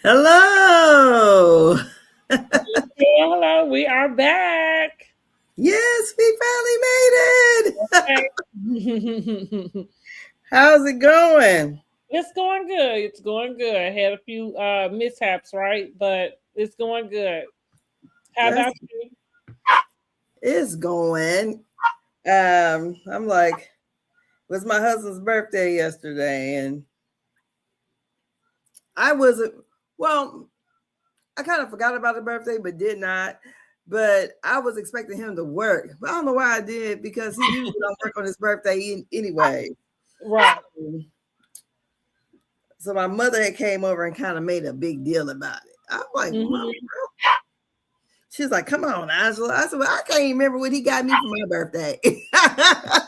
Hello. Hello, we are back. Yes, we finally made it. Okay. How's it going? It's going good. It's going good. I had a few mishaps, right? But it's going good. How That's about you? it's going. I'm like, it was my husband's birthday yesterday, and I wasn't well, I kind of forgot about the birthday, but did not. But I was expecting him to work. But I don't know why I did because he usually don't work on his birthday anyway. Right. So my mother had came over and kind of made a big deal about it. I'm like, Mom, Hmm. she's like, come on, Angela. I said, well, I can't even remember what he got me for my birthday. I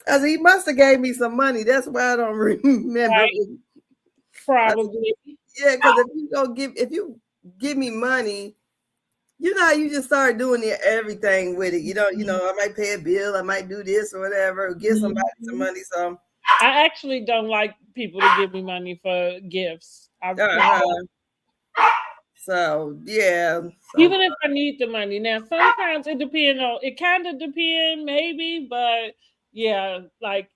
said, he must have gave me some money. That's why I don't remember. Right. Probably. Yeah, because if you give me money, you know how you just start doing everything with it. I might pay a bill, I might do this or whatever, or give somebody some Mhm. money. So I actually don't like people to give me money for gifts. I prefer, uh-huh. So yeah. So even if I need the money. Now, sometimes it depends on. It kind of depends, maybe, but yeah, like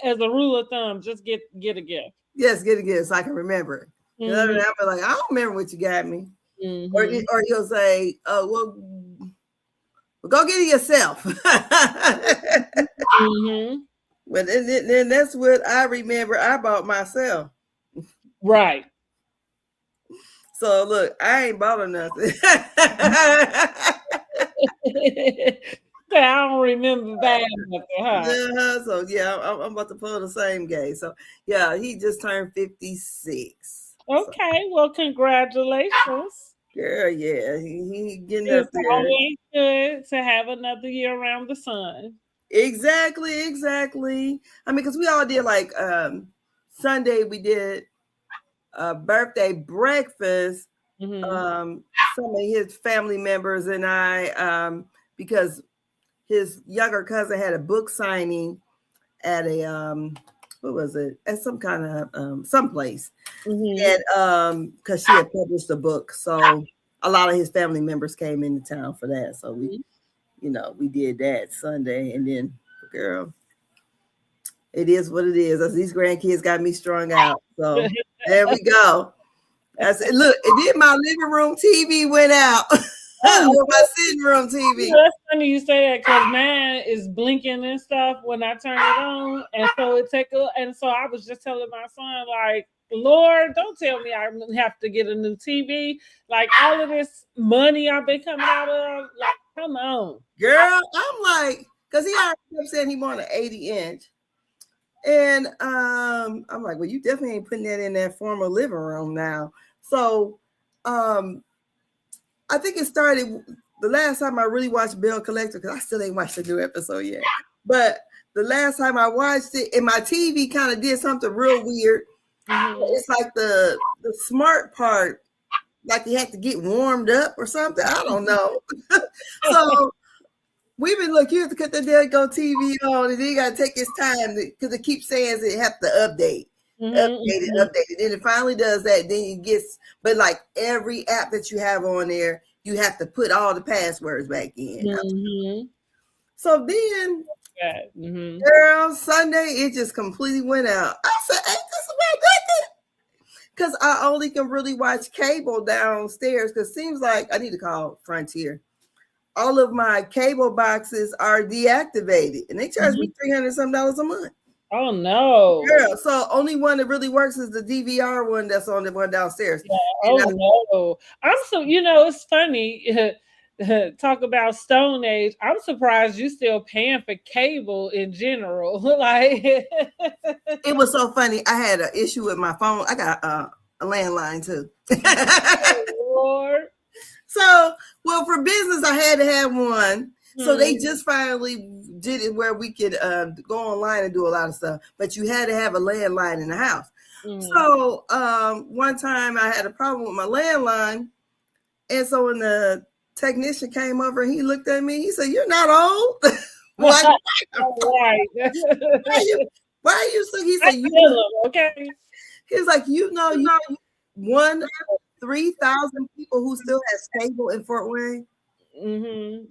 as a rule of thumb, just get a gift. yes, get a gift so I can remember it. Because other than Mhm. that, I'll be like, I don't remember what you got me. Mhm. Or he'll say, "Oh, well, go get it yourself." Mhm. But then that's what I remember. I bought myself. Right. So look, I ain't bought her nothing. So I don't remember buying nothing, huh? So yeah, I'm about to pull the same game. So yeah, he just turned 56. So Okay. Well, congratulations. girl, yeah, he getting up It's there. always good to have another year around the sun. Exactly. I mean, because we all did like Sunday, we did a birthday breakfast. Mhm. Um, some of his family members and I, because his younger cousin had a book signing at a what was it? At some kind of someplace. Mhm. And because she had published a book. So a lot of his family members came into town for that. So we did that Sunday. And then girl, it is what it is. These grandkids got me strung out. So there we go. I said, look, and then my living room TV went out. Oh, Or my sitting room TV. that's funny you say that because mine is blinking and stuff when I turn it on, and so it take a. And so I was just telling my son, like, Lord, don't tell me I have to get a new TV. Like all of this money I've been coming out of, like, come on. Girl, I'm like, because he already kept saying he wanted an 80-inch. And I'm like, well, you definitely ain't putting that in that former living room now. So um I think it started the last time I really watched Belle Collective, because I still ain't watched the new episode yet. But the last time I watched it, and my TV kind of did something real weird. Mhm. It's like the smart part, like you had to get warmed up or something. I don't know. So we've been look, you have to cut the go TV on, and then you gotta take its time because it keeps saying it have to Mhm. Mhm. update it. Then it finally does that. Then it gets, but like every app that you have on there, you have to put all the passwords back in. Mhm. So then, Yeah. Mhm. girl, Sunday it just completely went out. I said, "Ain't this about nothing?" Because I only can really watch cable downstairs. Because it seems like I need to call Frontier. All of my cable boxes are deactivated, and they charge me Mhm. $300 some a month. Oh no. Girl, so only one that really works is the DVR one that's on the one downstairs. Yeah. And Oh no. I'm so it's funny. Talk about Stone Age. I'm surprised you still paying for cable in general. Like it was so funny. I had an issue with my phone. I got a landline too. Lord. So, well, for business, I had to have one. So they Hmm. just finally did it where we could go online and do a lot of stuff, but you had to have a landline in the house. Hmm. So one time I had a problem with my landline, and so when the technician came over, he looked at me. He said, "You're not old." Like, All right. why are you? Why are you? So he I said, "You." feel him, okay? He's like, you one of 3,000 people who still has cable in Fort Wayne.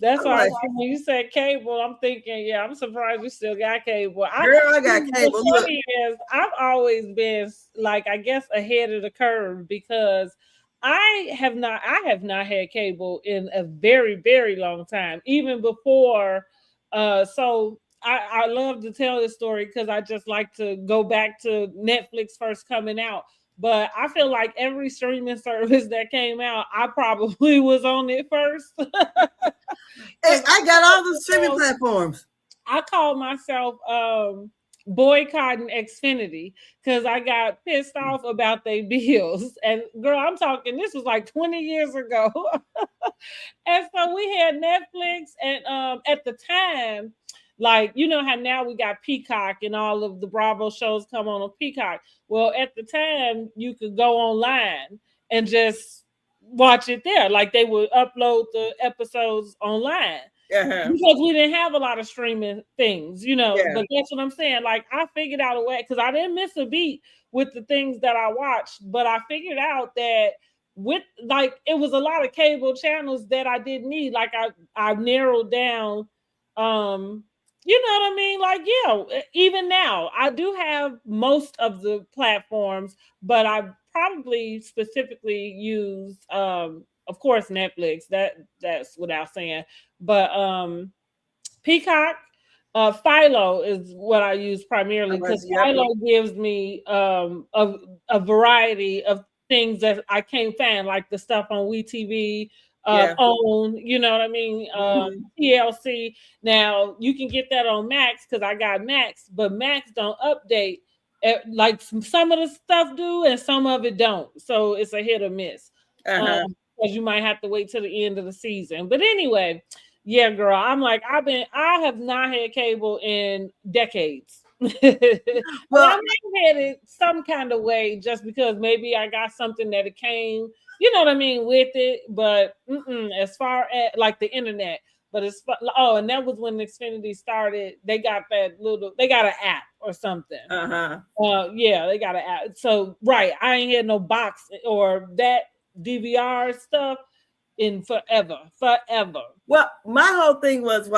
That's I'm why like, when you said cable, I'm thinking, yeah, I'm surprised you still got cable. girl, I got cable. The funny is, I've always been like, I guess, ahead of the curve because I have not had cable in a very, very long time, even before. So I love to tell this story because I just like to go back to Netflix first coming out. But I feel like every streaming service that came out, I probably was on it first. Hey, I got all the streaming platforms. I called myself boycotting Xfinity because I got pissed off about their bills. And girl, I'm talking, this was like 20 years ago. And so we had Netflix, and at the time, like, you know how now we got Peacock and all of the Bravo shows come on Peacock. Well, at the time, you could go online and just watch it there. Like they would upload the episodes online. Because we didn't have a lot of streaming things, you know. Yeah. But that's what I'm saying. Like I figured out a way because I didn't miss a beat with the things that I watched, but I figured out that with like it was a lot of cable channels that I didn't need. Like I narrowed down you know what I mean? Like, yeah, even now I do have most of the platforms, but I probably specifically use of course Netflix. That's without saying. But Peacock, Philo is what I use primarily because Philo gives me a variety of things that I can't find, like the stuff on WeTV, OWN, you know what I mean? TLC. Now you can get that on Max because I got Max, but Max don't update. Like some of the stuff do and some of it don't. So it's a hit or miss. Because you might have to wait till the end of the season. But anyway, yeah, girl, I'm like, I have not had cable in decades. Well, I might have had it some kind of way just because maybe I got something that it came, you know what I mean, with it. But as far as like the internet, but it's and that was when Xfinity started. They got an app or something. Yeah, they got an app. So right, I ain't had no box or that DVR stuff in forever. Well, my whole thing was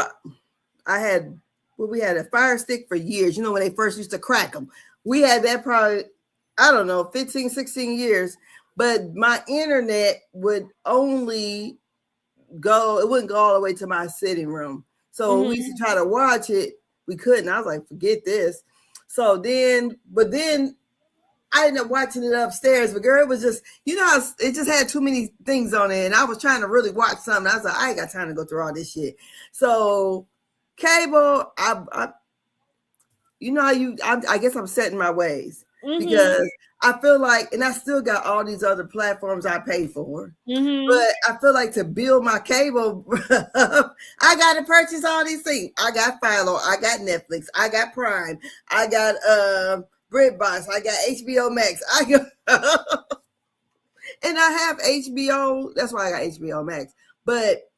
we had a Fire Stick for years. You know, when they first used to crack them, we had that probably, I don't know, 15, 16 years. But my internet would only it wouldn't go all the way to my sitting room. So when we used to try to watch it, we couldn't. I was like, forget this. So then I ended up watching it upstairs, but girl, it was just, you know, it just had too many things on it. And I was trying to really watch something. I was like, I ain't got time to go through all this shit. So cable, I guess I'm setting my ways because I feel like, and I still got all these other platforms I pay for, but I feel like to build my cable, I got to purchase all these things. I got Philo, I got Netflix, I got Prime, I got BritBox, I got HBO Max, and I have HBO. That's why I got HBO Max. But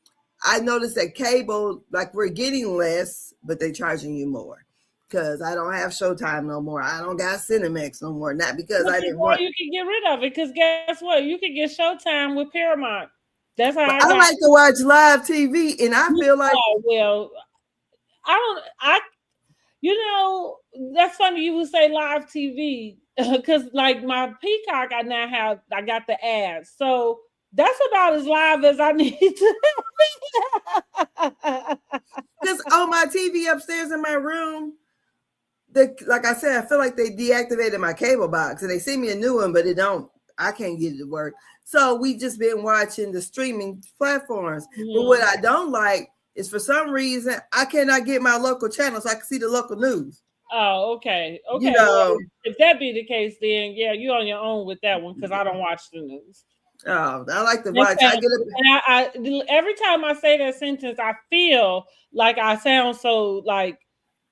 I noticed that cable, like we're getting less, but they're charging you more. Because I don't have Showtime no more. I don't got Cinemax no more. Not because I didn't want. You can get rid of it. Because guess what? You can get Showtime with Paramount. That's how I like to watch live TV, and I feel like. Well, you know, that's funny you would say live TV because, like, my Peacock, I got the ads, so that's about as live as I need to. Because on my TV upstairs in my room. Like I said, I feel like they deactivated my cable box and they sent me a new one, but I can't get it to work. So we just been watching the streaming platforms. But what I don't like is for some reason, I cannot get my local channel so I can see the local news. Oh, okay. You know, well, if that be the case, then yeah, you're on your own with that one because I don't watch the news. Oh, I like to watch. I every time I say that sentence, I feel like I sound so like,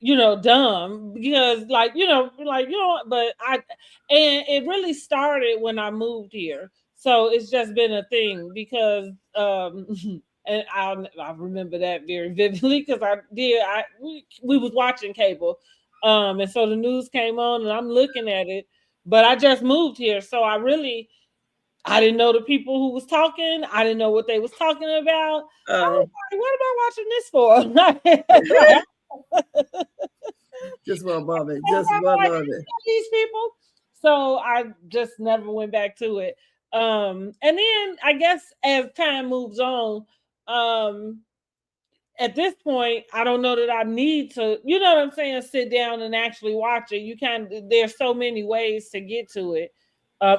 you know, dumb because but it really started when I moved here. So it's just been a thing because and I remember that very vividly because we was watching cable. And so the news came on and I'm looking at it But I just moved here, so I didn't know the people who was talking. I didn't know what they was talking about. I was like, what am I watching this for? just one moment. I'm Just one like, moment. these people. So I just never went back to it. And then I guess as time moves on, um, at this point, I don't know that I need to, you know what I'm saying, sit down and actually watch it. There's so many ways to get to it,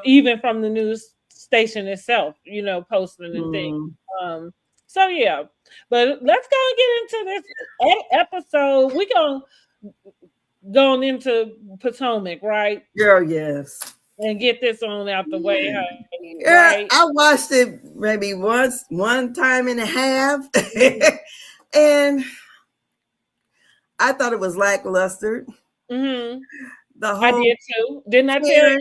even from the news station itself, posting and things. Mm. Um, so yeah, but let's go and get into this episode. We gonna going into Potomac, right? Girl, yes. And get this on out the way, honey, Yeah, right? I watched it maybe one time and a half. And I thought it was lackluster. Mm-hmm. The I whole did too. Didn't I tell Karen,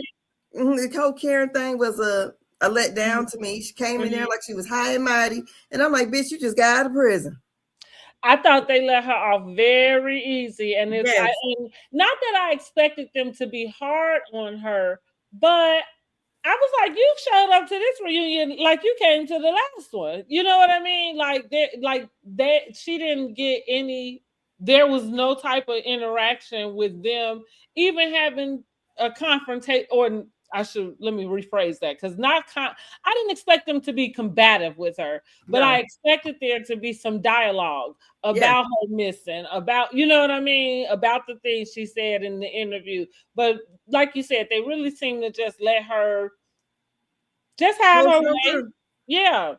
the whole Karen thing was a you? letdown to me. She came in Mhm. there like she was high and mighty, and I'm like, bitch, you just got out of prison. I thought they let her off very easy, and Yes, and not that I expected them to be hard on her, but I was like, you showed up to this reunion like you came to the last one. You know what I mean? She didn't get any. There was no type of interaction with them, even having a confrontation. Or I should let me rephrase that because I didn't expect them to be combative with her, but I no, expected there to be some dialogue yes, about her missing, about you know what I mean, about the things she said in the interview. But like you said, they really seem to just let her just have no her way. filter. Yeah.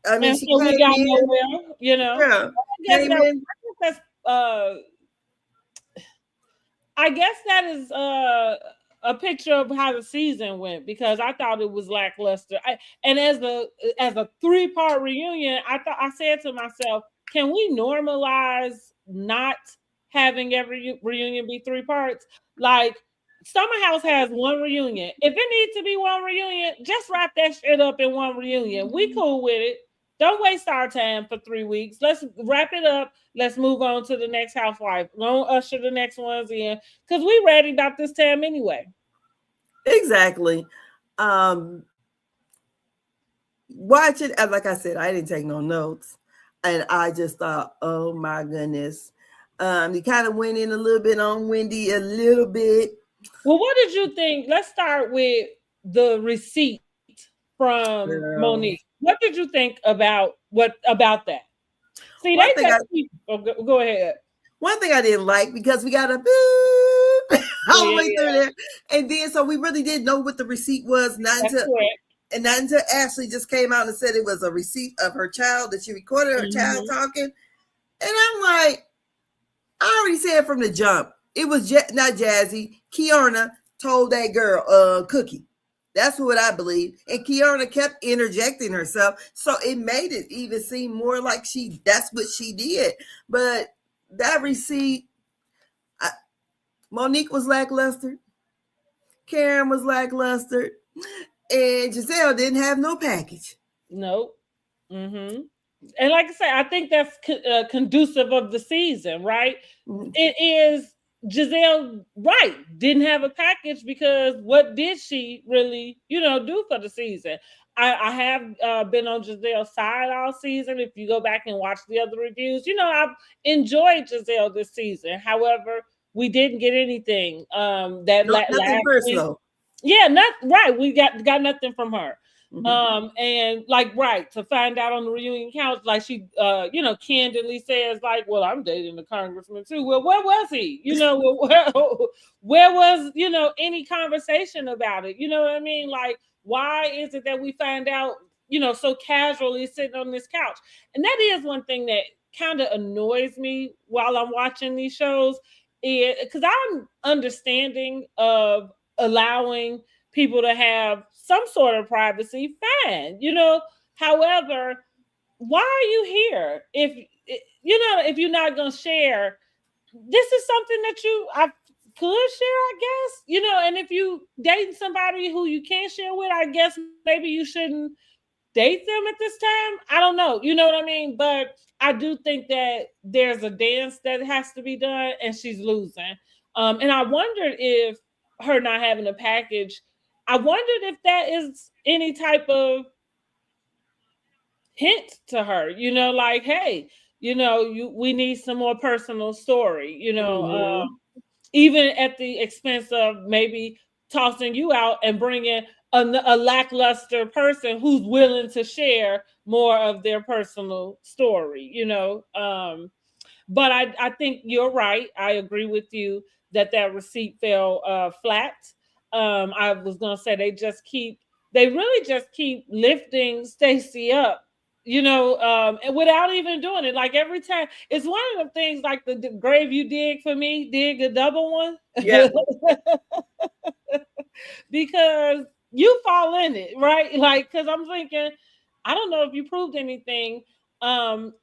I mean, And she so we came got in, nowhere. yeah, I came in. guess that's I guess that is a picture of how the season went because I thought it was lackluster. And as a 3-part reunion, I said to myself, can we normalize not having every reunion be 3 parts? Like Summer House has one reunion. If it needs to be one reunion, just wrap that shit up in one reunion. We cool with it. Don't waste our time for 3 weeks. Let's wrap it up. Let's move on to the next housewife. Don't usher the next ones in because we ready about this time anyway. Exactly. Um, watch it. Like I said, I didn't take no notes, and I just thought, oh my goodness. You kind of went in a little bit on Wendy, a little bit. Well, what did you think? Let's start with the receipt from Monique. Girl. What did you think about that? See, One they thing just I keep. Oh, go ahead. One thing I didn't like because we got a boo Yeah, all the yeah, way through yeah. there, and then so we really didn't know what the receipt was. That's correct. Not until Ashley just came out and said it was a receipt of her child that she recorded her child Mm-hmm. talking, and I'm like, I already said from the jump, it was not Jazzy. Kiana told that girl, Cookie. That's what I believe. And Kiana kept interjecting herself. So it made it even seem more like that's what she did. But that receipt, I, Monique was lackluster. Karen was lackluster. And Giselle didn't have no package. Nope. Mm-hmm. And like I say, I think that's conducive of the season, right? Mhm. It is Giselle, right? Didn't have a package because what did she really, do for the season? I have been on Giselle's side all season. If you go back and watch the other reviews, I've enjoyed Giselle this season. However, we didn't get anything Nothing last week. personal. Yeah, not right. We got nothing from her. Mhm. And like right to find out on the reunion couch, like she candidly says, like, well, I'm dating the congressman too. Well, where was he? Where was, any conversation about it? You know what I mean? Like, why is it that we find out, so casually sitting on this couch? And that is one thing that kind of annoys me while I'm watching these shows, is because I'm understanding of allowing people to have some sort of privacy, fine. However, why are you here if you're not going to share? This is something that I could share, I guess. And if you dating somebody who you can't share with, I guess maybe you shouldn't date them at this time. I don't know. You know what I mean? But I do think that there's a dance that has to be done, and she's losing. And I wondered if her not having a package, I wondered if that is any type of hint to her, like, hey, we need some more personal story, Mm-hmm. even at the expense of maybe tossing you out and bringing a lackluster person who's willing to share more of their personal story, but I think you're right. I agree with you that receipt fell flat. I was gonna say they really just keep lifting Stacey up, and without even doing it. Like every time, it's one of the things like the grave you dig for me, dig a double one. Yeah. Because you fall in it, right? Like, because I'm thinking, I don't know if you proved anything. Um,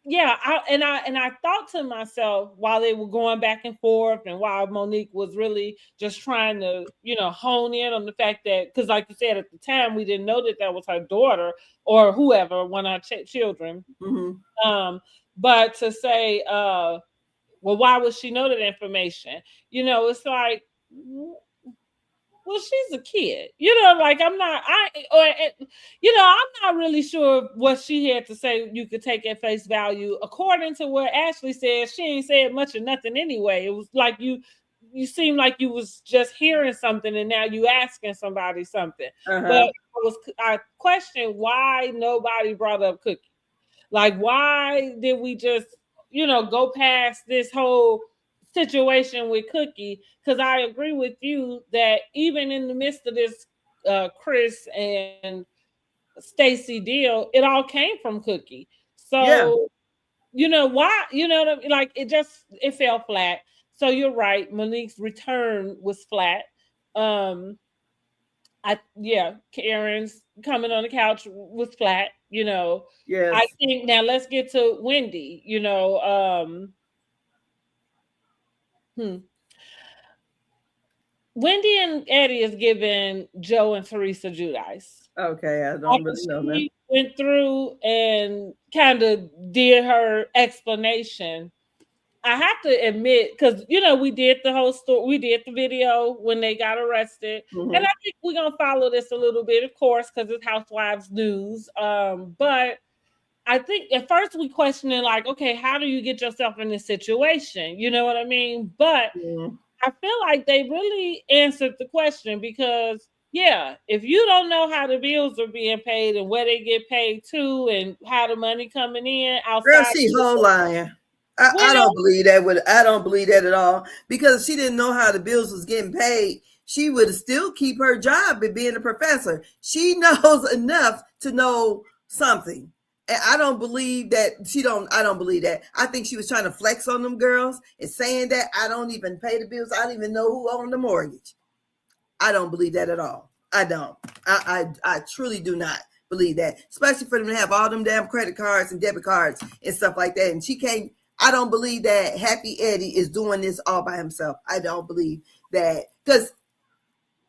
yeah, I thought to myself while they were going back and forth, and while Monique was really just trying to, hone in on the fact that, because like you said at the time, we didn't know that was her daughter or whoever, one of our children. Mm-hmm. But to say, well, why would she know that information? It's like, well, she's a kid, like I'm not, I'm not really sure what she had to say. You could take at face value, according to what Ashley said. She ain't said much of nothing anyway. It was like you seemed like you was just hearing something, and now you asking somebody something. Uh-huh. But I questioned why nobody brought up Cookie. Like, why did we just, go past this whole situation with Cookie? Because I agree with you that even in the midst of this Chris and Stacey deal, it all came from Cookie. Yeah. So, why, like it fell flat. So you're right. Monique's return was flat. Um, Karen's coming on the couch was flat, Yes. I think now let's get to Wendy, hmm. Wendy and Eddie is giving Joe and Teresa Giudice. Okay, I don't After really know that. she went through and kind of did her explanation, I have to admit, because we did the whole story, we did the video when they got arrested, and Mm-hmm. I think we're gonna follow this a little bit, of course, because it's Housewives news. But I think at first we questioning like, okay, how do you get yourself in this situation? You know what I mean? But Mm-hmm. I feel like they really answered the question because, yeah, if you don't know how the bills are being paid and where they get paid to and how the money coming in Girl, outside, she whole lying. I when don't believe that. I don't believe that at all. Because if she didn't know how the bills was getting paid, she would still keep her job at being a professor. She knows enough to know something. And I don't believe that she don't. I don't believe that. I think she was trying to flex on them girls and saying that I don't even pay the bills. I don't even know who owned the mortgage. I don't believe that at all. I don't. I truly do not believe that. Especially for them to have all them damn credit cards and debit cards and stuff like that. And she can't. I don't believe that Happy Eddie is doing this all by himself. I don't believe that, because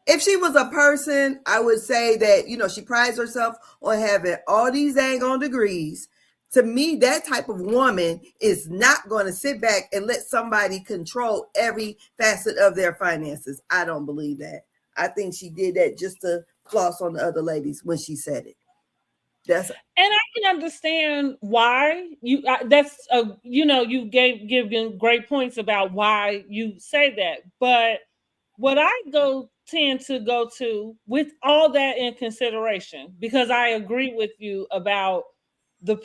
if she was a person, I would say that, she prides herself on having all these dang on degrees. To me, that type of woman is not going to sit back and let somebody control every facet of their finances. I don't believe that. I think she did that just to floss on the other ladies when she said it. That's and I can understand why you. That's a you given great points about why you say that, but what I tend to go to with all that in consideration, because I agree with you about the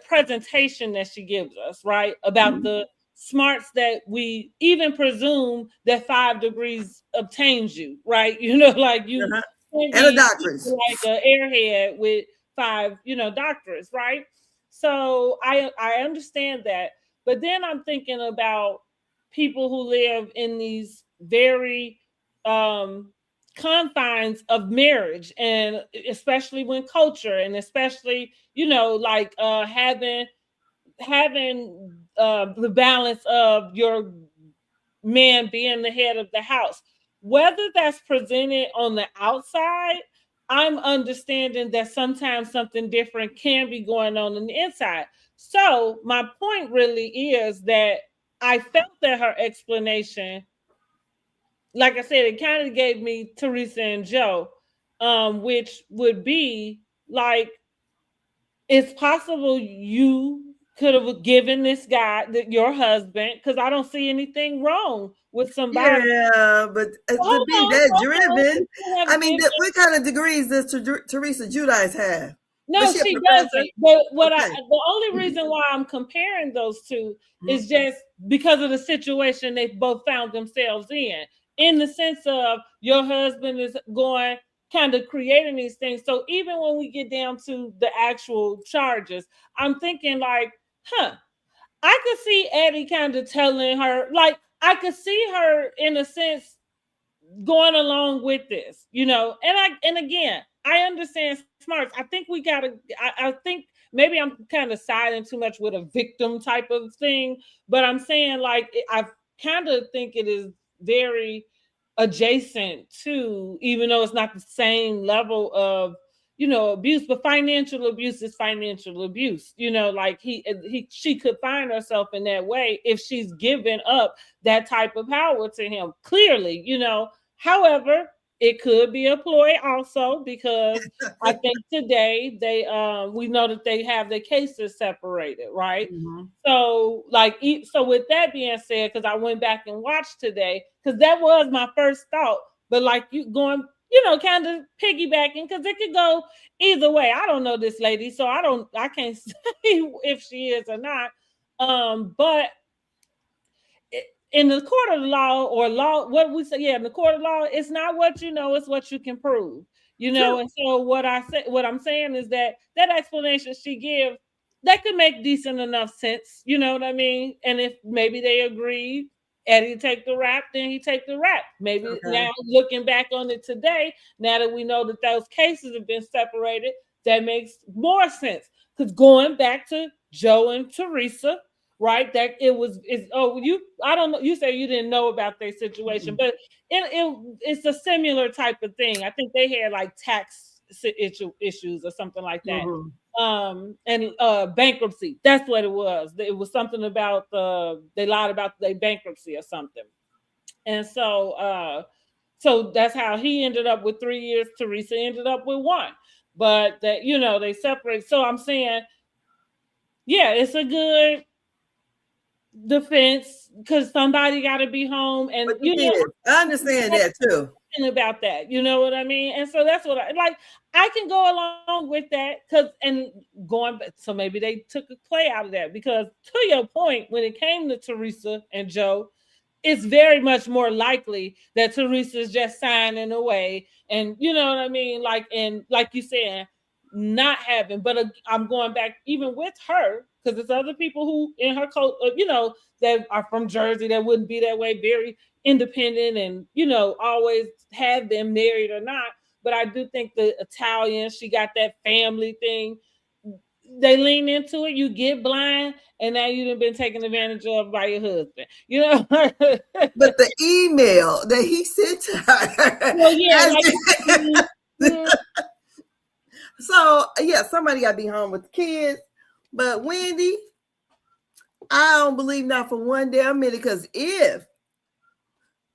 presentation that she gives us, right? About the smarts that we even presume that 5 degrees obtains you, right? Like you uh-huh. can And a be doctorate. like an airhead with 5, doctorates, right? So I understand that, but then I'm thinking about people who live in these very um confines of marriage, and especially when culture, and especially like having the balance of your man being the head of the house, whether that's presented on the outside. I'm understanding that sometimes something different can be going on the inside. So my point really is that I felt that her explanation like I said, it kind of gave me Teresa and Joe, which would be like, it's possible you could have given this guy, that your husband, because I don't see anything wrong with somebody. Yeah, but to Hold be on, that hold on. driven, You could have I mean, given. what kind of degrees does Teresa Judice have? Was No, she a she professor? doesn't. But Okay. the only reason why I'm comparing those two Mhm. is just because of the situation they both found themselves in the sense of your husband is going kind of creating these things. So even when we get down to the actual charges, I'm thinking like, huh, I could see Eddie kind of telling her, like, I could see her in a sense going along with this, and again, I understand smarts. I think we gotta. I think maybe I'm kind of siding too much with a victim type of thing, but I'm saying like I kind of think it is very adjacent to, even though it's not the same level of abuse, but financial abuse is financial abuse. Like she could find herself in that way if she's given up that type of power to him. Clearly, However, it could be a ploy also, because I think today we know that they have the cases separated, right? Mhm. So so with that being said, because I went back and watched today, because that was my first thought, but like you going, kind of piggybacking, because it could go either way. I don't know this lady, so I can't say if she is or not. But in the court of law, or law, what we say, yeah, in the court of law, it's not what you know, it's what you can prove. True. And so what I'm saying is that that explanation she gives, that could make decent enough sense. You know what I mean? And if maybe they agreed, Eddie take the rap, then he take the rap. Maybe Okay. now looking back on it today, now that we know that those cases have been separated, that makes more sense. Because going back to Joe and Teresa, right? That I don't know. You say you didn't know about their situation, Mhm. but it's a similar type of thing. I think they had like tax issues or something like that. Mhm. And bankruptcy. That's what it was. It was something about they lied about their bankruptcy or something. And so that's how he ended up with 3 years. Teresa ended up with one. But that they separate. So I'm saying, yeah, it's a good defense, because somebody got to be home, and With the kids. I understand that too. about that, you know what I mean? And so that's what I like. I can go along with that, so maybe they took a play out of that, because to your point, when it came to Teresa and Joe, it's very much more likely that Teresa's just signing away, and you know what I mean, and like you said, not having. But I'm going back even with her, because there's other people who in her that are from Jersey that wouldn't be that way, very independent, and always have been married or not. But I do think the Italian, she got that family thing. They lean into it. You get blind, and now you've been taken advantage of by your husband. But the email that he sent to her, Well, yeah, like. Mhm, mhm. so yeah, somebody got to be home with the kids. But Wendy, I don't believe not for one damn minute, because if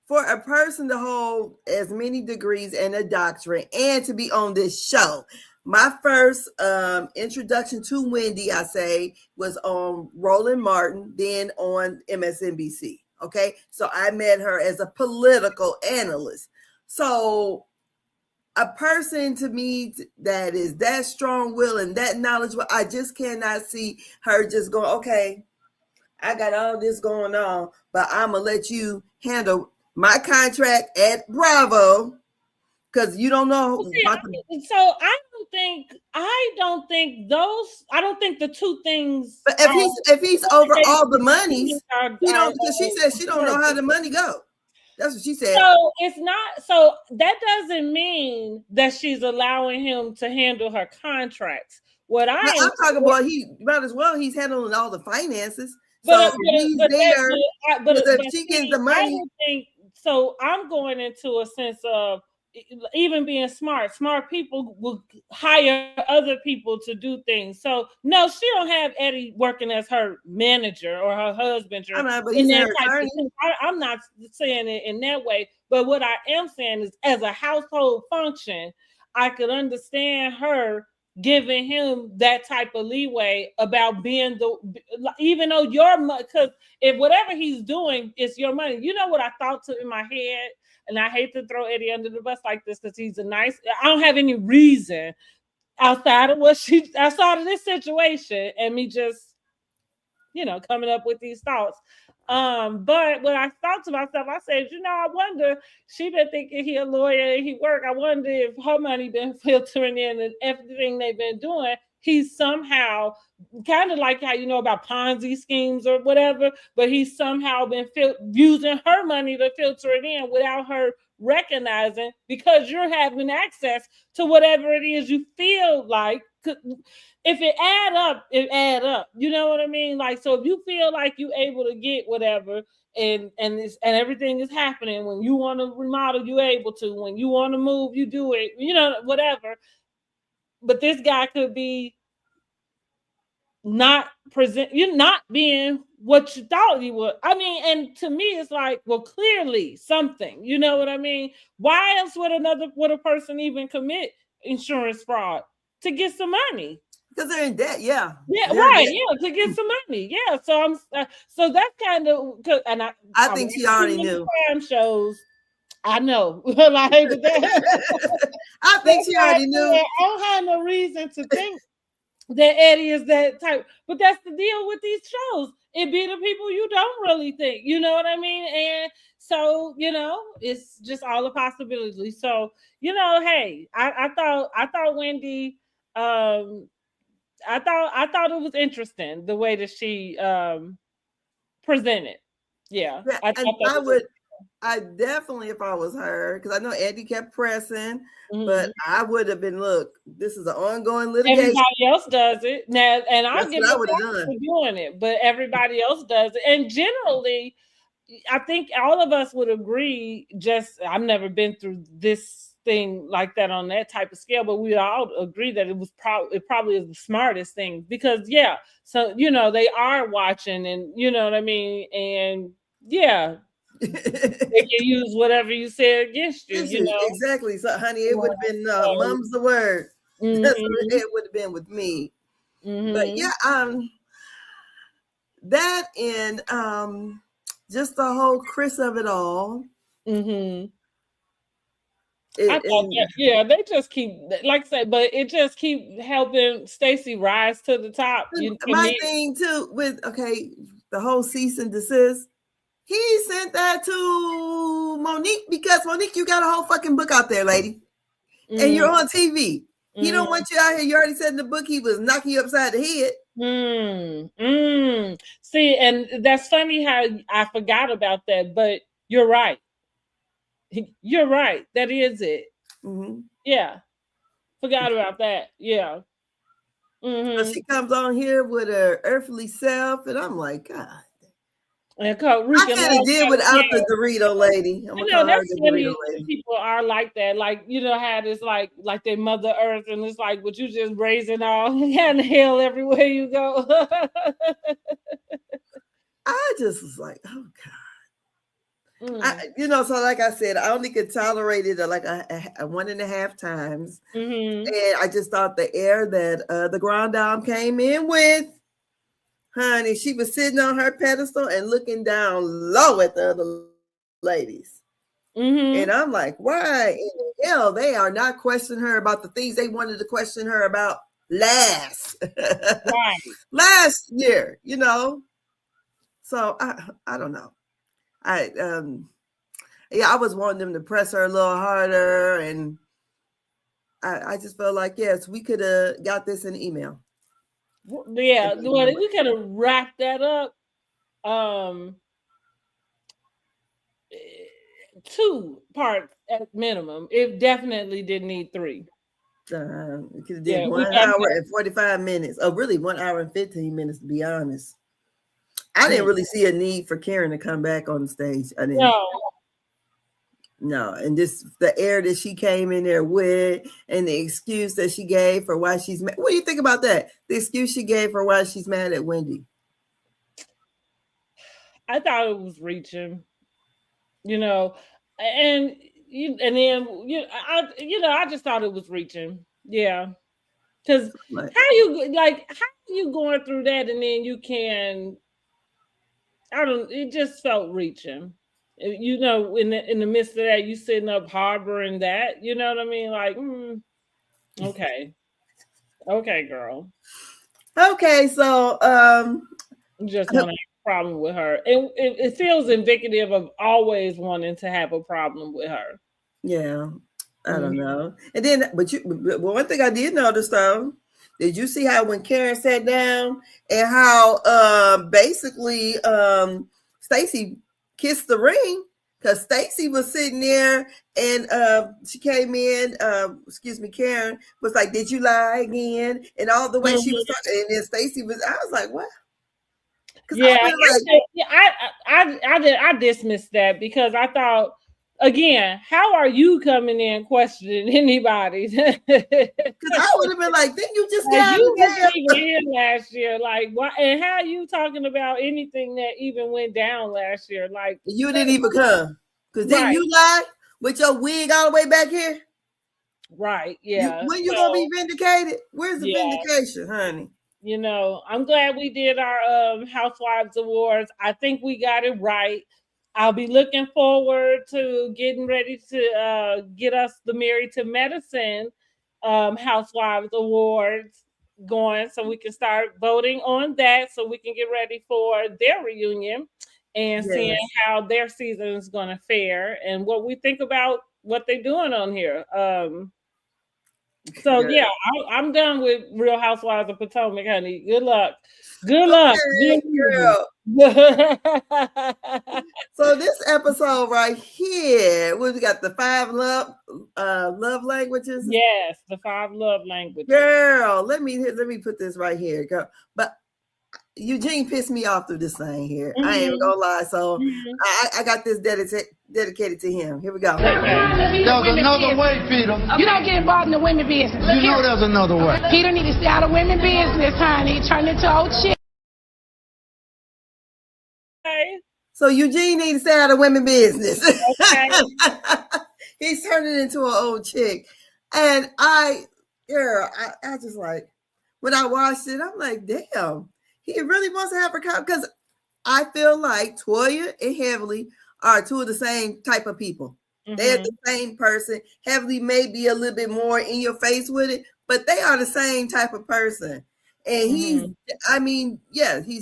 for a person to hold as many degrees and a doctorate and to be on this show, my first introduction to Wendy, I say, was on Roland Martin, then on MSNBC. Okay, so I met her as a political analyst. So a person to me that is that strong will and that knowledgeable, I just cannot see her just going, okay, I got all this going on, but I'm gonna let you handle my contract at Bravo, because you don't know Well, see, about the. so I don't think the two things But are. if he's over all the Things monies, he are don't, because she said she don't know how the perfect. money go. That's what she said. So it's not. So that doesn't mean that she's allowing him to handle her contracts. What I But am, I'm talking about he might as well. He's handling all the finances. but So if he's there, because if but she gets see, the I money, don't think so. I'm going into a sense of, even being smart people will hire other people to do things. So no, she don't have Eddie working as her manager or her husband or but in he's that her type attorney. of thing. I'm not saying it in that way, but what I am saying is, as a household function, I could understand her giving him that type of leeway about being even though your money, because if whatever he's doing is your money. You know what I thought to in my head, and I hate to throw Eddie under the bus like this because he's I don't have any reason outside of outside of this situation and me just, coming up with these thoughts. But when I thought to myself, I said, I wonder, she been thinking he a lawyer and he work. I wonder if her money been filtering in and everything they've been doing, he's somehow kind of like how about Ponzi schemes or whatever, but he's somehow been using her money to filter it in without her recognizing, because you're having access to whatever it is you feel like. If it add up. You know what I mean? Like, so if you feel like you able to get whatever and everything is happening, when you want to remodel, you able to, when you want to move, you do it, whatever. But this guy could be not being what you thought he would. I mean, and to me, it's like, well, clearly something, you know what I mean? Why else would a person even commit insurance fraud? To get some money. Because they're in debt, yeah. Yeah, right. Yeah, to get some money. Yeah, so so that's kind of, and I think she already knew. Crime shows. I know. I hated that. I think she already knew. I don't have no reason to think that Eddie is that type, but that's the deal with these shows. It be the people you don't really think. You know what I mean? And so it's just all a possibility. So hey, I thought Wendy. I thought it was interesting the way that she presented. Yeah, I definitely, if I was her, because I know Eddie kept pressing, mm-hmm. but I would have been, look, this is an ongoing litigation. Everybody else does it now, and I'll give what I would have done for doing it, but everybody else does it, and generally, I think all of us would agree. I've never been through this thing like that on that type of scale, but we all agree that it probably is the smartest thing, because so they are watching, and you know what I mean, and they can use whatever you say against you. Exactly. So, honey, it would have been mum's the word. Mm-hmm. That's what it would have been with me. Mm-hmm. But that and just the whole Chris of it all. Mm-hmm. They just keep, like I said, but it just keep helping Stacey rise to the top. My thing too with the whole cease and desist, he sent that to Monique, because Monique, you got a whole fucking book out there, lady, and you're on TV. He don't want you out here. You already said in the book he was knocking you upside the head. See, and that's funny how I forgot about that, but you're right. You're right. That is it. Mm-hmm. Yeah. Forgot about that. Yeah. Mm-hmm. So she comes on here with her earthly self, and I'm like, God. And I could have did without the Dorito lady. I'm gonna call her the Dorito lady. People are like that, like how this like their Mother Earth, and it's like, but you just raising all and hell everywhere you go. I just was like, oh God. So like I said, I only could tolerate it like a 1.5 times, and I just thought the air that the Grand Dame came in with. Honey, she was sitting on her pedestal and looking down low at the other ladies. And I'm like, why in the hell they are not questioning her about the things they wanted to question her about last year, So I don't know. I was wanting them to press her a little harder, and I just felt like, yes, we could have got this in email. Yeah, well, we could have wrapped that up. 2 parts at minimum. It definitely didn't need 3. We could have did 1 hour and 45 minutes. Oh, really, 1 hour and 15 minutes, to be honest. I didn't really see a need for Karen to come back on the stage. I didn't. No, and this the air that she came in there with, and the excuse that she gave for why she's mad. What do you think about that? The excuse she gave for why she's mad at Wendy. I thought it was reaching, you know, and I just thought it was reaching. Yeah, because Like, how you going through that, and then you can, it just felt reaching. In the midst of that, you sitting up harboring that. You know what I mean? Like, okay, girl. okay, so You just want to have a problem with her. It feels indicative of always wanting to have a problem with her. Yeah, I don't know. And then, but one thing I did notice though, did you see how when Karen sat down and how Basically Stacey kissed the ring? Because Stacey was sitting there and she came in, Karen was like, "Did you lie again?" And all the way she was talking, and then Stacey was, I was like, "What?" Yeah, I dismissed that because I thought, again, how are you coming in questioning anybody? Because I would have been like, "Didn't you just get you weren't even here last year? Like, why? And how are you talking about anything that even went down last year? Like, you didn't even come because then you lie with your wig all the way back here, right? Yeah. When you gonna be vindicated? Where's the vindication, honey? You know, I'm glad we did our Housewives Awards. I think we got it right. I'll be looking forward to getting ready to get us the Married to Medicine Housewives Awards going so we can start voting on that so we can get ready for their reunion and seeing how their season is going to fare and what we think about what they're doing on here. So yeah, I'm done with Real Housewives of Potomac, honey. Good luck. Good luck. Okay, girl. So this episode right here, we got the 5 love languages. Yes, the 5 love languages. Girl, let me put this right here, girl. But Eugene pissed me off through this thing here. I ain't gonna lie. So I got this dedicated to him. Here we go. There's another way, Peter. You don't get involved in the women business. You know there's another way. Peter need to stay out of women business, honey. Turn into old shit. Okay. So Eugene needs to stay out of women business. Okay. He's turning into an old chick. And I just like, when I watched it, I'm like, damn, he really wants to have her come. Because I feel like Toya and Heavenly are 2 of the same type of people. They're the same person. Heavenly may be a little bit more in your face with it, but they are the same type of person. And he's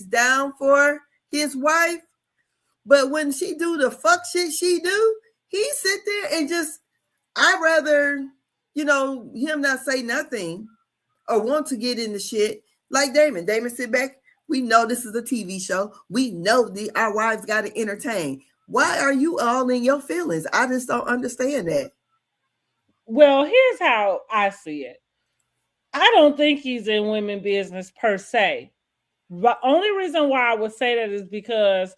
down for his wife. But when she do the fuck shit she do, he sit there and just, I'd rather, him not say nothing or want to get in the shit like Damon. Damon sit back. We know this is a TV show. We know our wives got to entertain. Why are you all in your feelings? I just don't understand that. Well, here's how I see it. I don't think he's in women business per se. The only reason why I would say that is because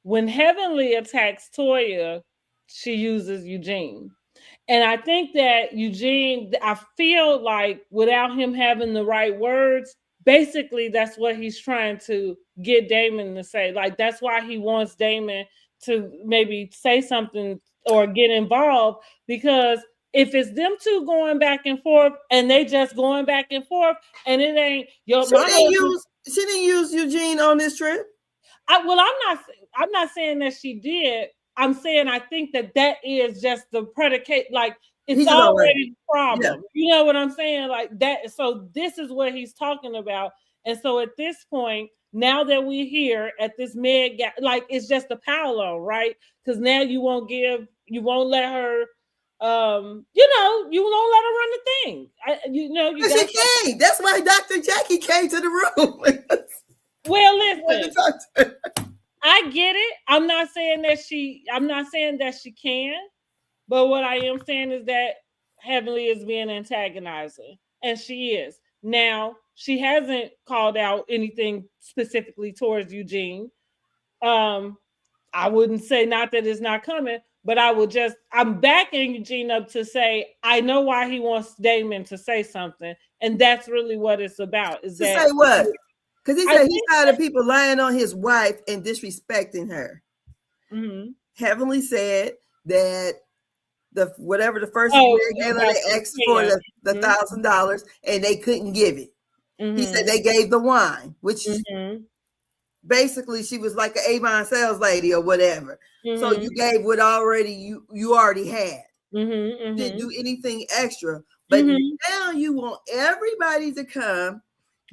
when Heavenly attacks Toya, she uses Eugene. And I think that Eugene, I feel like without him having the right words, basically that's what he's trying to get Damon to say. Like, that's why he wants Damon to maybe say something or get involved, because if it's them 2 going back and forth and they just going back and forth and it ain't she didn't use Eugene on this trip. I'm not saying that she did. I'm saying I think that is just the predicate. Like, it's already a problem. Yeah. You know what I'm saying? Like that. So this is what he's talking about. And so at this point, now that we're here at this like, it's just a power on, right? Because now you won't let her. You won't let her run the thing. She can't. That's why Dr. Jackie came to the room. Well, listen. I get it. I'm not saying that she can, but what I am saying is that Heavenly is being antagonizing, and she is. Now, she hasn't called out anything specifically towards Eugene. I wouldn't say not that it's not coming, But I'm backing Eugene up to say, I know why he wants Damon to say something. And that's really what it's about. Is to that say what? Because he said he's tired of people lying on his wife and disrespecting her. Mm-hmm. Heavenly said that whatever the first they asked for the $1,000 and they couldn't give it. Mm-hmm. He said they gave the wine, which basically she was like an Avon sales lady or whatever. Mm-hmm. So you gave what you already had. Mm-hmm. Didn't do anything extra. But now you want everybody to come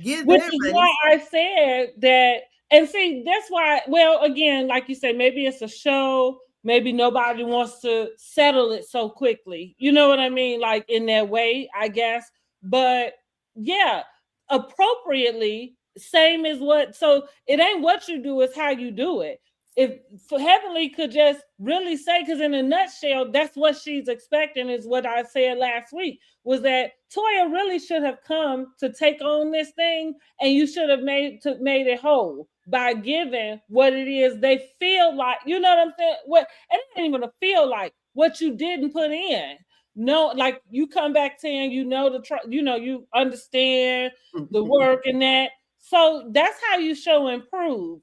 give which their is money. Why I said that. And see, that's why, well, again, like you said, maybe it's a show. Maybe nobody wants to settle it so quickly. You know what I mean? Like in that way, I guess. But yeah, appropriately, same as so it ain't what you do, it's how you do it. If Heavenly could just really say, because in a nutshell, that's what she's expecting, is what I said last week, was that Toya really should have come to take on this thing, and you should have made it whole by giving what it is they feel like. You know what I'm saying? What it ain't even a feel like what you didn't put in. No, like you come back saying you understand the work and that. So that's how you show improve,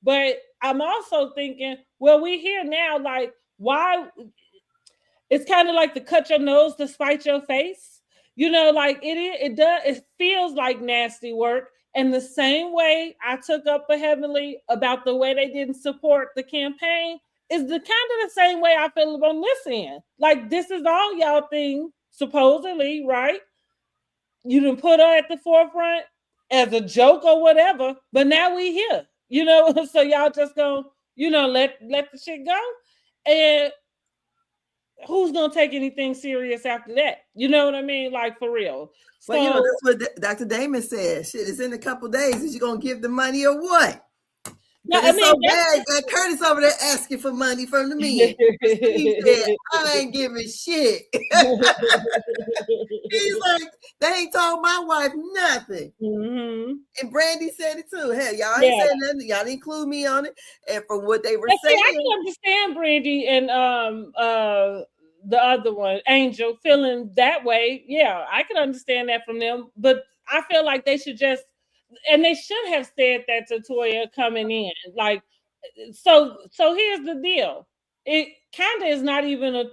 But I'm also thinking, well, we here now, like, why? It's kind of like to cut your nose to spite your face, like it feels like nasty work. And the same way I took up for Heavenly about the way they didn't support the campaign is the kind of the same way I feel on this end. Like, this is all y'all thing, supposedly, right? You didn't put her at the forefront as a joke or whatever, but now we here, so y'all just gonna, let the shit go. And who's gonna take anything serious after that? You know what I mean? Like, for real. Well, that's what Dr. Damon said. Shit, it's in a couple days. Is you gonna give the money or what? No, it's so bad. Got Curtis over there asking for money from the men. He said, I ain't giving shit. He's like, they ain't told my wife nothing. Mm-hmm. And Brandy said it too. Hell, y'all ain't said nothing. Y'all didn't include me on it. And from what they were saying, I can understand Brandy and the other one, Angel, feeling that way. Yeah, I can understand that from them. But I feel like they should just, and they should have said that to Toya coming in. Like, so here's the deal. It kind of is not even a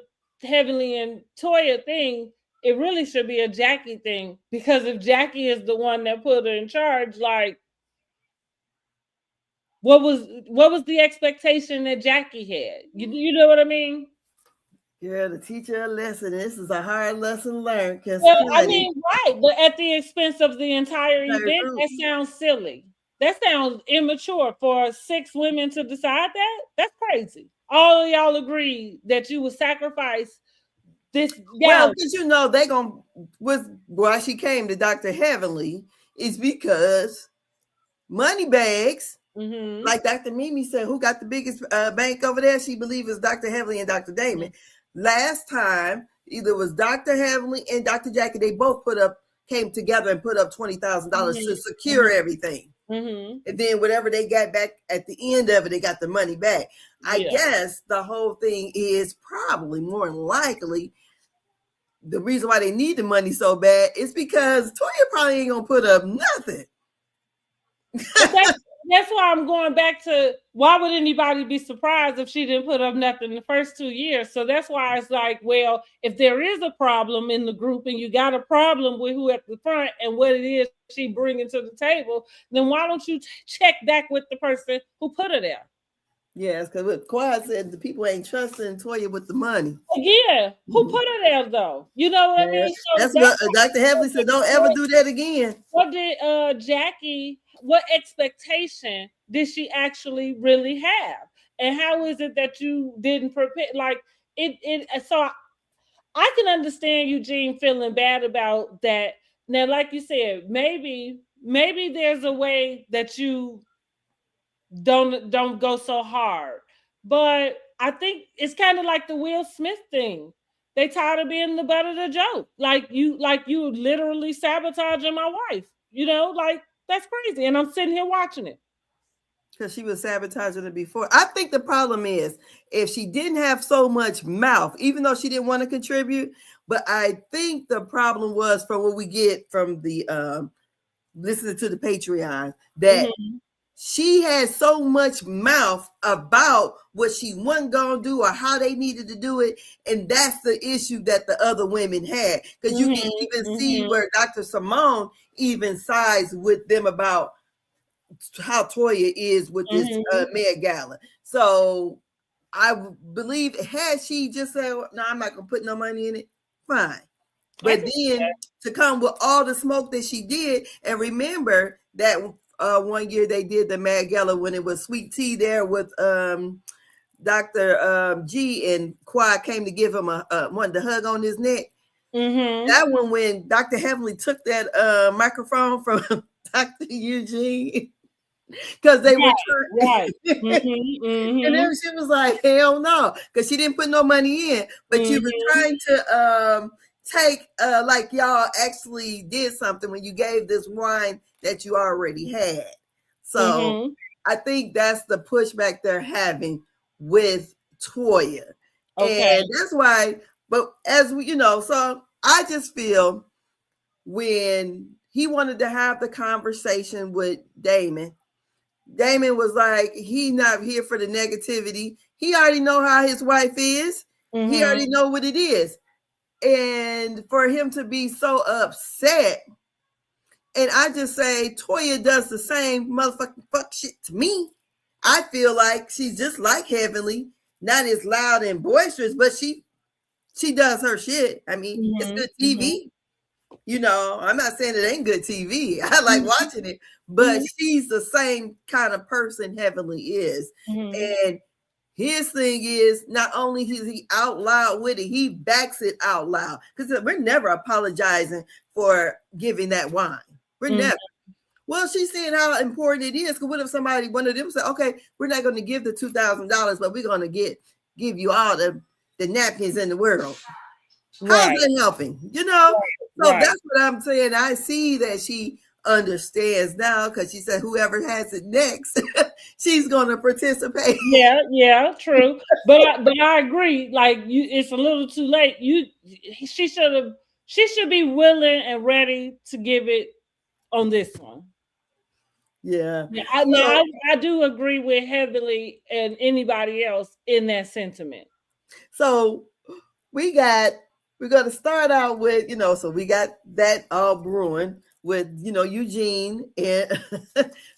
Heavenly and Toya thing. It really should be a Jackie thing, because if Jackie is the one that put her in charge, like, what was the expectation that Jackie had? You know what I mean? Yeah, to teach her a lesson. This is a hard lesson learned. Well, I mean, right, but at the expense of the entire event, that sounds silly. That sounds immature for 6 women to decide that. That's crazy. All of y'all agree that you would sacrifice this. Well, because they why she came to Dr. Heavenly is because money bags. Mm-hmm. Like Dr. Mimi said, who got the biggest bank over there? She believes is Dr. Heavenly and Dr. Damon. Mm-hmm. Last time, either it was Dr. Heavenly and Dr. Jackie. They both came together and put up $20,000 to secure everything. Mm-hmm. And then whatever they got back at the end of it, they got the money back. I guess the whole thing is probably more than likely the reason why they need the money so bad is because Toya probably ain't gonna put up nothing. That's why I'm going back to, why would anybody be surprised if she didn't put up nothing the first 2 years? So that's why it's like, well, if there is a problem in the group and you got a problem with who at the front and what it is she bringing to the table, then why don't you check back with the person who put her there? Yes, because what Quad said, the people ain't trusting Toya with the money. Yeah, who put her there though? You know what I mean? So that's what Dr. Heavenly said. Don't ever do that again. What did Jackie? What expectation did she actually really have? And how is it that you didn't prepare? Like it. So I can understand Eugene feeling bad about that. Now, like you said, maybe there's a way that you don't go so hard. But I think it's kind of like the Will Smith thing. They tired of being the butt of the joke. Like you literally sabotaging my wife. Like, that's crazy. And I'm sitting here watching it. Because she was sabotaging it before. I think the problem is if she didn't have so much mouth, even though she didn't want to contribute, but I think the problem was from what we get from the listening to the Patreon that she had so much mouth about what she wasn't gonna do or how they needed to do it, and that's the issue that the other women had. Because you can even see where Dr. Simone even sides with them about how Toya is with this Met Gala. So I believe had she just said, "No, I'm not gonna put no money in it," fine. But then to come with all the smoke that she did, and remember that one year they did the Met Gala when it was Sweet Tea there with Dr. G, and Quad came to give him wanted to hug on his neck. That one when Dr. Heavenly took that microphone from Dr. Eugene. Because they were trying, and then she was like, "Hell no," because she didn't put no money in, but you were trying to take like y'all actually did something when you gave this wine that you already had. So I think that's the pushback they're having with Toya, and that's why. But as we, so I just feel when he wanted to have the conversation with Damon was like, he not here for the negativity. He already know how his wife is. He already know what it is. And for him to be so upset, and I just say Toya does the same motherfucking fuck shit to me. I feel like she's just like Heavenly, not as loud and boisterous, but she does her shit. I mean, it's good TV. I'm not saying it ain't good TV. I like watching it, but she's the same kind of person Heavenly is. And his thing is not only is he out loud with it, he backs it out loud. Because we're never apologizing for giving that wine. We're never. Well, she's saying how important it is. Because what if one of them said, "Okay, we're not going to give the $2,000, but we're going to give you all the napkins in the world." How's that helping? So that's what I'm saying. I see that she understands now because she said whoever has it next, she's going to participate. Yeah, true. But I agree. Like it's a little too late. She should be willing and ready to give it on this one. Yeah. I do agree with Heavenly and anybody else in that sentiment. So we're going to start out with, so we got that all brewing with, Eugene and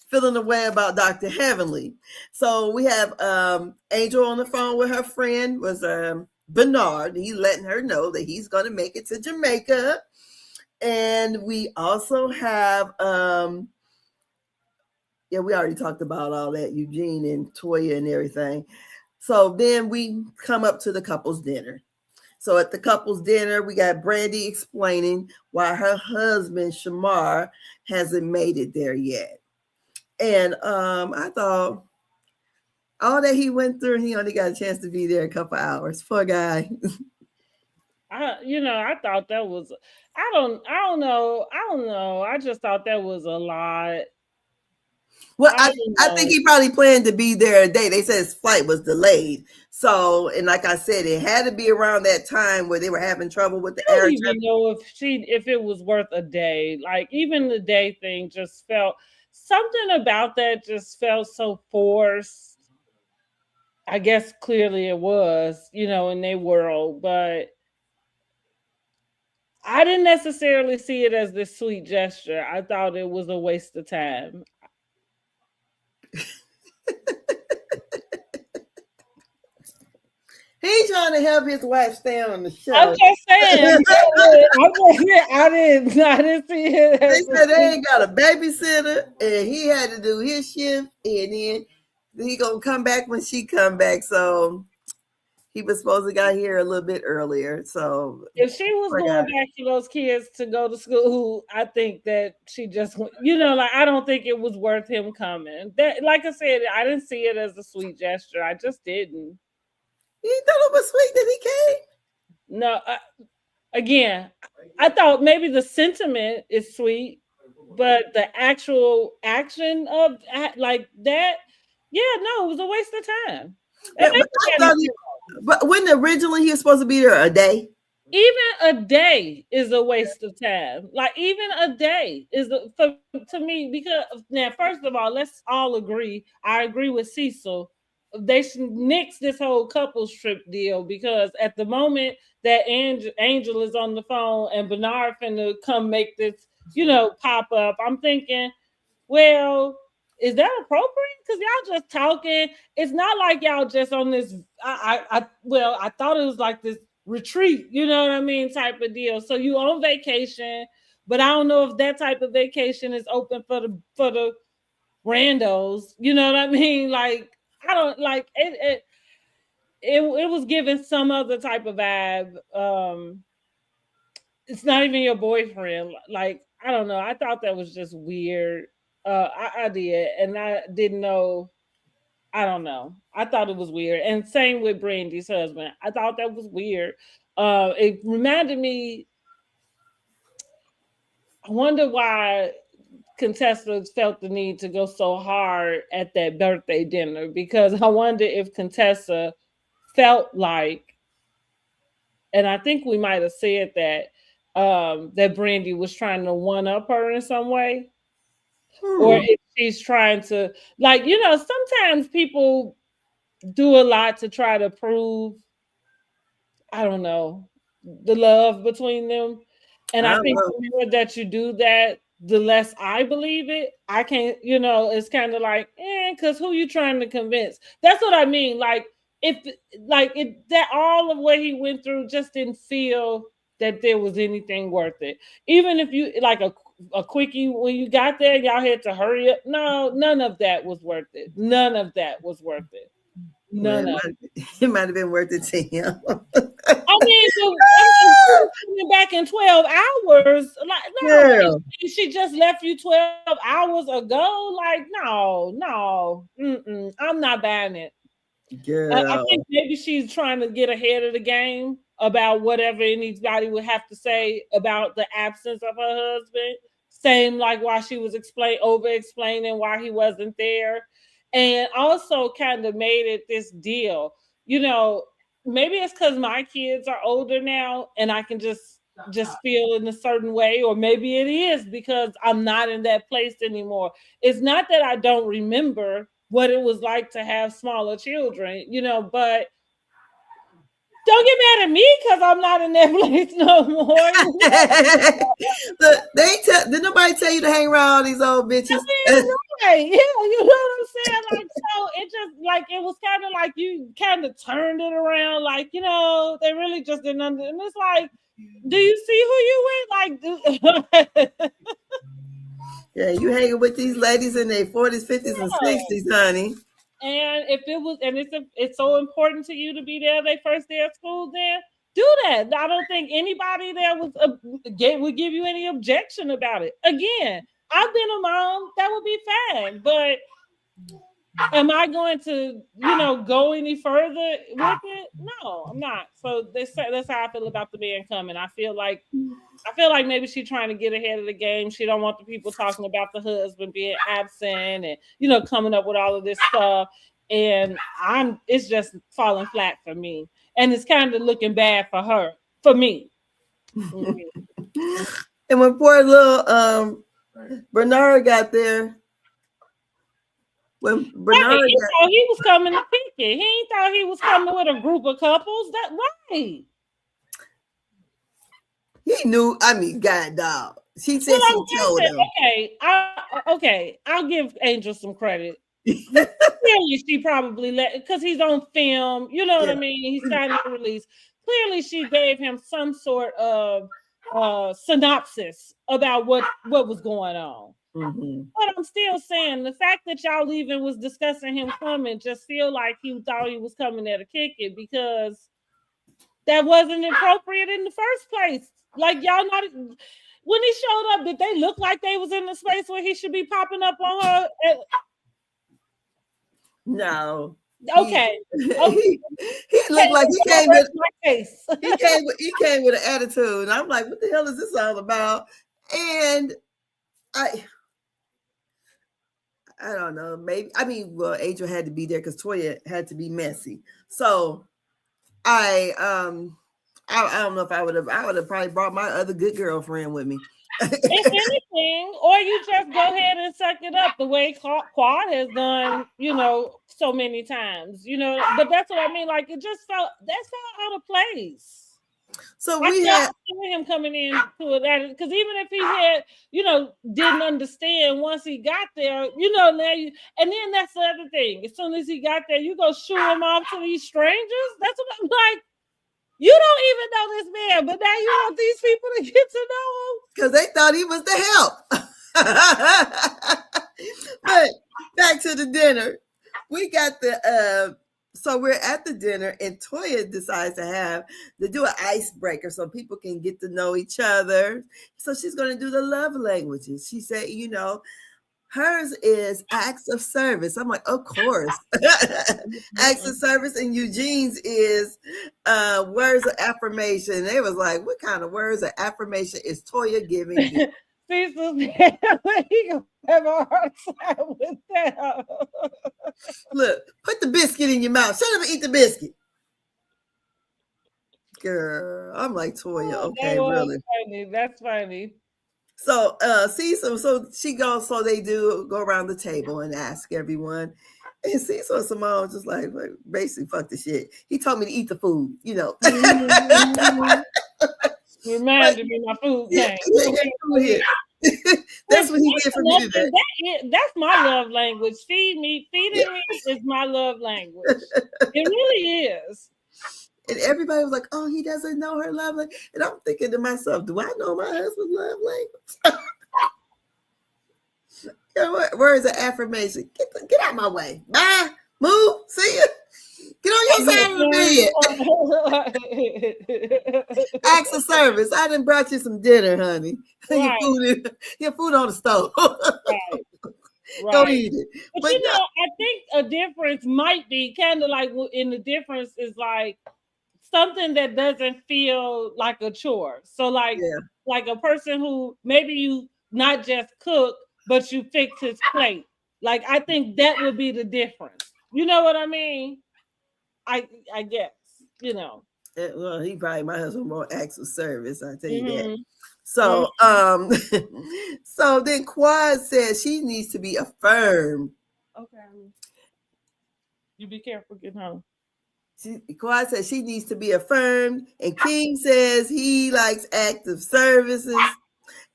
feeling the way about Dr. Heavenly. So we have Angel on the phone with her friend was Bernard. He's letting her know that he's going to make it to Jamaica. And we also have, we already talked about all that, Eugene and Toya and everything. So then we come up to the couple's dinner. So at the couple's dinner, we got Brandy explaining why her husband, Shamar, hasn't made it there yet. And I thought all that he went through, he only got a chance to be there a couple hours. Poor guy. I thought that was, I don't know. I just thought that was a lot. Well, I think he probably planned to be there a day. They said his flight was delayed. So, and like I said, it had to be around that time where they were having trouble with the air. I don't even know if it was worth a day. Like even the day thing just felt, something about that just felt so forced. I guess clearly it was, in their world, but I didn't necessarily see it as this sweet gesture. I thought it was a waste of time. He's trying to help his wife stay on the show. I'm just saying. I didn't see it. They said they ain't got a babysitter, and he had to do his shift, and then he gonna come back when she come back. So he was supposed to got here a little bit earlier. So if she was going back to those kids to go to school, I think that she just, I don't think it was worth him coming. That, like I said, I didn't see it as a sweet gesture. I just didn't. You thought it was sweet that he came? No, again, I thought maybe the sentiment is sweet, but the actual action of like that, Yeah, no, it was a waste of time. Yeah, but when originally he was supposed to be there a day. Even a day is a waste of time. Like even a day is to me, because now, first of all, let's all agree. I agree with Cecil. They should nix this whole couples trip deal, because at the moment that Angel is on the phone and Bernard finna come make this, pop up, I'm thinking, well, is that appropriate? Because y'all just talking. It's not like y'all just on this. I thought it was like this retreat, you know what I mean, type of deal. So you on vacation, but I don't know if that type of vacation is open for the randos. You know what I mean? Like I don't like it. It was giving some other type of vibe. It's not even your boyfriend. Like I don't know. I thought that was just weird. I did, and I didn't know. I don't know. I thought it was weird. And same with Brandy's husband. I thought that was weird. It reminded me. I wonder why contestants felt the need to go so hard at that birthday dinner, because I wonder if Contessa felt like, and I think we might have said that Brandy was trying to one up her in some way. Or if she's trying to, like, sometimes people do a lot to try to prove, I don't know, the love between them. And I think the more that you do that, the less I believe it. I can't, it's kind of like, because who you trying to convince? That's what I mean. Like, that all of what he went through just didn't feel that there was anything worth it. Even if you like a quickie when you got there, y'all had to hurry up. No, none of that was worth it. None of that was worth it. None of it might have been worth it to him. I mean, coming back in 12 hours, like no, she just left you 12 hours ago. Like, no, I'm not buying it. I think maybe she's trying to get ahead of the game about whatever anybody would have to say about the absence of her husband. Same like why she was over explaining why he wasn't there. And also kind of made it this deal. Maybe it's because my kids are older now and I can just feel in a certain way, or maybe it is because I'm not in that place anymore. It's not that I don't remember what it was like to have smaller children, but don't get mad at me because I'm not in that place no more. Did nobody tell you to hang around all these old bitches? Right. Yeah, you know what I'm saying? Like, so it just like it was kind of like you kind of turned it around, like, they really just didn't understand. And it's like, do you see who you with? Like, yeah, you hanging with these ladies in their 40s, 50s, and 60s, honey. And if it was, and it's so important to you to be there their first day of school, then do that. I don't think anybody there would give you any objection about it. Again, I've been a mom, that would be fine. But am I going to, go any further with it? No, I'm not. So that's how I feel about the man coming. I feel like maybe she's trying to get ahead of the game. She don't want the people talking about the husband being absent and, coming up with all of this stuff. And it's just falling flat for me. And it's kind of looking bad for me. And when poor little Bernard got there, when Bernard thought he was coming to pick it. He ain't thought he was coming with a group of couples. That right. He knew. I mean, God, dog. She said she told him. Okay. I'll give Angel some credit. Clearly, she probably because he's on film. You know what I mean? He's signed the release. Clearly, she gave him some sort of synopsis about what was going on. Mm-hmm. But I'm still saying the fact that y'all even was discussing him coming just feel like he thought he was coming there to kick it, because that wasn't appropriate in the first place. Like, y'all not, when he showed up, did they look like they was in the space where he should be popping up on her? No. Okay. He looked like he came with he came with an attitude. And I'm like, what the hell is this all about? And I don't know. Maybe well, Angel had to be there because Toya had to be messy. So I don't know if I would have probably brought my other good girlfriend with me. If anything, or you just go ahead and suck it up the way Quad has done, so many times, But that's what I mean. Like it just felt out of place. So I we can't had see him coming in to it because even if he had, didn't understand once he got there, now you, and then that's the other thing. As soon as he got there, you go shoo him off to these strangers. That's what I'm like. You don't even know this man, but now you want these people to get to know him because they thought he was the help. But back to the dinner, we got the so we're at the dinner and Toya decides to do an icebreaker so people can get to know each other. So she's going to do the love languages. She said, hers is acts of service. I'm like, of course. Acts of service, and Eugene's is words of affirmation. They was like, what kind of words of affirmation is Toya giving you? Cecil said he gonna have a hard time with that. Look, put the biscuit in your mouth. Shut up and eat the biscuit. Girl, I'm like, Toya, okay, really. Funny. That's funny. So Cecil, so she goes, so they do go around the table and ask everyone. And Cecil and Simone just like basically fuck the shit. He told me to eat the food, Reminded me my food came. That's what he did for me today. That's my love language. Feeding me is my love language. It really is. And everybody was like, oh, he doesn't know her love language. And I'm thinking to myself, do I know my husband's love language? Words of affirmation. Get out my way. Bye. Move. See ya. Get on your side of the bed. Acts of service. I done brought you some dinner, honey. Right. Your food on the stove. Right. Go eat it. But I think a difference might be kind of like, in the difference is like something that doesn't feel like a chore. So like a person who maybe you not just cook, but you fix his plate. Like I think that would be the difference. You know what I mean? I guess, Well, he probably my husband more acts of service, I tell you that. Mm-hmm. So so then Quad says she needs to be affirmed. Okay. You be careful getting home. Quad says she needs to be affirmed, and King says he likes active services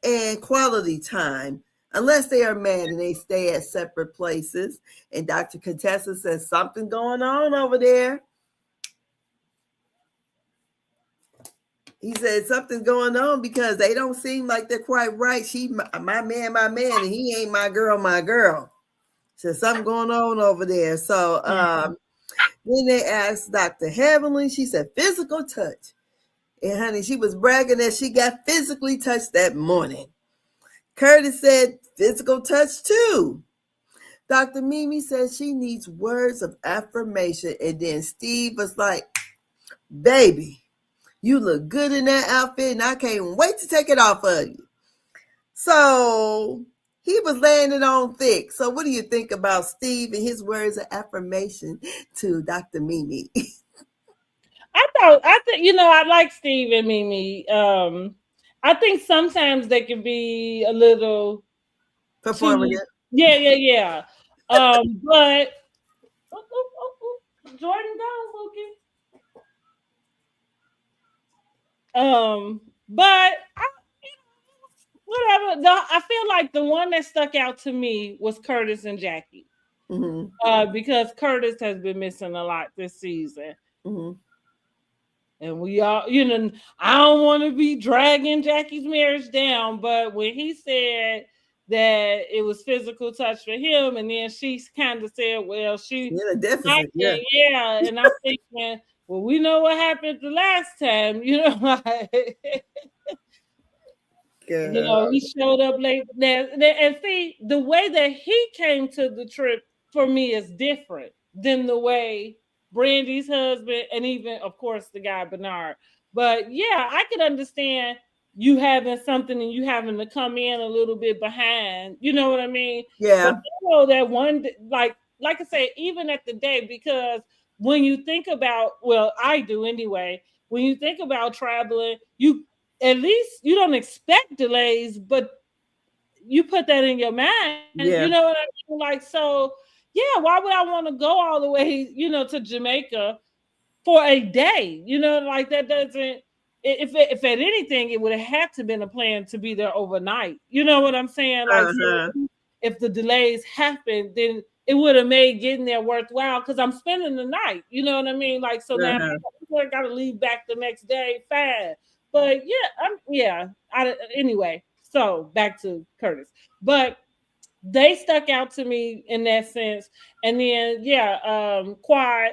and quality time, unless they are mad and they stay at separate places. And Dr. Contessa says something going on over there. He said something's going on because they don't seem like they're quite right. She, my man, and he ain't my girl. So something going on over there. So then they asked Dr. Heavenly. She said physical touch. And honey, she was bragging that she got physically touched that morning. Curtis said physical touch too. Dr. Mimi says she needs words of affirmation. And then Steve was like, baby, you look good in that outfit and I can't wait to take it off of you. So he was laying it on thick. So what do you think about Steve and his words of affirmation to Dr. Mimi? I think, I like Steve and Mimi. I think sometimes they can be a little performative. Yeah. But Jordan down, Mookie. But whatever. I feel like the one that stuck out to me was Curtis and Jackie. Mm-hmm. Because Curtis has been missing a lot this season. Mm-hmm. And we all, I don't want to be dragging Jackie's marriage down, but when he said that it was physical touch for him, and then she kind of said, well, she deficit, and I'm thinking, well, we know what happened the last time, he showed up late. And see, the way that he came to the trip for me is different than the way Brandy's husband, and even, of course, the guy Bernard. But yeah, I could understand you having something and you having to come in a little bit behind. You know what I mean? Yeah. But you know that one, like I said, even at the day, because when you think about, well, I do anyway. When you think about traveling, you at least you don't expect delays, but you put that in your mind. Yeah. You know what I mean? Like, so yeah, why would I want to go all the way, to Jamaica for a day? Like that doesn't. If at anything, it would have had to been a plan to be there overnight. You know what I'm saying? Like, Uh-huh. so if the delays happened, then it would have made getting there worthwhile because I'm spending the night. You know what I mean? Like, so now I got to leave back the next day. Fine, but yeah, anyway. So back to Curtis, but they stuck out to me in that sense. And then Quad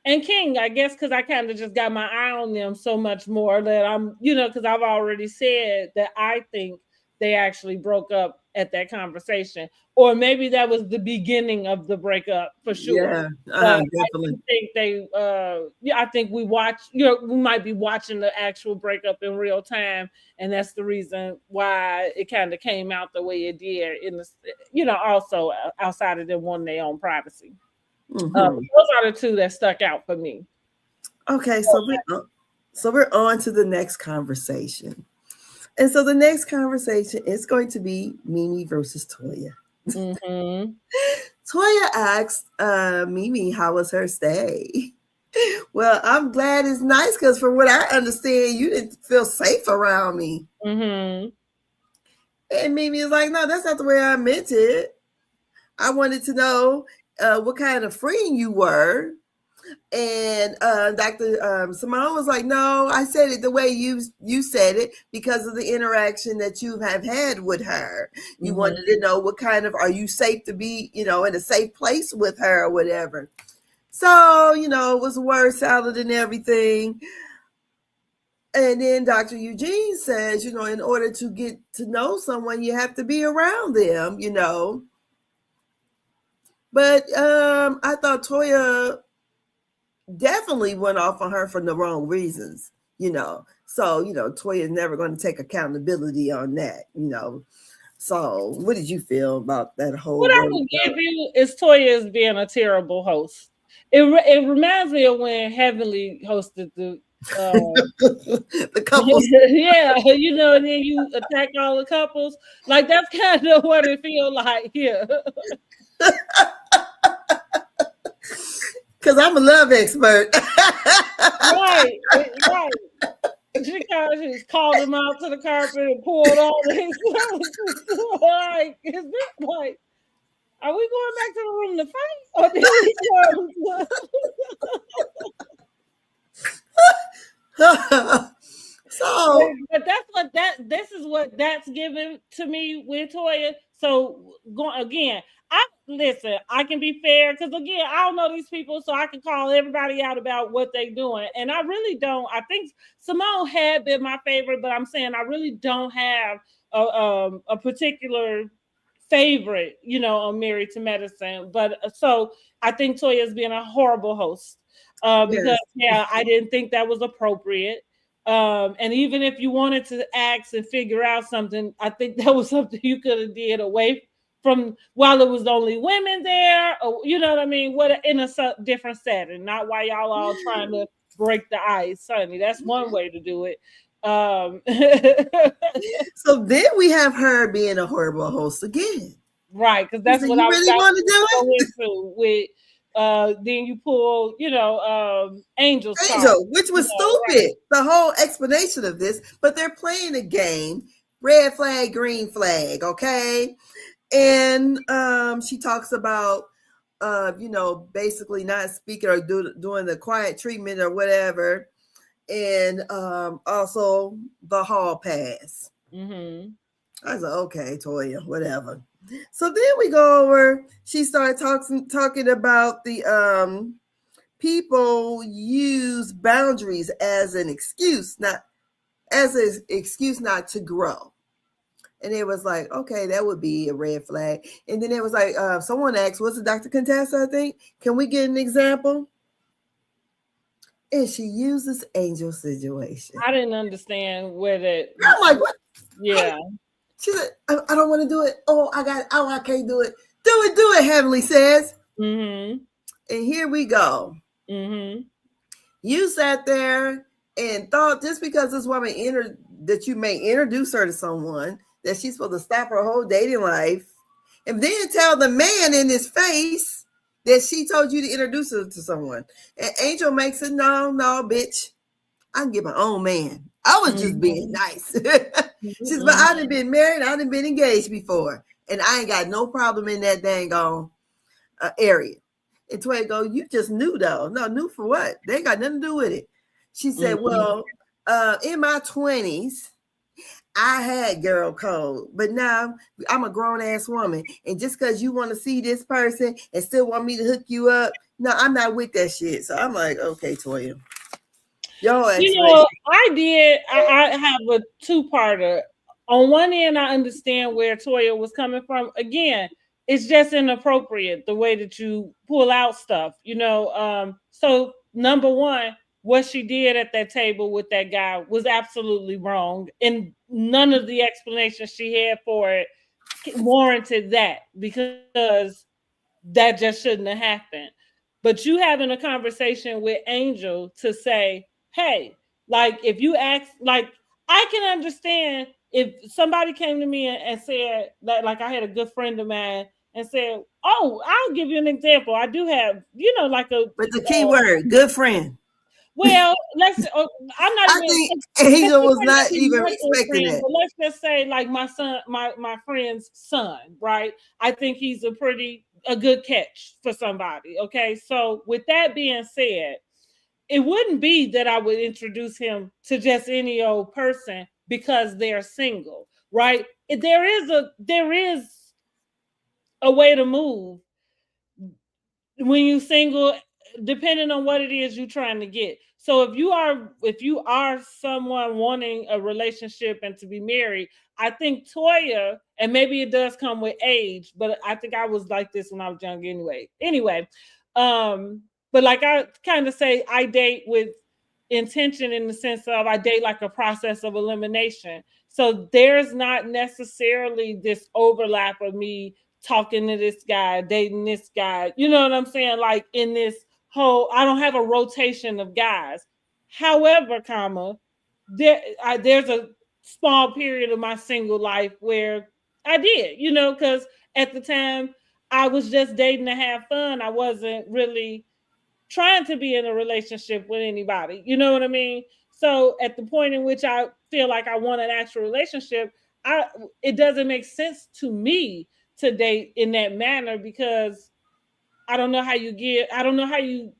and King, I guess, because I kind of just got my eye on them so much more that I'm, because I've already said that I think they actually broke up at that conversation, or maybe that was the beginning of the breakup for sure. Yeah, definitely. I think we watch. We might be watching the actual breakup in real time, and that's the reason why it kind of came out the way it did. Also outside of them wanting their own privacy. Mm-hmm. Those are the two that stuck out for me. Okay, so we're on to the next conversation. And so the next conversation is going to be Mimi versus Toya. Mm-hmm. Toya asked Mimi how was her stay. Well, I'm glad it's nice because from what I understand, you didn't feel safe around me. Mm-hmm. And Mimi is like, no, that's not the way I meant it. I wanted to know what kind of friend you were. And Dr. Simone was like, no, I said it the way you said it because of the interaction that you have had with her. You wanted to know what kind of, are you safe to be, in a safe place with her or whatever. So, it was word salad and everything. And then Dr. Eugene says, in order to get to know someone, you have to be around them, But I thought Toya definitely went off on her for the wrong reasons, So, Toya is never going to take accountability on that, So, what did you feel about that whole? What I would give you is Toya is being a terrible host. It reminds me of when Heavenly hosted the the couples. Yeah, and then you attack all the couples. Like that's kind of what it feels like here. Because I'm a love expert. Right. She called him out to the carpet and pulled all his like, is this like, are we going back to the room to fight? Or did we but this is what that's given to me with Toya. So again, I can be fair because again, I don't know these people, so I can call everybody out about what they're doing. And I really don't. I think Simone had been my favorite, but I'm saying I really don't have a particular favorite, on Married to Medicine. But so I think Toya's being a horrible host because I didn't think that was appropriate. And even if you wanted to ask and figure out something, I think that was something you could have did away from while it was only women there, or you know what I mean? What in a different setting, not while y'all all trying to break the ice, honey. That's one way to do it. So then we have her being a horrible host again, right? Because that's what I really want to do into with. Then you pull, Angel, which was stupid. Right. The whole explanation of this, but they're playing a game, red flag, green flag, okay? And she talks about, basically not speaking or doing the quiet treatment or whatever, and also the hall pass. Mm-hmm. I was like, okay, Toya, whatever. So then we go over. She started talking about the people use boundaries as an excuse, not to grow. And it was like, okay, that would be a red flag. And then it was like, someone asked, was it Dr. Contessa, I think? Can we get an example? And she uses Angel situation. I didn't understand where that. I'm like, what? Yeah. She said, I don't want to do it. Oh, I can't do it. Do it, Heavenly says. Mm-hmm. And here we go. Mm-hmm. You sat there and thought just because this woman that you may introduce her to someone, that she's supposed to stop her whole dating life, and then tell the man in his face that she told you to introduce her to someone. And Angel makes it, no, bitch. I can get my own man. I was just being nice. She said, but I done been married, I done been engaged before, and I ain't got no problem in that dang on area. And Toya go, you just knew though. No, knew for what? They ain't got nothing to do with it. She said, well, in my 20s, I had girl code, but now I'm a grown ass woman. And just because you want to see this person and still want me to hook you up, no, I'm not with that shit. So I'm like, okay, Toya. I have a two-parter. On one end, I understand where Toya was coming from. Again, it's just inappropriate the way that you pull out stuff, So number one, what she did at that table with that guy was absolutely wrong, and none of the explanations she had for it warranted that, because that just shouldn't have happened. But you having a conversation with Angel to say, hey, like, if you ask, like, I can understand if somebody came to me and said that, like, I had a good friend of mine and said, oh, I'll give you an example. I do have, like but the key word, good friend. Well, I'm not I think Angel was not even expecting it. But let's just say, like, my son, my friend's son, right? I think he's a good catch for somebody. Okay. So with that being said, it wouldn't be that I would introduce him to just any old person because they're single, right? There is a way to move when you single, depending on what it is you're trying to get. So if you are someone wanting a relationship and to be married, I think Toya, and maybe it does come with age, but I think I was like this when I was young anyway. But like I kind of say, I date with intention, in the sense of I date like a process of elimination. So there's not necessarily this overlap of me talking to this guy, dating this guy. You know what I'm saying? Like, in this whole, I don't have a rotation of guys. However, there's a small period of my single life where I did, because at the time I was just dating to have fun. I wasn't really trying to be in a relationship with anybody. You know what I mean? So at the point in which I feel like I want an actual relationship, it doesn't make sense to me to date in that manner, because I don't know how you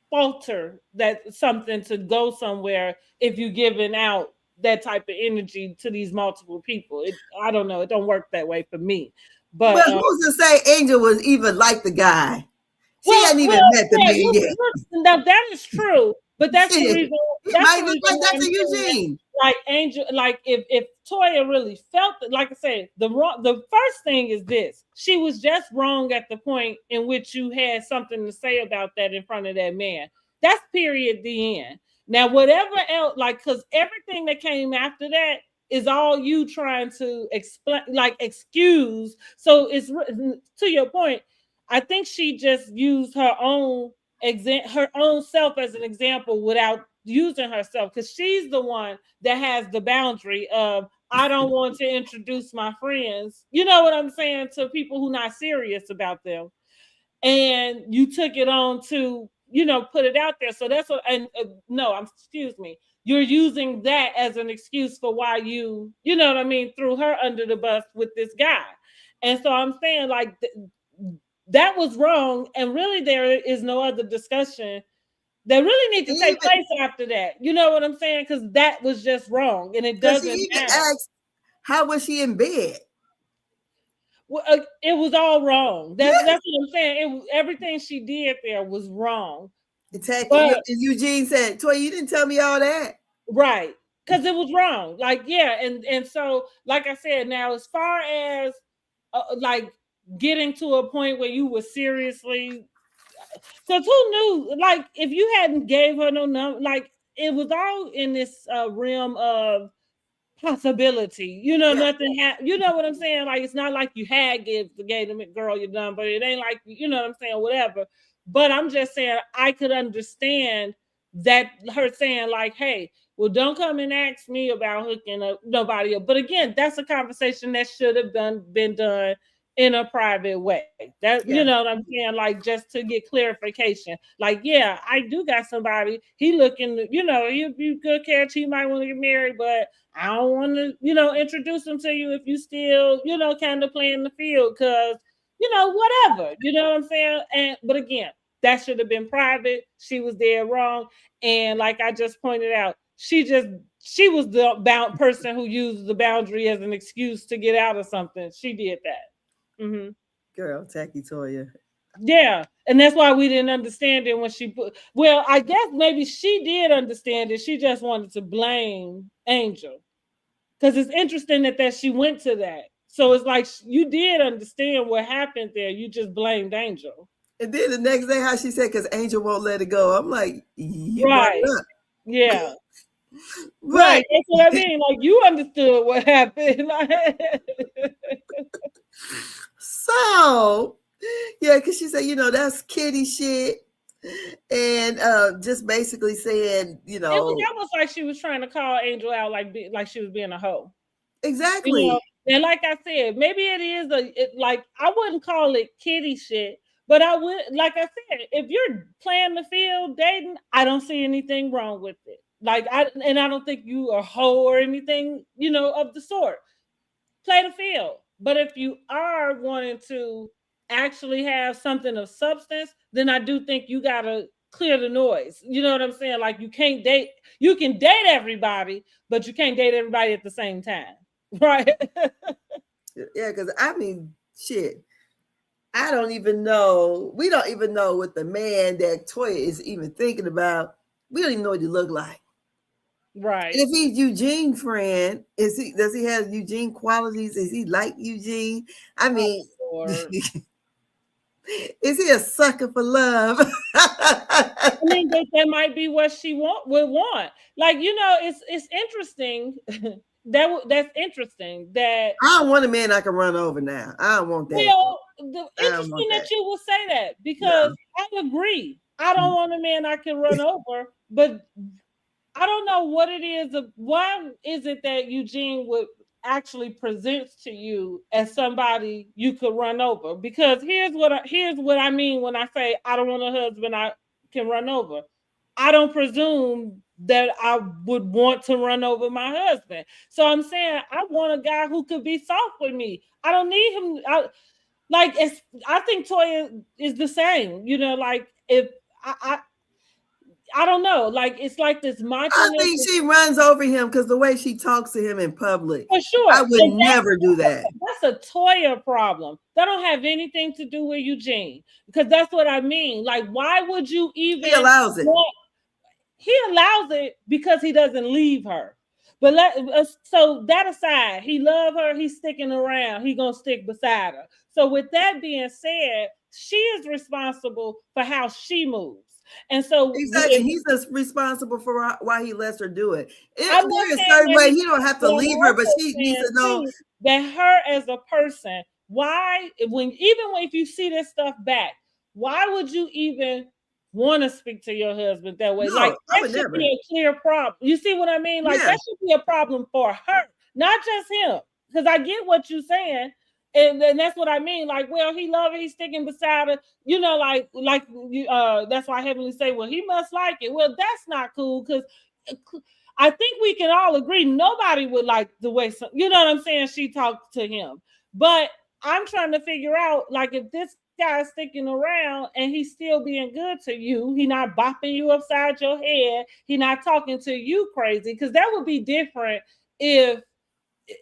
falter that something to go somewhere if you're giving out that type of energy to these multiple people. I don't know. It don't work that way for me. But who's to say Angel was even like the guy? She hadn't even met the man yet. Now that is true, but that's the reason. Might look like Dr. Eugene. Like Angel, like if Toya really felt it, like I said, the first thing is this: she was just wrong at the point in which you had something to say about that in front of that man. That's period. The end. Now, whatever else, like, because everything that came after that is all you trying to explain, like, excuse. So it's, to your point, I think she just used her own self as an example without using herself, because she's the one that has the boundary of, I don't want to introduce my friends, you know what I'm saying, to people who not serious about them. And you took it on to, put it out there. So that's what, and excuse me. You're using that as an excuse for why you know what I mean, threw her under the bus with this guy. And so I'm saying, like, that was wrong. And really, there is no other discussion that really needs to take place after that. You know what I'm saying? Because that was just wrong. And it doesn't matter. Asked, how was she in bed? Well, it was all wrong. That's what I'm saying. Everything she did there was wrong. But Eugene said, Toy, you didn't tell me all that. Right. Because it was wrong. Like, yeah. And so, like I said, now, as far as like getting to a point where you were seriously Because who knew? Like, if you hadn't gave her no number, like it was all in this realm of possibility. You know, nothing you know what I'm saying? Like, it's not like you had gave the girl your number. It ain't like, you know what I'm saying, whatever. But I'm just saying I could understand that her saying, like, hey, well, don't come and ask me about hooking up nobody up. But again, that's a conversation that should have been done in a private way. That you know what I'm saying? Like, just to get clarification. Like, yeah, I do got somebody. He looking, you know, he'd be good catch. He might want to get married, but I don't want to, you know, introduce him to you if you still, you know, kind of playing the field, because, you know, whatever, you know what I'm saying? And but again, that should have been private. She was dead wrong. And like I just pointed out, she was the person who used the boundary as an excuse to get out of something. She did that. Mm-hmm. Girl, tacky Toya. Yeah, and that's why we didn't understand it when she put. Well, I guess maybe she did understand it. She just wanted to blame Angel, because it's interesting that she went to that. So it's like you did understand what happened there. You just blamed Angel. And then the next day, how she said, "Because Angel won't let it go." I'm like, you right? Brought it up. Yeah. Right. That's what I mean. Like, you understood what happened. So, yeah, because she said, you know, that's kitty shit. And just basically saying, you know. It was almost like she was trying to call Angel out like she was being a hoe. Exactly. You know? And like I said, maybe it is like, I wouldn't call it kitty shit, but I would, like I said, if you're playing the field, dating, I don't see anything wrong with it. Like, I don't think you are a hoe or anything, you know, of the sort. Play the field. But if you are wanting to actually have something of substance, then I do think you gotta clear the noise. You know what I'm saying? Like, you can date everybody, but you can't date everybody at the same time. Right? Yeah, because I mean, shit. I don't even know. We don't even know what the man that Toya is even thinking about. We don't even know what he look like. Right. And if he's Eugene's friend, does he have Eugene qualities? Is he like Eugene? I mean, is he a sucker for love? I mean, that might be what she would want. Like, you know, it's interesting. That's interesting. That I don't want a man I can run over now. I don't want that. Well, interesting that you will say that, because I agree. I don't want a man I can run over, but I don't know what it is. Why is it that Eugene would actually present to you as somebody you could run over? Because here's what I mean when I say I don't want a husband I can run over. I don't presume that I would want to run over my husband. So I'm saying I want a guy who could be soft with me. I don't need him. I think Toya is the same. You know, like, if I don't know. Like, it's like this macho. I think she runs over him because the way she talks to him in public. For sure. I would never do that. That's a Toya problem. That don't have anything to do with Eugene. Because that's what I mean. Like, why would you even... He allows it. He allows it because he doesn't leave her. But so that aside, he love her. He's sticking around. He gonna stick beside her. So with that being said, she is responsible for how she moves. And so exactly, he's just responsible for why he lets her do it. There's a certain way he don't have to leave her, but she needs to know that her as a person. Why, if you see this stuff back, why would you even want to speak to your husband that way? No, like, that should be a clear problem. You see what I mean? Like, that should be a problem for her, not just him. Because I get what you're saying. And that's what I mean. Like, well, he love her, he's sticking beside her. You know, that's why Heavenly say, well, he must like it. Well, that's not cool, because I think we can all agree nobody would like the way, you know what I'm saying, she talked to him. But I'm trying to figure out, like, if this guy is sticking around and he's still being good to you, he not bopping you upside your head, he not talking to you crazy, because that would be different if,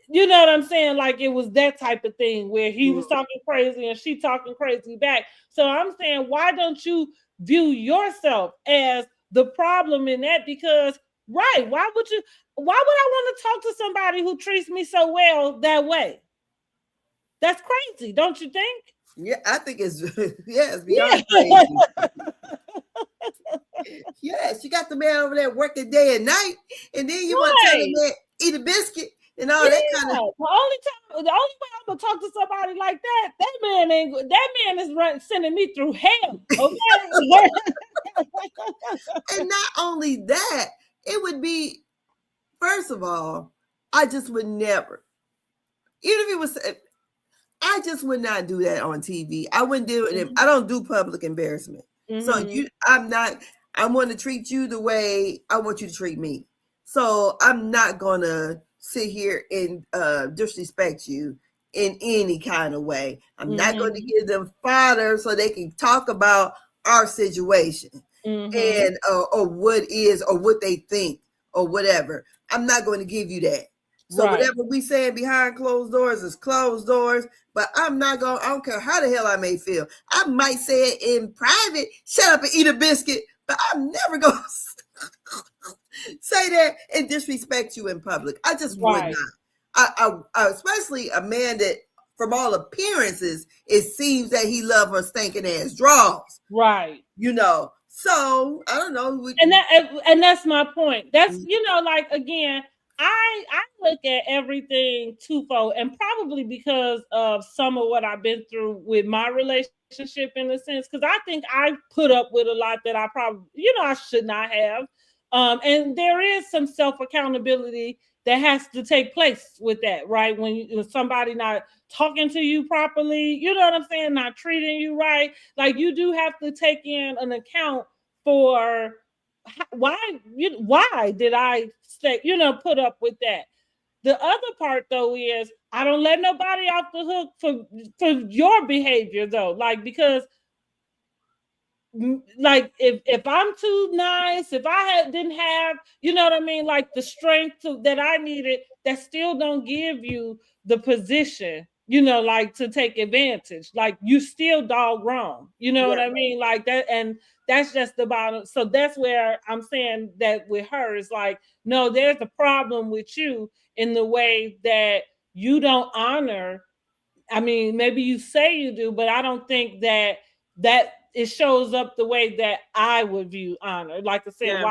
you know what I'm saying, like, it was that type of thing where he was talking crazy and she talking crazy back. So I'm saying, why don't you view yourself as the problem in that? Because why would I want to talk to somebody who treats me so well that way? That's crazy, don't you think? Yeah, I think it's it's beyond crazy. Yes, you got the man over there working day and night, and then you want to tell the Right. man eat a biscuit and all Yeah. that kind of. The only way I'm gonna talk to somebody like that man is sending me through hell. Okay. And not only that, it would be, first of all, I just would never, even if it was, I just would not do that on TV. I wouldn't do it. I don't do public embarrassment. So I want to treat you the way I want you to treat me. So I'm not gonna sit here and disrespect you in any kind of way. I'm not going to give them fodder so they can talk about our situation and or what is or what they think or whatever. I'm not going to give you that. So whatever we saying behind closed doors is closed doors, but I'm not going to, I don't care how the hell I may feel. I might say it in private, shut up and eat a biscuit, but I'm never going to say that and disrespect you in public. I just would not. I especially a man that from all appearances, it seems that he loves her stinking ass draws. Right. You know, so I don't know. And that's my point. That's, like, again, I look at everything twofold, and probably because of some of what I've been through with my relationship in a sense, because I think I put up with a lot that I probably, I should not have. And there is some self-accountability that has to take place with that, right? When somebody not talking to you properly, you know what I'm saying, not treating you right, like you do have to take in an account for why did I stay, put up with that. The other part though is I don't let nobody off the hook for your behavior though, like, because like if I'm too nice, if I didn't have, you know what I mean, like the strength that I needed, that still don't give you the position, like to take advantage. Like you still dog wrong, you know what I mean, like that. And that's just the bottom. So that's where I'm saying that with her is like, no, there's a problem with you in the way that you don't honor. I mean, maybe you say you do, but I don't think that it shows up the way that I would view honor. Like I said,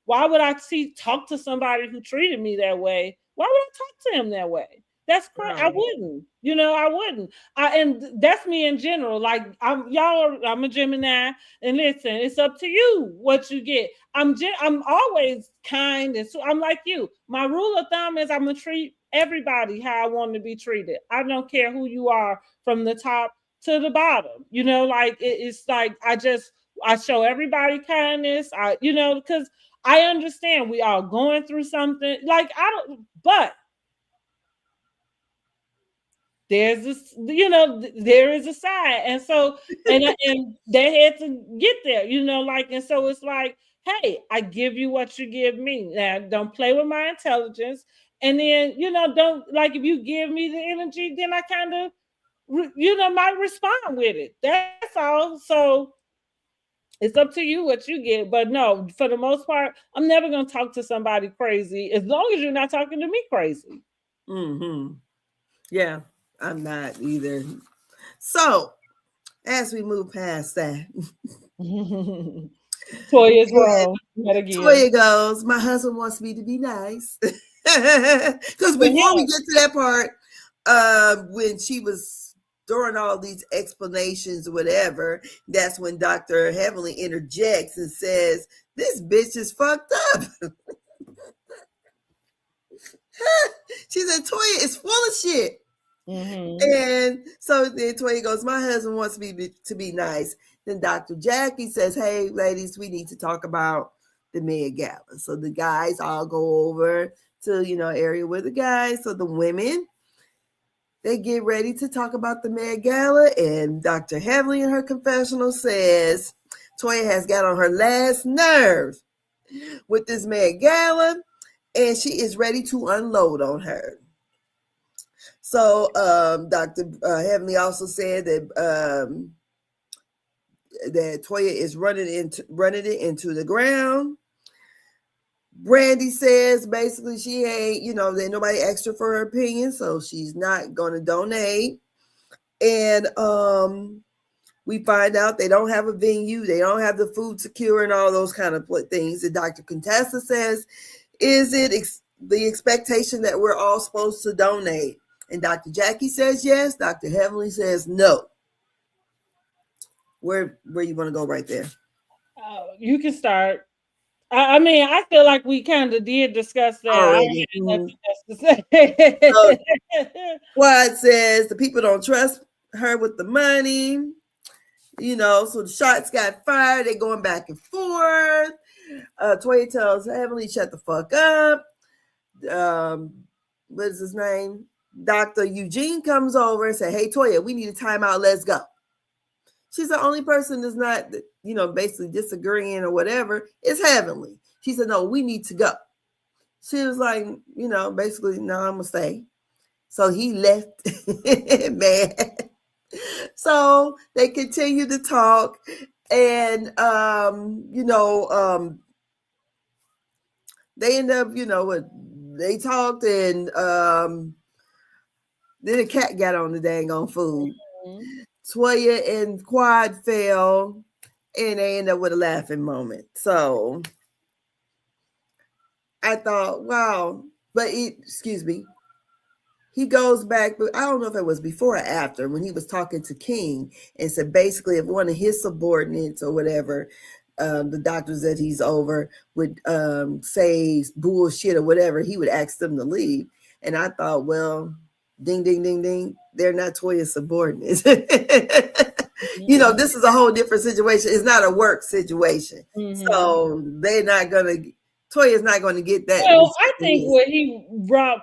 why would I talk to somebody who treated me that way? Why would I talk to him that way? That's crazy. I wouldn't. I wouldn't. And that's me in general. Like I'm a Gemini, and listen, it's up to you what you get. I'm always kind, and so I'm like you. My rule of thumb is I'm gonna treat everybody how I want to be treated. I don't care who you are from the top to the bottom, like it's like I show everybody kindness. Because I understand we are going through something. Like but there's this, there is a side, and so and they had to get there, like, and so it's like, hey, I give you what you give me. Now, don't play with my intelligence, and then don't, like, if you give me the energy, then I kind of might respond with it. That's all. So it's up to you what you get. But no, for the most part, I'm never going to talk to somebody crazy as long as you're not talking to me crazy. Yeah, I'm not either. So as we move past that, Toya's wrong. Toya goes, my husband wants me to be nice. Because before we get to that part, when she was throwing all these explanations or whatever, that's when Dr. Heavenly interjects and says, this bitch is fucked up. She said, Toya is full of shit. And so then Toya goes, my husband wants me to be nice. Then Dr. Jackie says, hey, ladies, we need to talk about the Met Gala. So the guys all go over to, area with the guys. So the women, they get ready to talk about the Met Gala. And Dr. Heavenly in her confessional says, Toya has got on her last nerve with this Met Gala, and she is ready to unload on her. So Dr. Heavenly also said that that Toya is running it into the ground. Brandy says basically she ain't, that nobody asked her for her opinion, so she's not going to donate. And we find out they don't have a venue, they don't have the food secure, and all those kind of things. And Dr. Contessa says, is it the expectation that we're all supposed to donate? And Dr. Jackie says yes. Dr. Heavenly says no. Where you want to go right there? You can start. I mean, I feel like we kind of did discuss that. Already. I don't have nothing else to say. Quad says the people don't trust her with the money. You know, so the shots got fired. They're going back and forth. Toya tells Heavenly, shut the fuck up. What is his name? Dr. Eugene comes over and says, hey, Toya, we need a timeout. Let's go. She's the only person that's not, you know, basically disagreeing or whatever. It's Heavenly. She said, no, we need to go. She was like, you know, basically, no, I'm going to stay. So he left, man. So they continue to talk. And, you know, they end up, you know, they talked and then the cat got on the dang on food. Mm-hmm. Toya and Quad fell and they end up with a laughing moment. So I thought, wow, but excuse me. He goes back, but I don't know if it was before or after when he was talking to King and said basically if one of his subordinates or whatever, the doctors that he's over would say bullshit or whatever, he would ask them to leave. And I thought, well, ding, ding, ding, ding. They're not Toya's subordinates. You know, this is a whole different situation. It's not a work situation. Mm-hmm. So they're not going to, Toya's not going to get that. Well, I think what he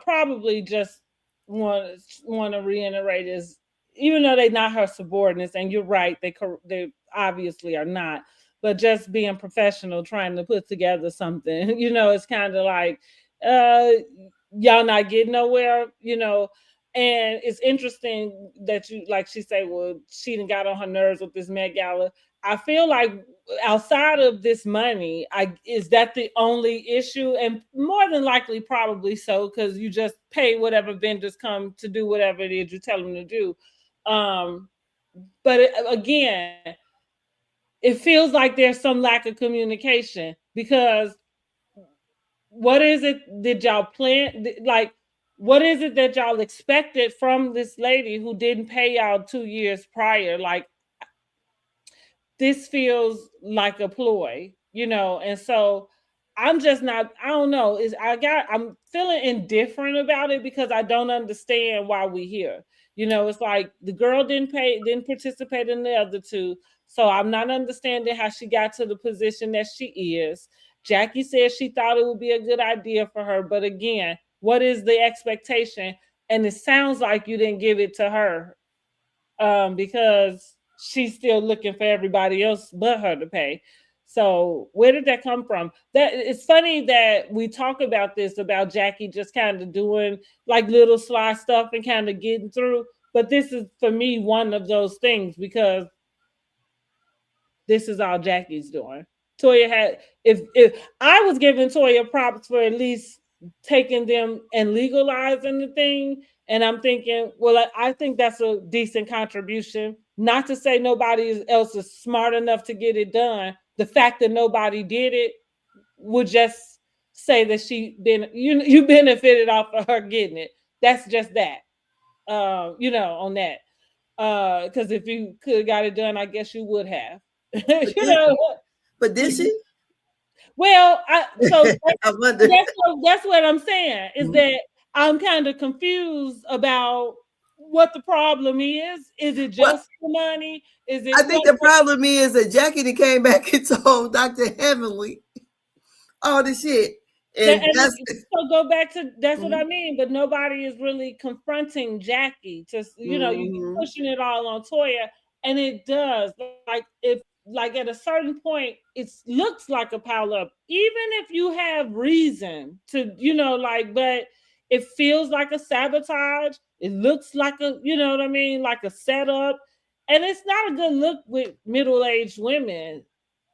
probably just want to reiterate is, even though they're not her subordinates, and you're right, they obviously are not, but just being professional, trying to put together something, you know, it's kind of like, y'all not getting nowhere, you know. And it's interesting that you, like she said, well, she done got on her nerves with this Met Gala. I feel like outside of this money, is that the only issue? And more than likely, probably so, because you just pay whatever vendors come to do whatever it is you tell them to do. But again, it feels like there's some lack of communication, because what is it did y'all plan? Like, what is it that y'all expected from this lady who didn't pay y'all 2 years prior? Like, this feels like a ploy, you know? And so I'm just not, I don't know. I'm feeling indifferent about it because I don't understand why we're here. You know, it's like the girl didn't participate in the other two. So I'm not understanding how she got to the position that she is. Jackie said she thought it would be a good idea for her. But again, what is the expectation? And it sounds like you didn't give it to her because she's still looking for everybody else but her to pay. So where did that come from? That it's funny that we talk about this, about Jackie just kind of doing like little sly stuff and kind of getting through. But this is, for me, one of those things, because this is all Jackie's doing. Toya had, if I was giving Toya props for at least taking them and legalizing the thing, and I'm thinking, well, I think that's a decent contribution. Not to say nobody else is smart enough to get it done. The fact that nobody did it would just say that you benefited off of her getting it. That's just that, you know, on that. Because if you could have got it done, I guess you would have. You know, but did she? Well, that's what I'm saying, is that I'm kind of confused about what the problem is. Is it just the money? Is it? I think the problem is that Jackie came back and told Dr. Heavenly all the shit. And so go back to that's what I mean. But nobody is really confronting Jackie. Just, you know, you're pushing it all on Toya, and it does. Like at a certain point, it looks like a pile up, even if you have reason to, you know, like, but it feels like a sabotage. It looks like a, you know what I mean, like a setup. And it's not a good look with middle-aged women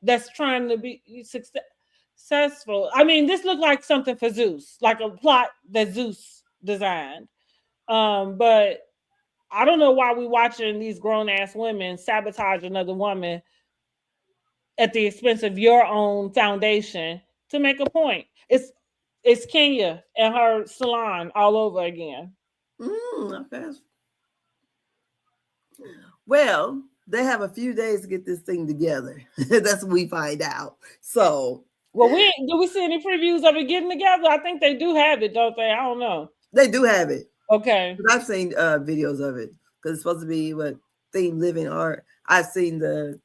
that's trying to be successful. I mean, this looked like something for Zeus, like a plot that Zeus designed. But I don't know why we watching these grown ass women sabotage another woman at the expense of your own foundation to make a point. It's Kenya and her salon all over again. Okay. Well, they have a few days to get this thing together. That's what we find out. So, well, do we see any previews of it getting together? I think they do have it, don't they? I don't know. They do have it. Okay. I've seen videos of it because it's supposed to be what theme living art. I've seen the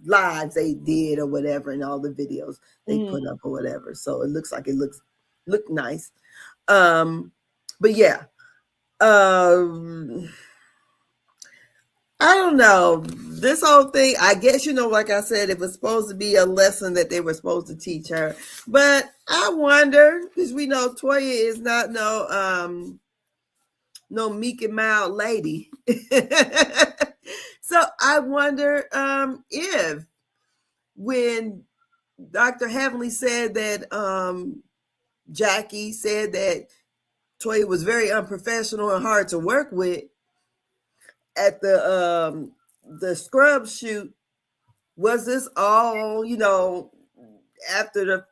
lives they did or whatever, and all the videos they put up or whatever. So it looks like look nice. But yeah. I don't know. This whole thing, I guess, like I said, it was supposed to be a lesson that they were supposed to teach her. But I wonder, because we know Toya is not no meek and mild lady. So I wonder if when Dr. Heavenly said that Jackie said that Toya was very unprofessional and hard to work with, at the scrub shoot, was this all, after the,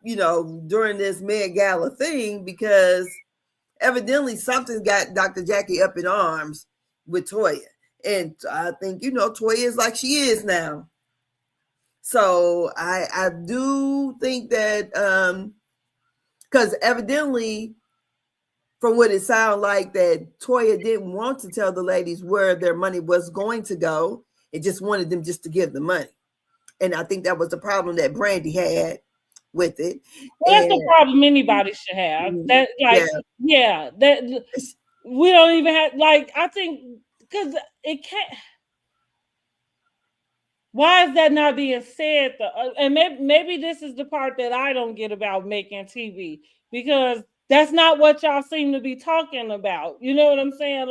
during this Met Gala thing? Because evidently something got Dr. Jackie up in arms with Toya. And I think, Toya is like she is now. So I do think that, because evidently, from what it sounded like, that Toya didn't want to tell the ladies where their money was going to go. It just wanted them just to give the money. And I think that was the problem that Brandy had with it. Well, that's the problem anybody should have. That, that we don't even have, I think, because it can't. Why is that not being said? And maybe this is the part that I don't get about making TV, because that's not what y'all seem to be talking about. You know what I'm saying?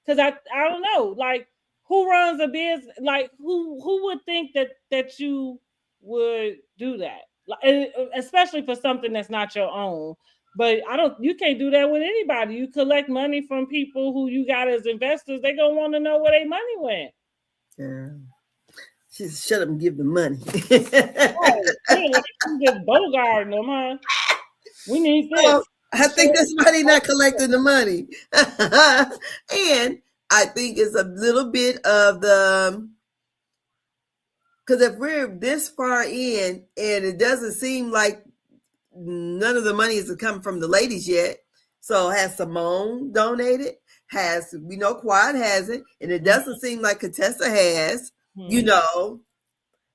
Because I don't know. Who runs a business? Who would think that you would do that? Especially for something that's not your own. But you can't do that with anybody. You collect money from people who you got as investors. They're going to want to know where their money went. Yeah. Just shut up and give the money. Just Bogart them, huh? We need this. Well, I think that's why they're not collecting the money. And I think it's a little bit of because if we're this far in and it doesn't seem like none of the money is coming from the ladies yet. So has Simone donated? We know Quad hasn't, and it doesn't seem like Contessa has.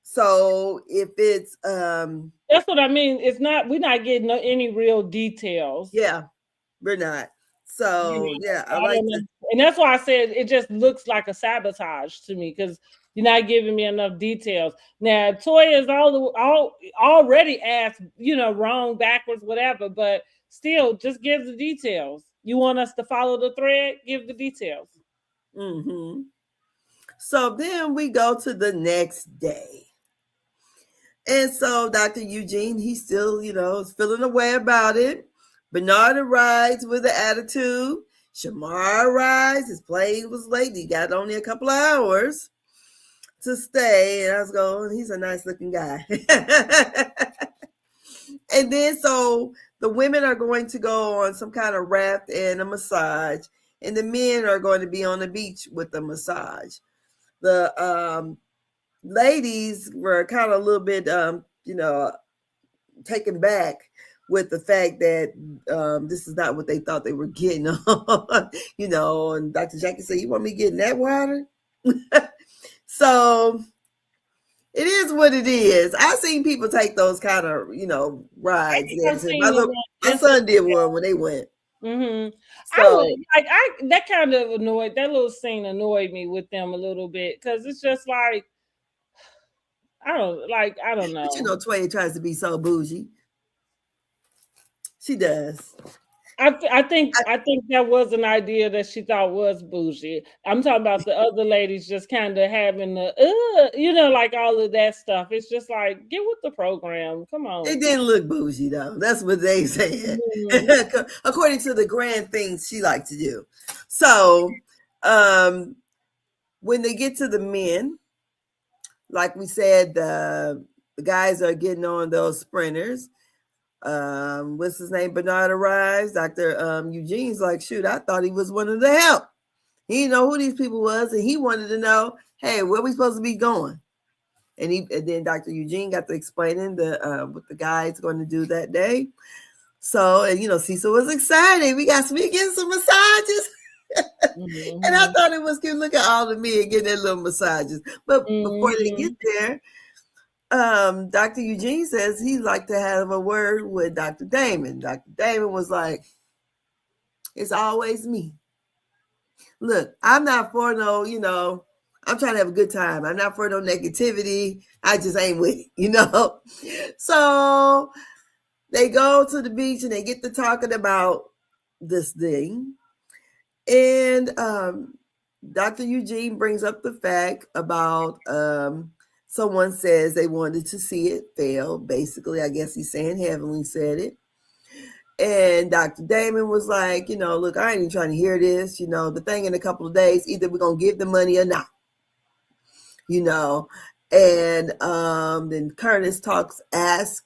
So if it's that's what I mean. It's not, we're not getting any real details. Yeah, we're not. So I like to, and that's why I said it just looks like a sabotage to me, because you're not giving me enough details. Now Toya is already asked, wrong, backwards, whatever, but still just give the details. You want us to follow the thread? Give the details. Mm-hmm. So then we go to the next day. And so Dr. Eugene, he's still, is feeling away about it. Bernard arrives with an attitude. Shamar arrives. His plane was late. He got only a couple of hours to stay. And I was going, he's a nice looking guy. And then so the women are going to go on some kind of raft and a massage. And the men are going to be on the beach with the massage. The ladies were kind of a little bit, taken back with the fact that this is not what they thought they were getting on, and Dr. Jackie said, "You want me getting that water?" So it is what it is. I've seen people take those kind of, rides. My son did one when they went. Mm-hmm. So, that kind of annoyed, that little scene annoyed me with them a little bit, because it's just like, I don't know. But Toya tries to be so bougie. She does. I think that was an idea that she thought was bougie. I'm talking about the other ladies just kind of having the like all of that stuff. It's just like, get with the program. Come on. It didn't look bougie though. That's what they said. Mm-hmm. According to the grand things she liked to do. So when they get to the men, like we said, the guys are getting on those sprinters. What's his name? Bernard arrives. Dr. Eugene's like, shoot, I thought he was one of the help. He didn't know who these people was, and he wanted to know, hey, where we supposed to be going? And then Dr. Eugene got to explaining what the guy's going to do that day. So, and Cecil was excited. We getting some massages. Mm-hmm. And I thought it was cute. Look at all the men getting their little massages. But before they get there, Dr. Eugene says he'd like to have a word with Dr. Damon. Dr. Damon was like, it's always me. Look, I'm not for no, I'm trying to have a good time. I'm not for no negativity. I just ain't with it, So they go to the beach and they get to talking about this thing. And Dr. Eugene brings up the fact about someone says they wanted to see it fail. Basically, I guess he's saying Heavenly said it. And Dr. Damon was like, look, I ain't even trying to hear this. The thing in a couple of days, either we're going to give the money or not. And then Curtis asks,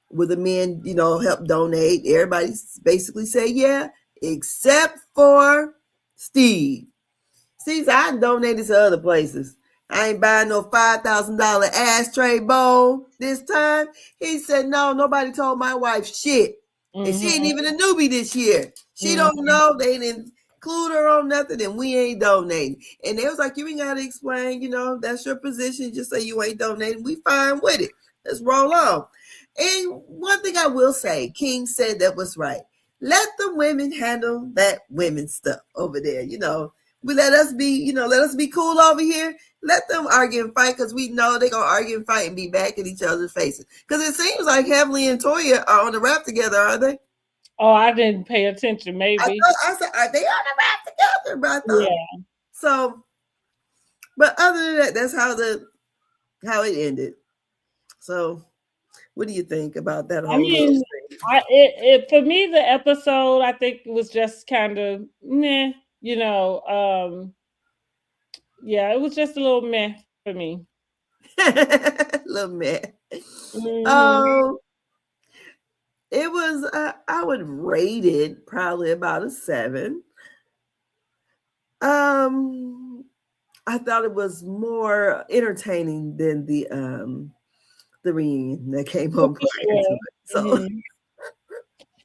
will the men, help donate? Everybody basically say, yeah, except for Steve. Steve said, I donated to other places. I ain't buying no $5,000 ashtray bowl this time. He said, no, nobody told my wife shit. And she ain't even a newbie this year. She don't know. They didn't include her on nothing, and we ain't donating. And they was like, you ain't got to explain, that's your position. Just say you ain't donating. We fine with it. Let's roll on. And one thing I will say, King said that was right. Let the women handle that women stuff over there. We let us be cool over here. Let them argue and fight, because we know they're going to argue and fight and be back in each other's faces. Because it seems like Heavenly and Toya are on the rap together, are they? Oh, I didn't pay attention, maybe. I said, are they on the rap together? But I thought, yeah. So, but other than that, that's how it ended. So, what do you think about that whole thing? For me, the episode, I think it was just kind of meh, yeah, it was just a little meh for me. A little meh. It was, I would rate it probably about a 7. I thought it was more entertaining than the reunion that came on prior to it. So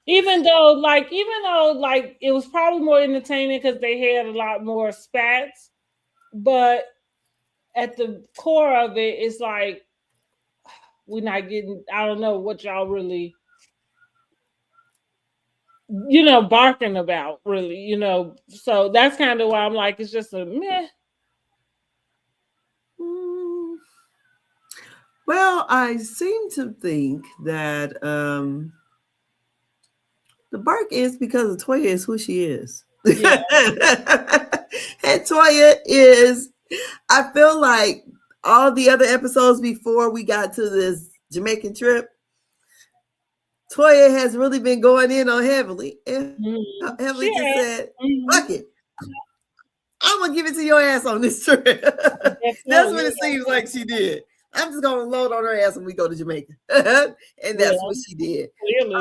even though it was probably more entertaining because they had a lot more spats, but at the core of it, it's like we're not getting, I don't know what y'all really barking about, really, so that's kind of why I'm like, it's just a meh. Well, I seem to think that the bark is because Toya is who she is. Yeah. And Toya is, I feel like all the other episodes before we got to this Jamaican trip, Toya has really been going in on Heavenly. And Heavenly just said, fuck it. I'm going to give it to your ass on this trip. That's what it seems like she did. I'm just going to load on her ass when we go to Jamaica. And that's what she did. Really,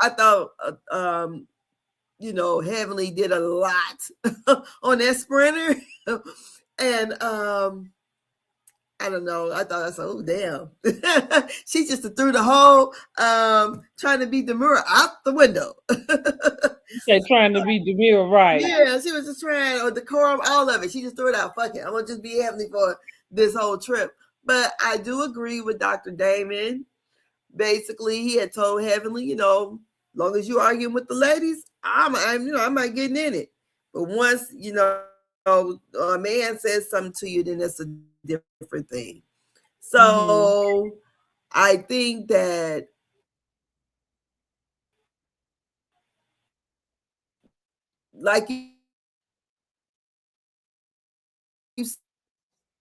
I thought, Heavenly did a lot on that sprinter. And I don't know. I thought I said, oh, damn. She just threw the whole trying to be demure out the window. Trying to be demure, right? Yeah, she was just trying, or decorum, all of it. She just threw it out. Fuck it. I'm going to just be Heavenly for this whole trip. But I do agree with Dr. Damon. Basically, he had told Heavenly, long as you arguing with the ladies, I'm not getting in it. But once, a man says something to you, then that's a different thing. So I think that like you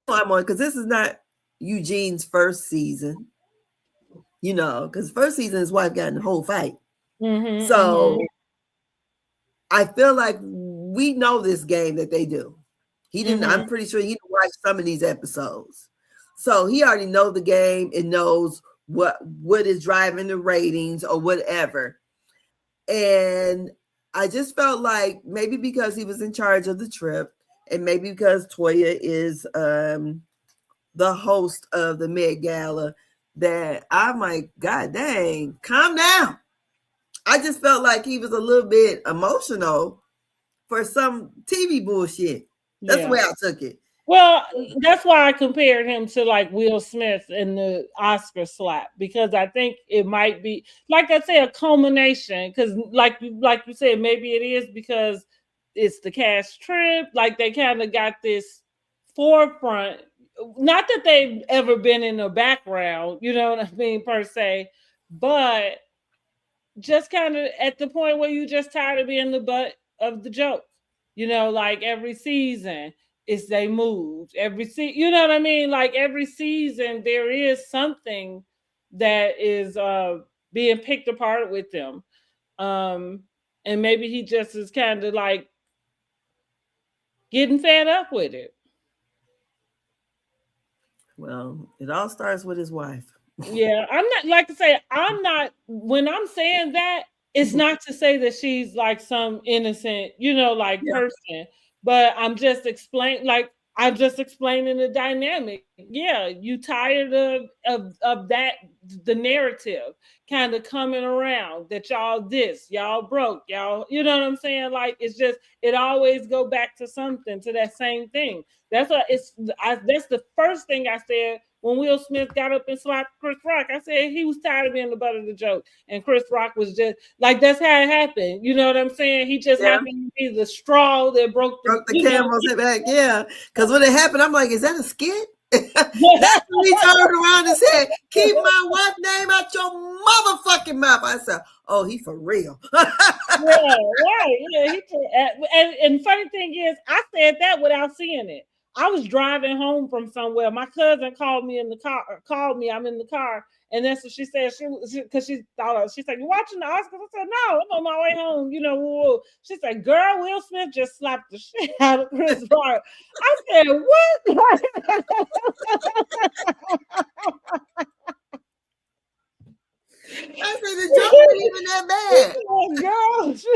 I'm on, because this is not Eugene's first season, because first season his wife got in the whole fight. So I feel like we know this game that they do. He didn't. I'm pretty sure he didn't watch some of these episodes, so he already knows the game and knows what is driving the ratings or whatever. And I just felt like maybe because he was in charge of the trip, and maybe because Toya is the host of the Met Gala, that I'm like, God dang, calm down. I just felt like he was a little bit emotional for some TV bullshit. That's the way I took it. Well, that's why I compared him to like Will Smith in the Oscar slap, because I think it might be, like I say, a culmination. Because like you said, maybe it is because it's the cash trip. Like they kind of got this forefront. Not that they've ever been in the background, you know what I mean, per se, but just kind of at the point where you just tired of being the butt of the joke. You know, like every season is they moved. You know what I mean? Like every season there is something that is being picked apart with them. And maybe he just is kind of like getting fed up with it. Well, it all starts with his wife. Yeah, I'm not, like I say, I'm not, when I'm saying that, it's not to say that she's like some innocent, you know, like person, but I'm just explaining the dynamic. Yeah, you tired of that, the narrative kind of coming around that y'all broke, y'all, you know what I'm saying? Like it's just, it always go back to something, to that same thing. That's the first thing I said when Will Smith got up and slapped Chris Rock. I said he was tired of being the butt of the joke, and Chris Rock was just like, that's how it happened. You know what I'm saying? He just happened to be the straw that broke the camel's back. Yeah, because when it happened, I'm like, is that a skit? That's when he turned around and said, "Keep my wife's name out your motherfucking mouth." I said, "Oh, he for real." Yeah. And funny thing is, I said that without seeing it. I was driving home from somewhere. My cousin called me in the car. I'm in the car, and that's what she said. Because she said, "You watching the Oscars?" I said, "No, I'm on my way home." You know, woo. She said, "Girl, Will Smith just slapped the shit out of Chris Rock." I said, "What?" I said the joke wasn't even that bad. She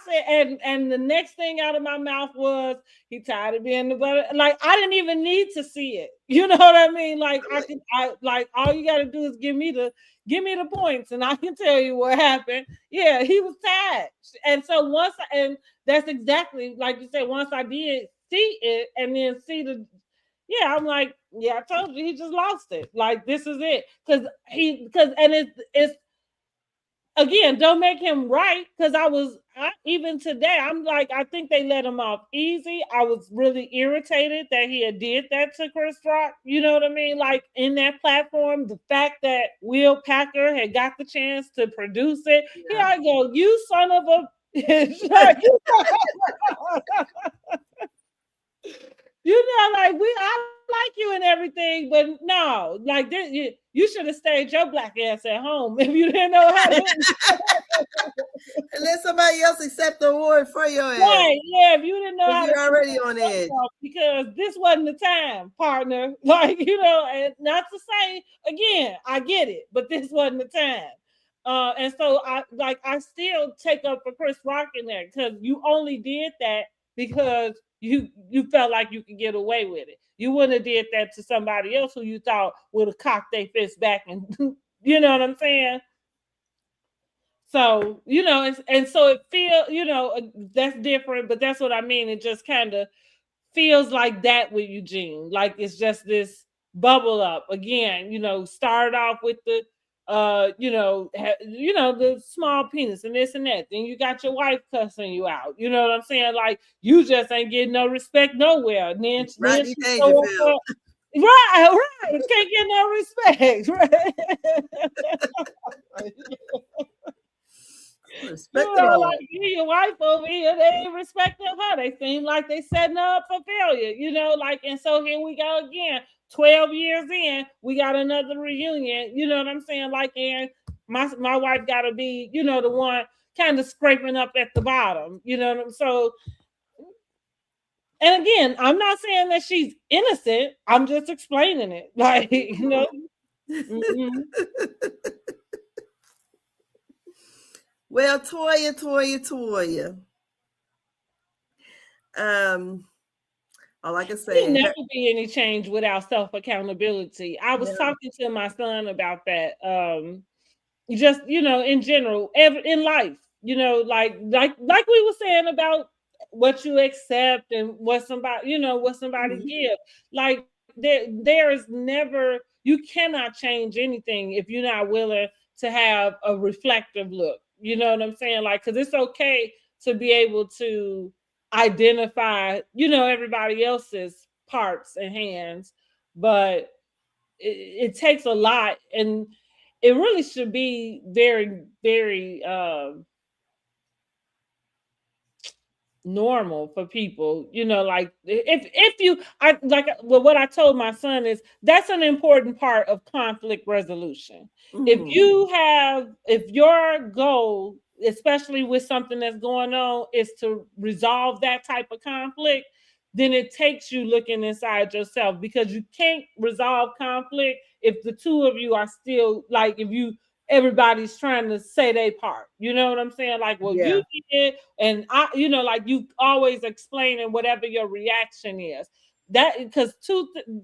said, and the next thing out of my mouth was, he tired of being the butter. Like I didn't even need to see it. You know what I mean? Like like all you gotta do is give me the points and I can tell you what happened. Yeah, he was tired. And so and that's exactly like you said, once I did see it and then see I'm like, yeah, I told you, he just lost it. Like, this is it. Because it's again, don't make him right. Because even today, I'm like, I think they let him off easy. I was really irritated that he had did that to Chris Rock. You know what I mean? Like, in that platform, the fact that Will Packer had got the chance to produce it. Here I go, you son of a you know, like I like you and everything, but no, like this, you should have stayed your black ass at home if you didn't know how to. And let somebody else accept the award for your ass. Right? Yeah, if you didn't know how you're to, already on edge, because this wasn't the time, partner. Like, you know, and not to say again, I get it, but this wasn't the time. And so I still take up for Chris Rock in there, because you only did that because you felt like you could get away with it. You wouldn't have did that to somebody else who you thought would have cocked their fist back, and you know what I'm saying? So, you know, and so it feels, you know, that's different, but that's what I mean. It just kind of feels like that with Eugene. Like it's just this bubble up again, you know, start off with the the small penis and this and that. Then you got your wife cussing you out. You know what I'm saying? Like you just ain't getting no respect nowhere. And then right, she right. Can't get no respect. Right. Like your wife over here, they ain't respecting her. They seem like they setting her up for failure, you know, like, and so here we go again. 12 years in, we got another reunion, you know what I'm saying? Like, and my wife gotta be, you know, the one kind of scraping up at the bottom, you know. So, and again, I'm not saying that she's innocent. I'm just explaining it, like, you know. Mm-hmm. Well, Toya. All I can say There'll never be any change without self-accountability. I was talking to my son about that. Just, you know, in general, in life, you know, like we were saying about what you accept and what somebody, you know, what somebody give. Like there is never, you cannot change anything if you're not willing to have a reflective look. You know what I'm saying? Like, because it's okay to be able to identify, you know, everybody else's parts and hands, but it takes a lot, and it really should be very, very normal for people, you know, like if you, I like, well, what I told my son is that's an important part of conflict resolution. If your goal, especially with something that's going on, is to resolve that type of conflict, then it takes you looking inside yourself, because you can't resolve conflict if the two of you are still, like, if you, everybody's trying to say their part, you know what I'm saying? Like, well, you did, and I, you know, like, you always explaining whatever your reaction is. That, because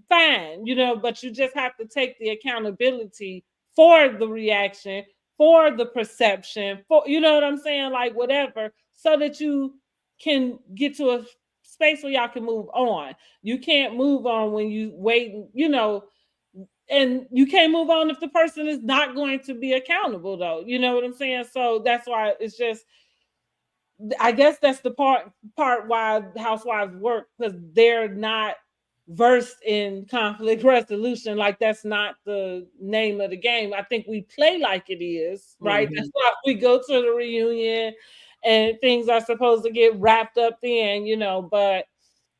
fine, you know, but you just have to take the accountability for the reaction, for the perception, for, you know what I'm saying? Like, whatever, so that you can get to a space where y'all can move on. You can't move on when you wait, you know, and you can't move on if the person is not going to be accountable, though. You know what I'm saying? So that's why it's just, I guess that's the part why housewives work, because they're not versed in conflict resolution. Like, that's not the name of the game. I think we play like it is, right? That's why we go to the reunion and things are supposed to get wrapped up then, you know. But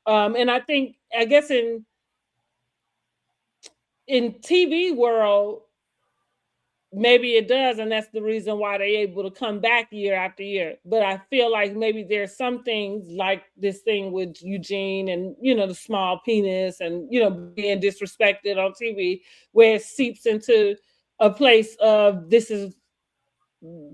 and I think, I guess in TV world, maybe it does, and that's the reason why they're able to come back year after year. But I feel like maybe there's some things, like this thing with Eugene and, you know, the small penis and, you know, being disrespected on TV, where it seeps into a place of, this is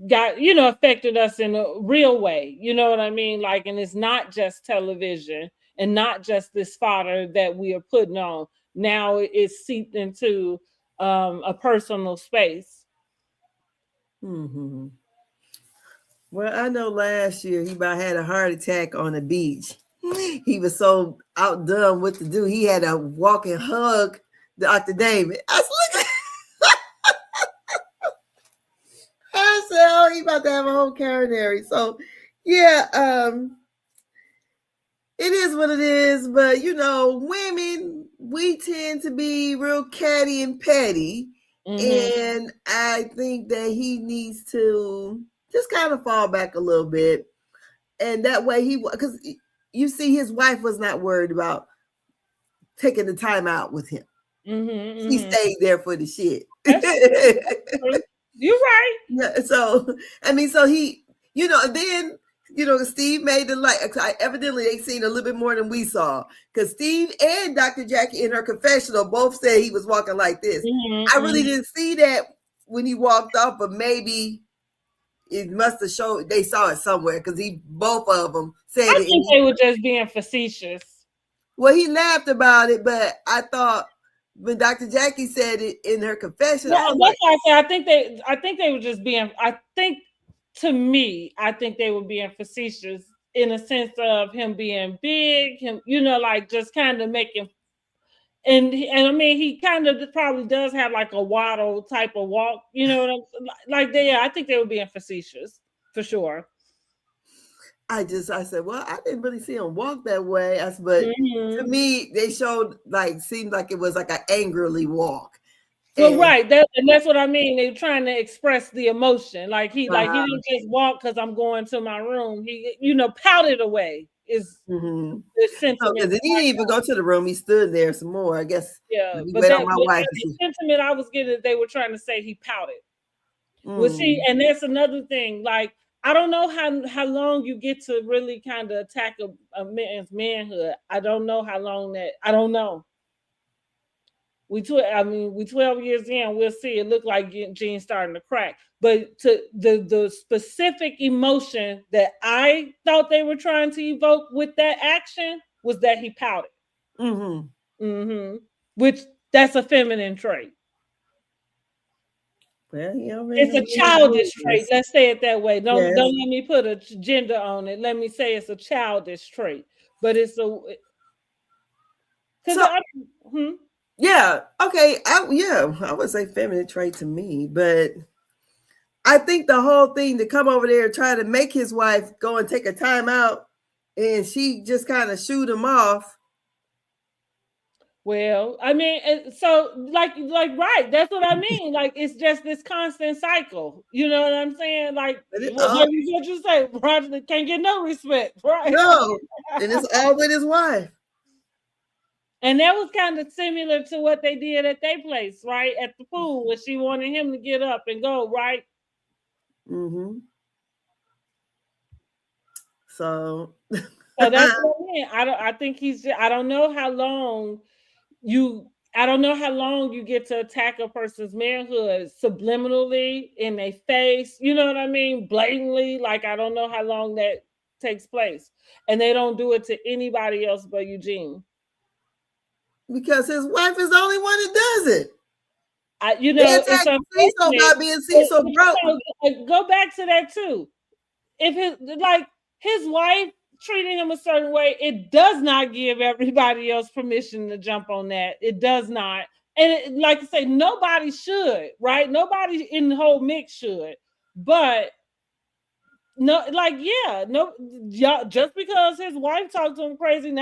got, you know, affected us in a real way, you know what I mean? Like, and it's not just television and not just this fodder that we are putting on. Now it's seeped into a personal space. Well, I know last year he about had a heart attack on the beach. He was so outdone what to do. He had to walk and hug Dr. David. I was looking. I said, "Oh, he about to have a whole coronary." So, yeah, it is what it is. But, you know, women, we tend to be real catty and petty. And I think that he needs to just kind of fall back a little bit. And that way because you see, his wife was not worried about taking the time out with him. He stayed there for the shit. You're right. Yeah, so, I mean, so he, you know, then, you know, Steve made the light. Evidently, they seen a little bit more than we saw, because Steve and Dr. Jackie in her confessional both said he was walking like this. I really didn't see that when he walked off, but maybe it must have showed, they saw it somewhere, because both of them said I think they were just being facetious. Well, he laughed about it, but I thought when Dr. Jackie said it in her confession, yeah, that's why I said I think they were just being. To me, I think they were being facetious, in a sense of him being big, him, you know, like, just kind of making. And I mean, he kind of probably does have like a waddle type of walk, you know what I'm like. I think they were being facetious for sure. I said, well, I didn't really see him walk that way. But to me, they showed, like, seemed like it was like an angrily walk. Well, right, and that's what I mean. They're trying to express the emotion. Like, he didn't just walk because I'm going to my room. He, you know, pouted away is the sentiment. So, he didn't even go to the room. He stood there some more, I guess. Yeah, but the sentiment I was getting, they were trying to say he pouted. Well, see, and that's another thing. Like, I don't know how long you get to really kind of attack a man's manhood. I don't know how long that. I don't know. We 12 years in, we'll see. It look like Gene's starting to crack. But to the specific emotion that I thought they were trying to evoke with that action was that he pouted. Which that's a feminine trait. Well, it's a childish trait. Let's say it that way. Don't let me put a gender on it. Let me say it's a childish trait. But it's a yeah, okay. I would say feminine trait to me, but I think the whole thing to come over there and try to make his wife go and take a time out and she just kind of shoot him off. Well, I mean, so like right, that's what I mean. Like it's just this constant cycle. You know what I'm saying? Like what you say, Roger can't get no respect, right? No, and it's all with his wife. And that was kind of similar to what they did at their place, right? At the pool, where she wanted him to get up and go, right? So that's what I mean. I think I don't know how long you get to attack a person's manhood subliminally in their face. You know what I mean? Blatantly. Like, I don't know how long that takes place. And they don't do it to anybody else but Eugene. Because his wife is the only one that does it. It's not being Cecil broke. Go back to that too. If his wife treating him a certain way, it does not give everybody else permission to jump on that. It does not. And like I say, nobody should, right? Nobody in the whole mix should. But just because his wife talked to him crazy,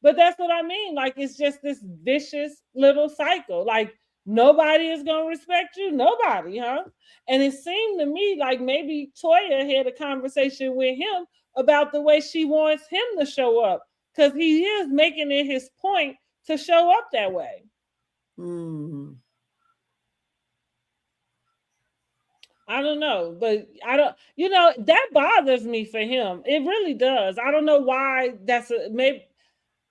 but that's what I mean. Like, it's just this vicious little cycle. Like, nobody is gonna respect you, nobody, huh? And it seemed to me like maybe Toya had a conversation with him about the way she wants him to show up, because he is making it his point to show up that way. I don't know, but that bothers me for him. It really does. I don't know why.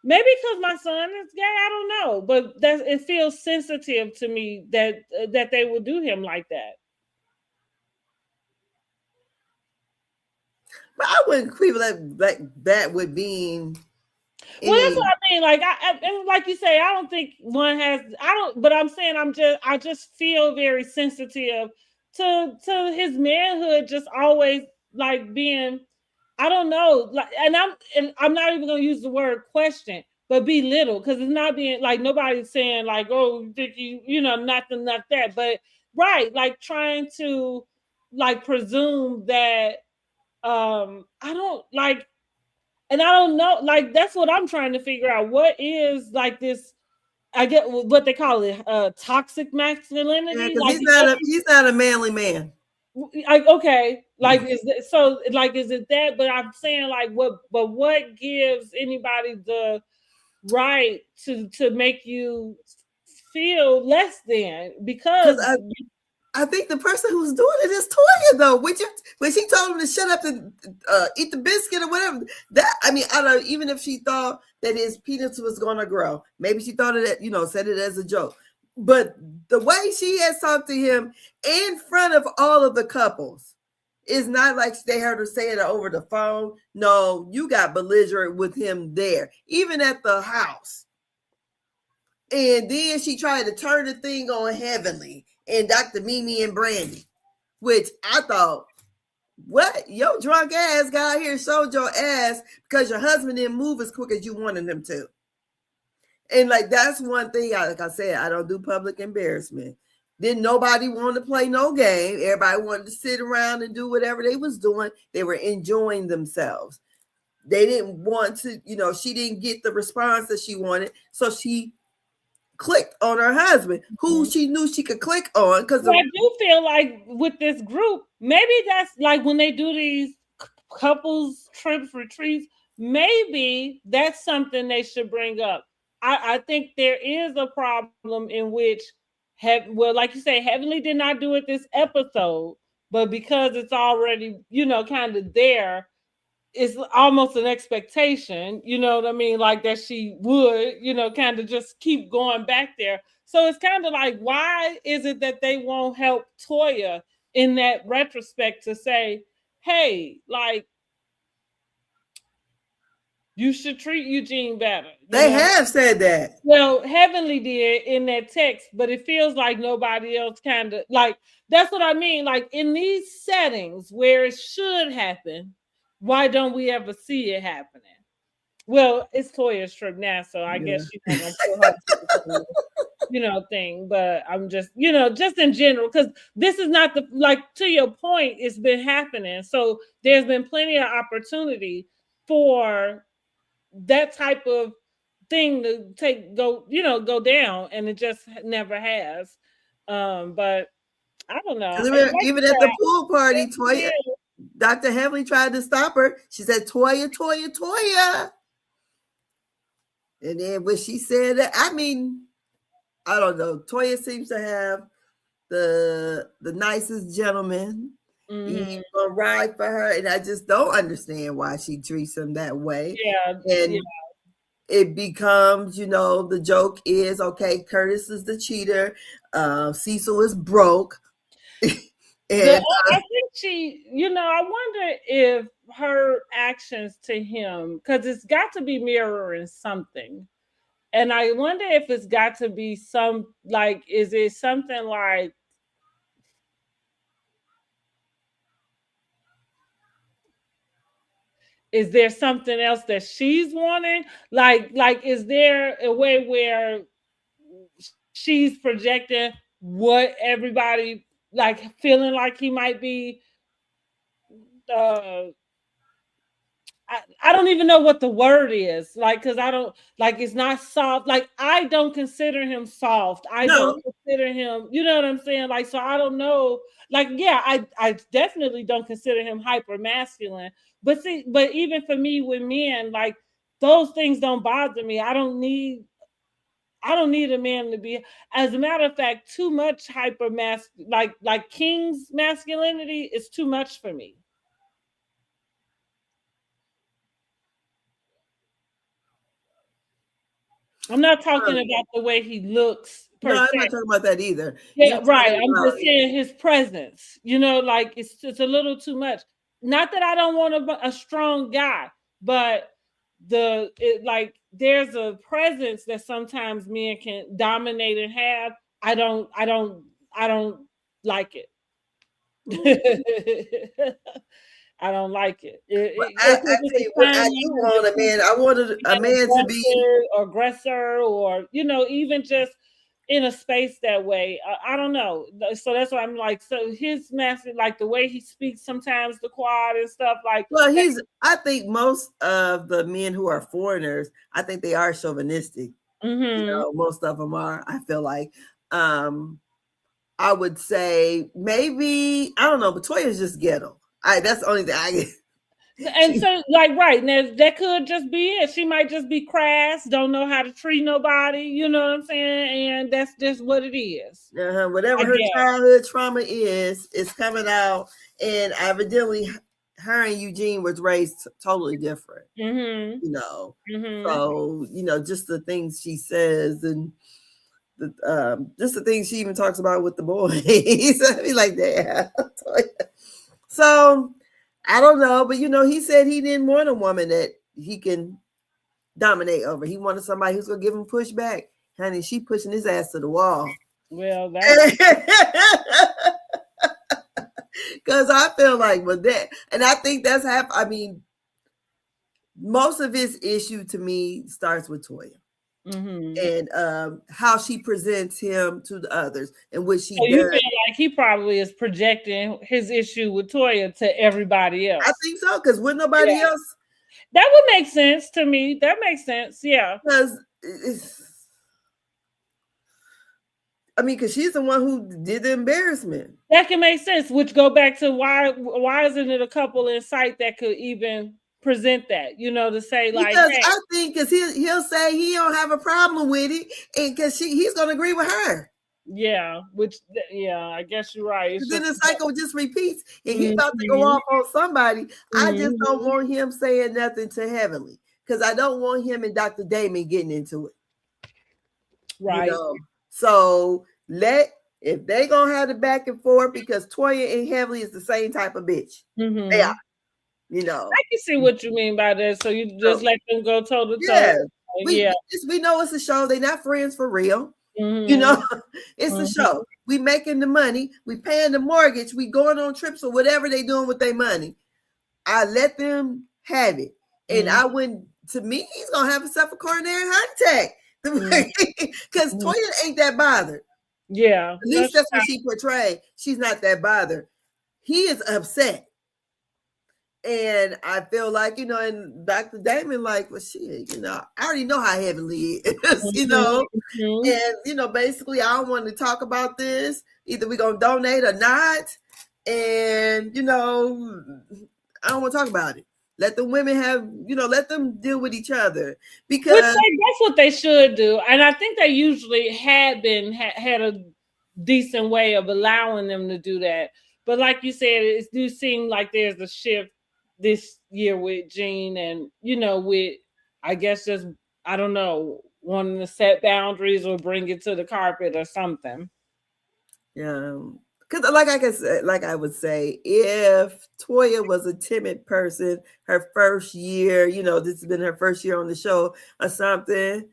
Maybe because my son is gay. I don't know, but it feels sensitive to me that they would do him like that. But I wouldn't creep that would be. Well, that's what I mean. Like like you say, I don't think one has. But I'm saying I just feel very sensitive to his manhood, just always like being, I don't know, like, and I'm not even gonna use the word question, but belittle, because it's not being like, nobody's saying like, oh, you think nothing like that, but right, like trying to like presume that I don't like, and I don't know, like that's what I'm trying to figure out. What is like this? I get what they call it, toxic masculinity. Yeah, like, he's not a manly man. Like, okay, like is it that? But I'm saying like what gives anybody the right to make you feel less than? Because I think the person who's doing it is Toya, though. When she told him to shut up and eat the biscuit or whatever, that, I mean, I don't know, even if she thought that his penis was going to grow, maybe she thought of that, said it as a joke. But the way she has talked to him in front of all of the couples is not like they heard her say it over the phone. No, you got belligerent with him there, even at the house. And then she tried to turn the thing on Heavenly and Dr. Mimi and Brandy, which I thought, what? Your drunk ass got out here and showed your ass because your husband didn't move as quick as you wanted him to. And like, that's one thing, like I said, I don't do public embarrassment. Then nobody wanted to play no game. Everybody wanted to sit around and do whatever they was doing. They were enjoying themselves. They didn't want to, she didn't get the response that she wanted. So she clicked on her husband, who she knew she could click on. Because I do feel like with this group, maybe that's like when they do these couples trips, retreats, maybe that's something they should bring up. I think there is a problem in which, like you say, Heavenly did not do it this episode, but because it's already, kind of there, it's almost an expectation, you know what I mean? Like that she would, kind of just keep going back there. So it's kind of like, why is it that they won't help Toya in that retrospect to say, hey, like, you should treat Eugene better. They have said that. Well, Heavenly did in that text, but it feels like nobody else kind of, like, that's what I mean. Like in these settings where it should happen, why don't we ever see it happening? Well, it's Toya's trip now, so I guess she's not gonna put her thing. But I'm just, just in general, because this is not the, like, to your point, it's been happening. So there's been plenty of opportunity for that type of thing to go down, and it just never has. But I don't know. Even at the pool party, Toya, Dr. Heavenly tried to stop her. She said, Toya, Toya, Toya. And then when she said that, I mean, I don't know. Toya seems to have the nicest gentleman. He's gonna ride for her, and I just don't understand why she treats him that way. It becomes, the joke is, okay, Curtis is the cheater, Cecil is broke. And I think she, I wonder if her actions to him, because it's got to be mirroring something. And I wonder if it's got to be some, like, is it something like, is there something else that she's wanting? Like, is there a way where she's projecting what everybody, like, feeling like he might be, I don't even know what the word is, like, because I don't, like, it's not soft. Like, I don't consider him soft. I don't consider him, you know what I'm saying? Like, so I don't know. Like, yeah, I definitely don't consider him hyper masculine. But see, but even for me with men, like, those things don't bother me. I don't need a man to be. As a matter of fact, too much hyper like King's masculinity is too much for me. I'm not talking about the way he looks. No, I'm not talking about that either. Yeah, right. I'm just saying his presence. Like, it's a little too much. Not that I don't want a strong guy, but like, there's a presence that sometimes men can dominate and have. I don't like it. I don't like it. I tell you what, I do want a man. I wanted a man to be aggressor, or even just in a space that way. I don't know. So that's why I'm like, so his message, like the way he speaks sometimes, the quad and stuff, like. Well, I think most of the men who are foreigners, I think they are chauvinistic. Most of them are. I feel like. I would say maybe, I don't know, but Toya's just ghetto. That's the only thing I get. And so, like, right now, that could just be it. She might just be crass, don't know how to treat nobody. You know what I'm saying? And that's just what it is. Whatever her childhood trauma is coming out. And evidently, her and Eugene was raised totally different. So just the things she says and just the things she even talks about with the boys. I mean, like that. So I don't know, but he said he didn't want a woman that he can dominate over. He wanted somebody who's gonna give him pushback. Honey, she pushing his ass to the wall. Well, that's because I feel like with that, and I think that's I mean, most of his issue to me starts with Toya. And how she presents him to the others, and what she does. You feel like he probably is projecting his issue with Toya to everybody else. I think so, because with nobody else. That would make sense to me. That makes sense, yeah. Because because she's the one who did the embarrassment. That can make sense, which go back to why isn't it a couple in sight that could even present that, to say, like, because hey. I think because he'll say he don't have a problem with it, and because he's gonna agree with her. Yeah, I guess you're right. It's Then just the cycle just repeats, and he about to go off on somebody. I just don't want him saying nothing to Heavenly, because I don't want him and Dr. Damon getting into it. Right. You know? So if they gonna have the back and forth, because Toya and Heavenly is the same type of bitch. They are. You know, I can see what you mean by that. So you just let them go toe to toe. Yeah, we know it's a show. They're not friends for real. You know, it's a show. We making the money. We paying the mortgage. We going on trips or whatever they doing with their money. I let them have it, and I wouldn't. To me, he's gonna have himself a coronary heart attack because Toya ain't that bothered. Yeah, at least that's what she portrayed. She's not that bothered. He is upset. And I feel like, you know, and Dr. Damon, like, well, shit, you know, I already know how Heavenly is, you know, and, you know, basically, I don't want to talk about this. Either we're going to donate or not. And, you know, I don't want to talk about it. Let the women have, you know, let them deal with each other, because that's what they should do. And I think they usually had a decent way of allowing them to do that. But like you said, it do seem like there's a shift this year with Jean, and, you know, with, I guess, just, I don't know, wanting to set boundaries or bring it to the carpet or something. Yeah. Because like I would say, if Toya was a timid person, her first year, you know, this has been her first year on the show or something,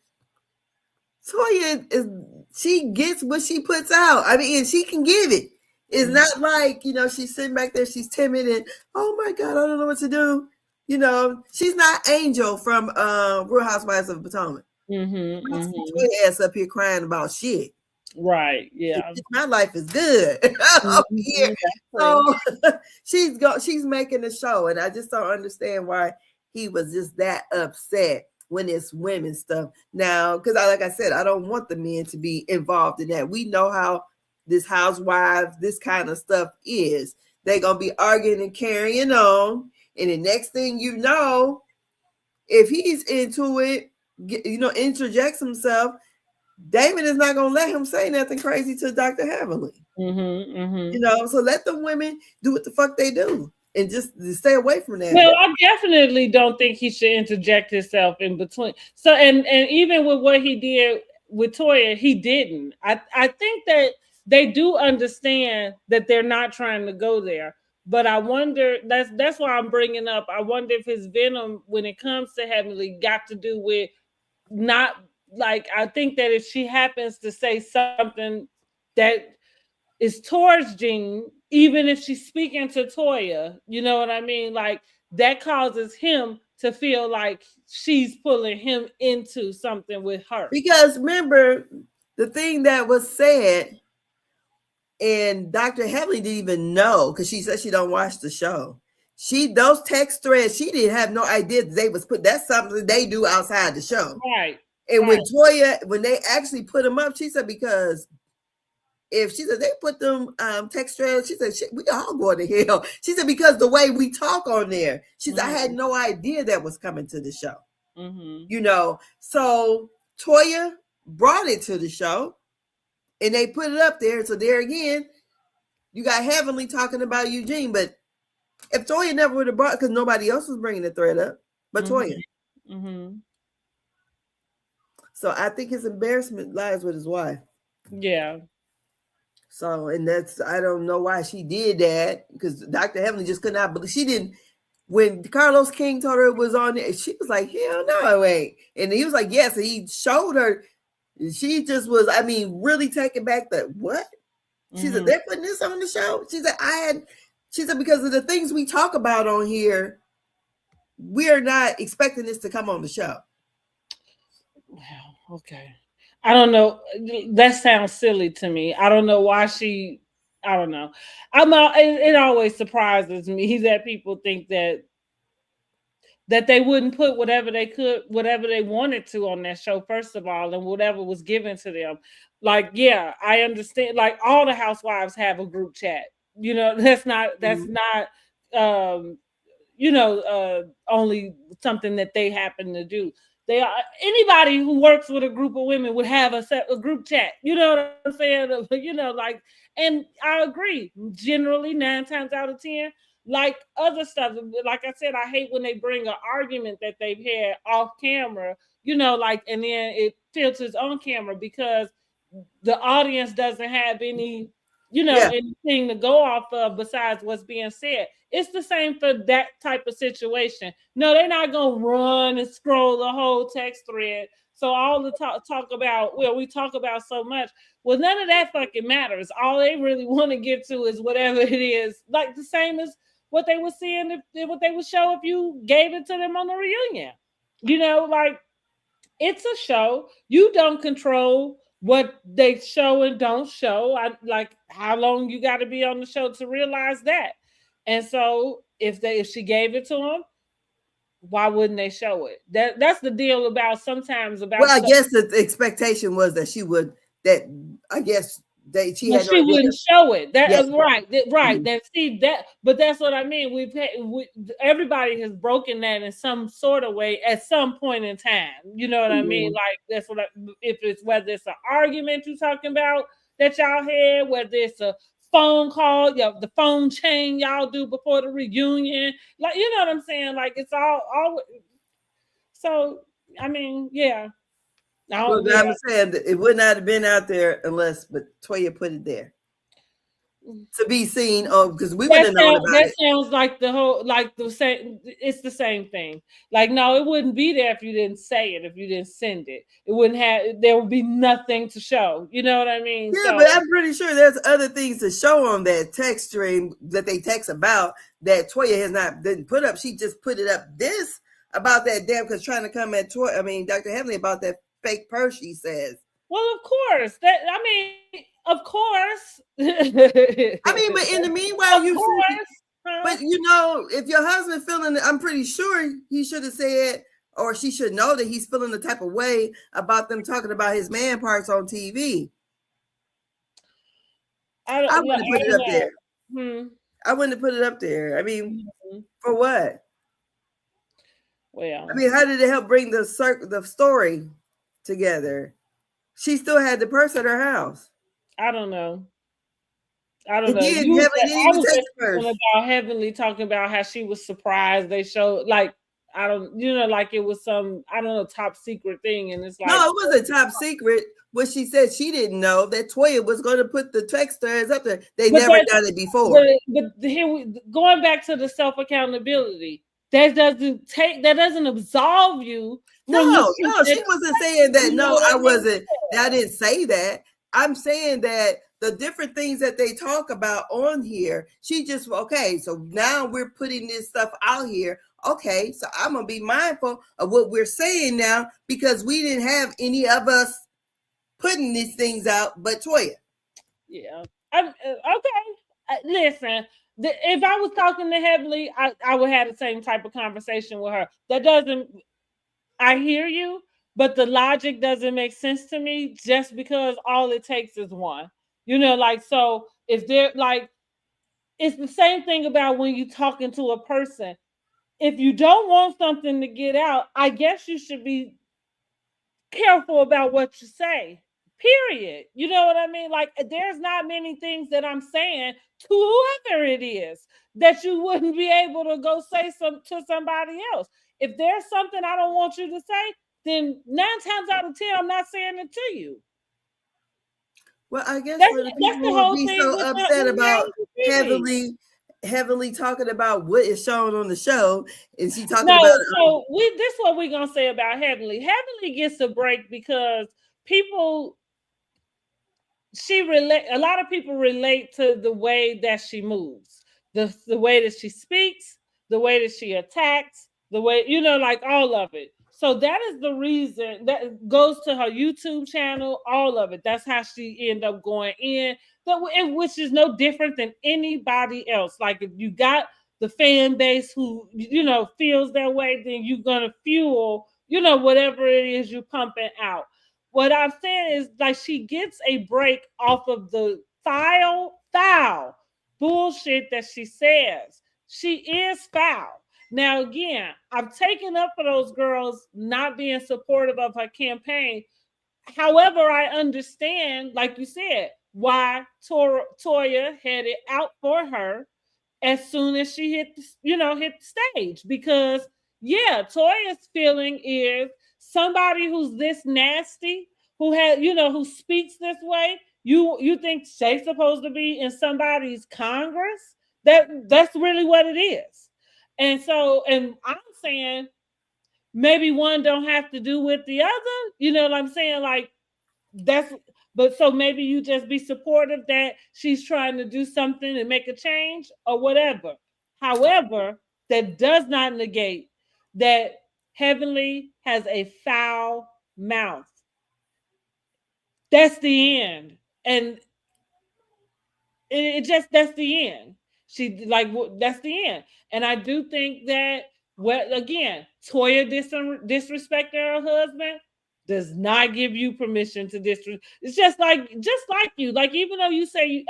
she gets what she puts out. I mean, and she can give it. It's not like, you know, she's sitting back there, she's timid and, oh my God, I don't know what to do. You know, she's not Angel from Real Housewives of Potomac. Toya ass up here crying about shit. Right. Yeah. My life is good up here. So she's making the show, and I just don't understand why he was just that upset when it's women stuff. Now, because like I said, I don't want the men to be involved in that. We know how this housewives, this kind of stuff is. They're gonna be arguing and carrying on, and the next thing you know, if he's into it, you know, interjects himself, Damon is not going to let him say nothing crazy to Dr. Heavenly. You know, so let the women do what the fuck they do and just stay away from that. Well, I definitely don't think he should interject himself in between. So, and even with what he did with Toya, he didn't. I think that they do understand that they're not trying to go there. But I wonder, that's why I'm bringing up, I wonder if his venom, when it comes to Heavenly, got to do with not, like, I think that if she happens to say something that is towards Jean, even if she's speaking to Toya, you know what I mean? Like, that causes him to feel like she's pulling him into something with her. Because remember, the thing that was said, and Dr. Heavenly didn't even know, because she said she don't watch the show. Those text threads, she didn't have no idea that they was put. That's something they do outside the show. Right. And when Toya, when they actually put them up, she said, because if she said they put them text threads, she said, shit, we all going to hell. She said, because the way we talk on there, she said, I had no idea that was coming to the show. You know, so Toya brought it to the show and they put it up there. So there again, you got Heavenly talking about Eugene, but if Toya never would have brought, because nobody else was bringing the thread up, but Toya. So I think his embarrassment lies with his wife. Yeah. So, and that's, I don't know why she did that, because Dr. Heavenly just could not believe, she didn't, when Carlos King told her it was on there, she was like, hell no, it ain't. And he was like, yes, and he showed her, she just was, I mean, really taken back that, what? She said, they're putting this on the show? She said, because of the things we talk about on here, we're not expecting this to come on the show. Wow, okay. I don't know. That sounds silly to me. I don't know why I don't know. It always surprises me that people think that they wouldn't put whatever they wanted to on that show, first of all, and whatever was given to them. Like, yeah, I understand. Like, all the housewives have a group chat. You know, that's not you know, only something that they happen to do. They are anybody who works with a group of women would have a group chat. You know what I'm saying? You know, like, and I agree. Generally, 9 times out of 10, like other stuff. Like I said, I hate when they bring an argument that they've had off camera. You know, like, and then it filters on camera because the audience doesn't have any, you know, anything to go off of besides what's being said. It's the same for that type of situation. No, they're not gonna run and scroll the whole text thread. So all the talk about, well, we talk about so much. Well, none of that fucking matters. All they really want to get to is whatever it is, like the same as what they were seeing, what they would show if you gave it to them on the reunion. You know, like, it's a show. You don't control what they show and don't show. I like how long you got to be on the show to realize that. And so if she gave it to them, why wouldn't they show it? That's the deal about sometimes about. Well, I guess the expectation was that she would. That I guess she had. She wouldn't show it. That yes. Right. Mm-hmm. That see that, but that's what I mean. Everybody has broken that in some sort of way at some point in time. You know what I mean? Like that's what if it's whether it's an argument you're talking about that y'all had, whether it's a phone call, the phone chain y'all do before the reunion, like, you know what I'm saying? Like, it's all. So I mean, yeah. Well, I'm saying that it would not have been out there but Toya put it there to be seen. Oh, because we wouldn't have known about it. That sounds like the whole, like the same. It's the same thing. Like, no, it wouldn't be there if you didn't say it. If you didn't send it, it wouldn't have. There would be nothing to show. You know what I mean? Yeah, but I'm pretty sure there's other things to show on that text stream that they text about that Toya has not didn't put up. She just put it up this about that damn because trying to come at Toya. I mean, Dr. Heavenly about that fake purse, she says. Well, of course. Of course. I mean, but in the meanwhile, but you know, if your husband feeling, I'm pretty sure he should have said, or she should know that he's feeling the type of way about them talking about his man parts on TV. I wouldn't put it up there. I wouldn't have put it up there. I mean, for what? Well, I mean, how did it help bring the story together? She still had the purse at her house. I don't know. I was about Heavenly talking about how she was surprised they showed, like, I don't, you know, like it was some, I don't know, top secret thing. And it's like, no, it wasn't top secret. What she said, she didn't know that Toya was going to put the texters up there. They never done it before. But here, going back to the self accountability, that doesn't absolve you. No, she wasn't saying that. No, I wasn't. I didn't say that. I'm saying that the different things that they talk about on here, she just, okay, so now we're putting this stuff out here. Okay, so I'm going to be mindful of what we're saying now because we didn't have any of us putting these things out but Toya. Yeah. Okay. Listen, if I was talking to Heavenly, I would have the same type of conversation with her. I hear you, but the logic doesn't make sense to me just because all it takes is one. You know, like, so if they're like, it's the same thing about when you're talking to a person. If you don't want something to get out, I guess you should be careful about what you say, period. You know what I mean? Like, there's not many things that I'm saying to whoever it is that you wouldn't be able to go say to somebody else. If there's something I don't want you to say, then 9 times out of 10, I'm not saying it to you. Well, I guess for the people who would be so upset about heavily talking about what is shown on the show, and she talking about. So this is what we're gonna say about Heavenly. Heavenly gets a break because a lot of people relate to the way that she moves, the way that she speaks, the way that she attacks, the way, you know, like all of it. So that is the reason that goes to her YouTube channel, all of it. That's how she ended up going in, which is no different than anybody else. Like, if you got the fan base who, you know, feels that way, then you're going to fuel, you know, whatever it is you're pumping out. What I'm saying is, like, she gets a break off of the foul bullshit that she says. She is foul. Now, again, I've taken up for those girls not being supportive of her campaign. However, I understand, like you said, why Toya had it out for her as soon as she hit the stage. Because Toya's feeling is somebody who's this nasty, who speaks this way, you think she's supposed to be in somebody's Congress? That's really what it is. And so, and I'm saying maybe one don't have to do with the other. You know what I'm saying? Like, but so maybe you just be supportive that she's trying to do something and make a change or whatever. However, that does not negate that Heavenly has a foul mouth. That's the end. And that's the end. That's the end. And I do think that again, Toya disrespecting her husband does not give you permission to disrespect. It's just like you. Like, even though you say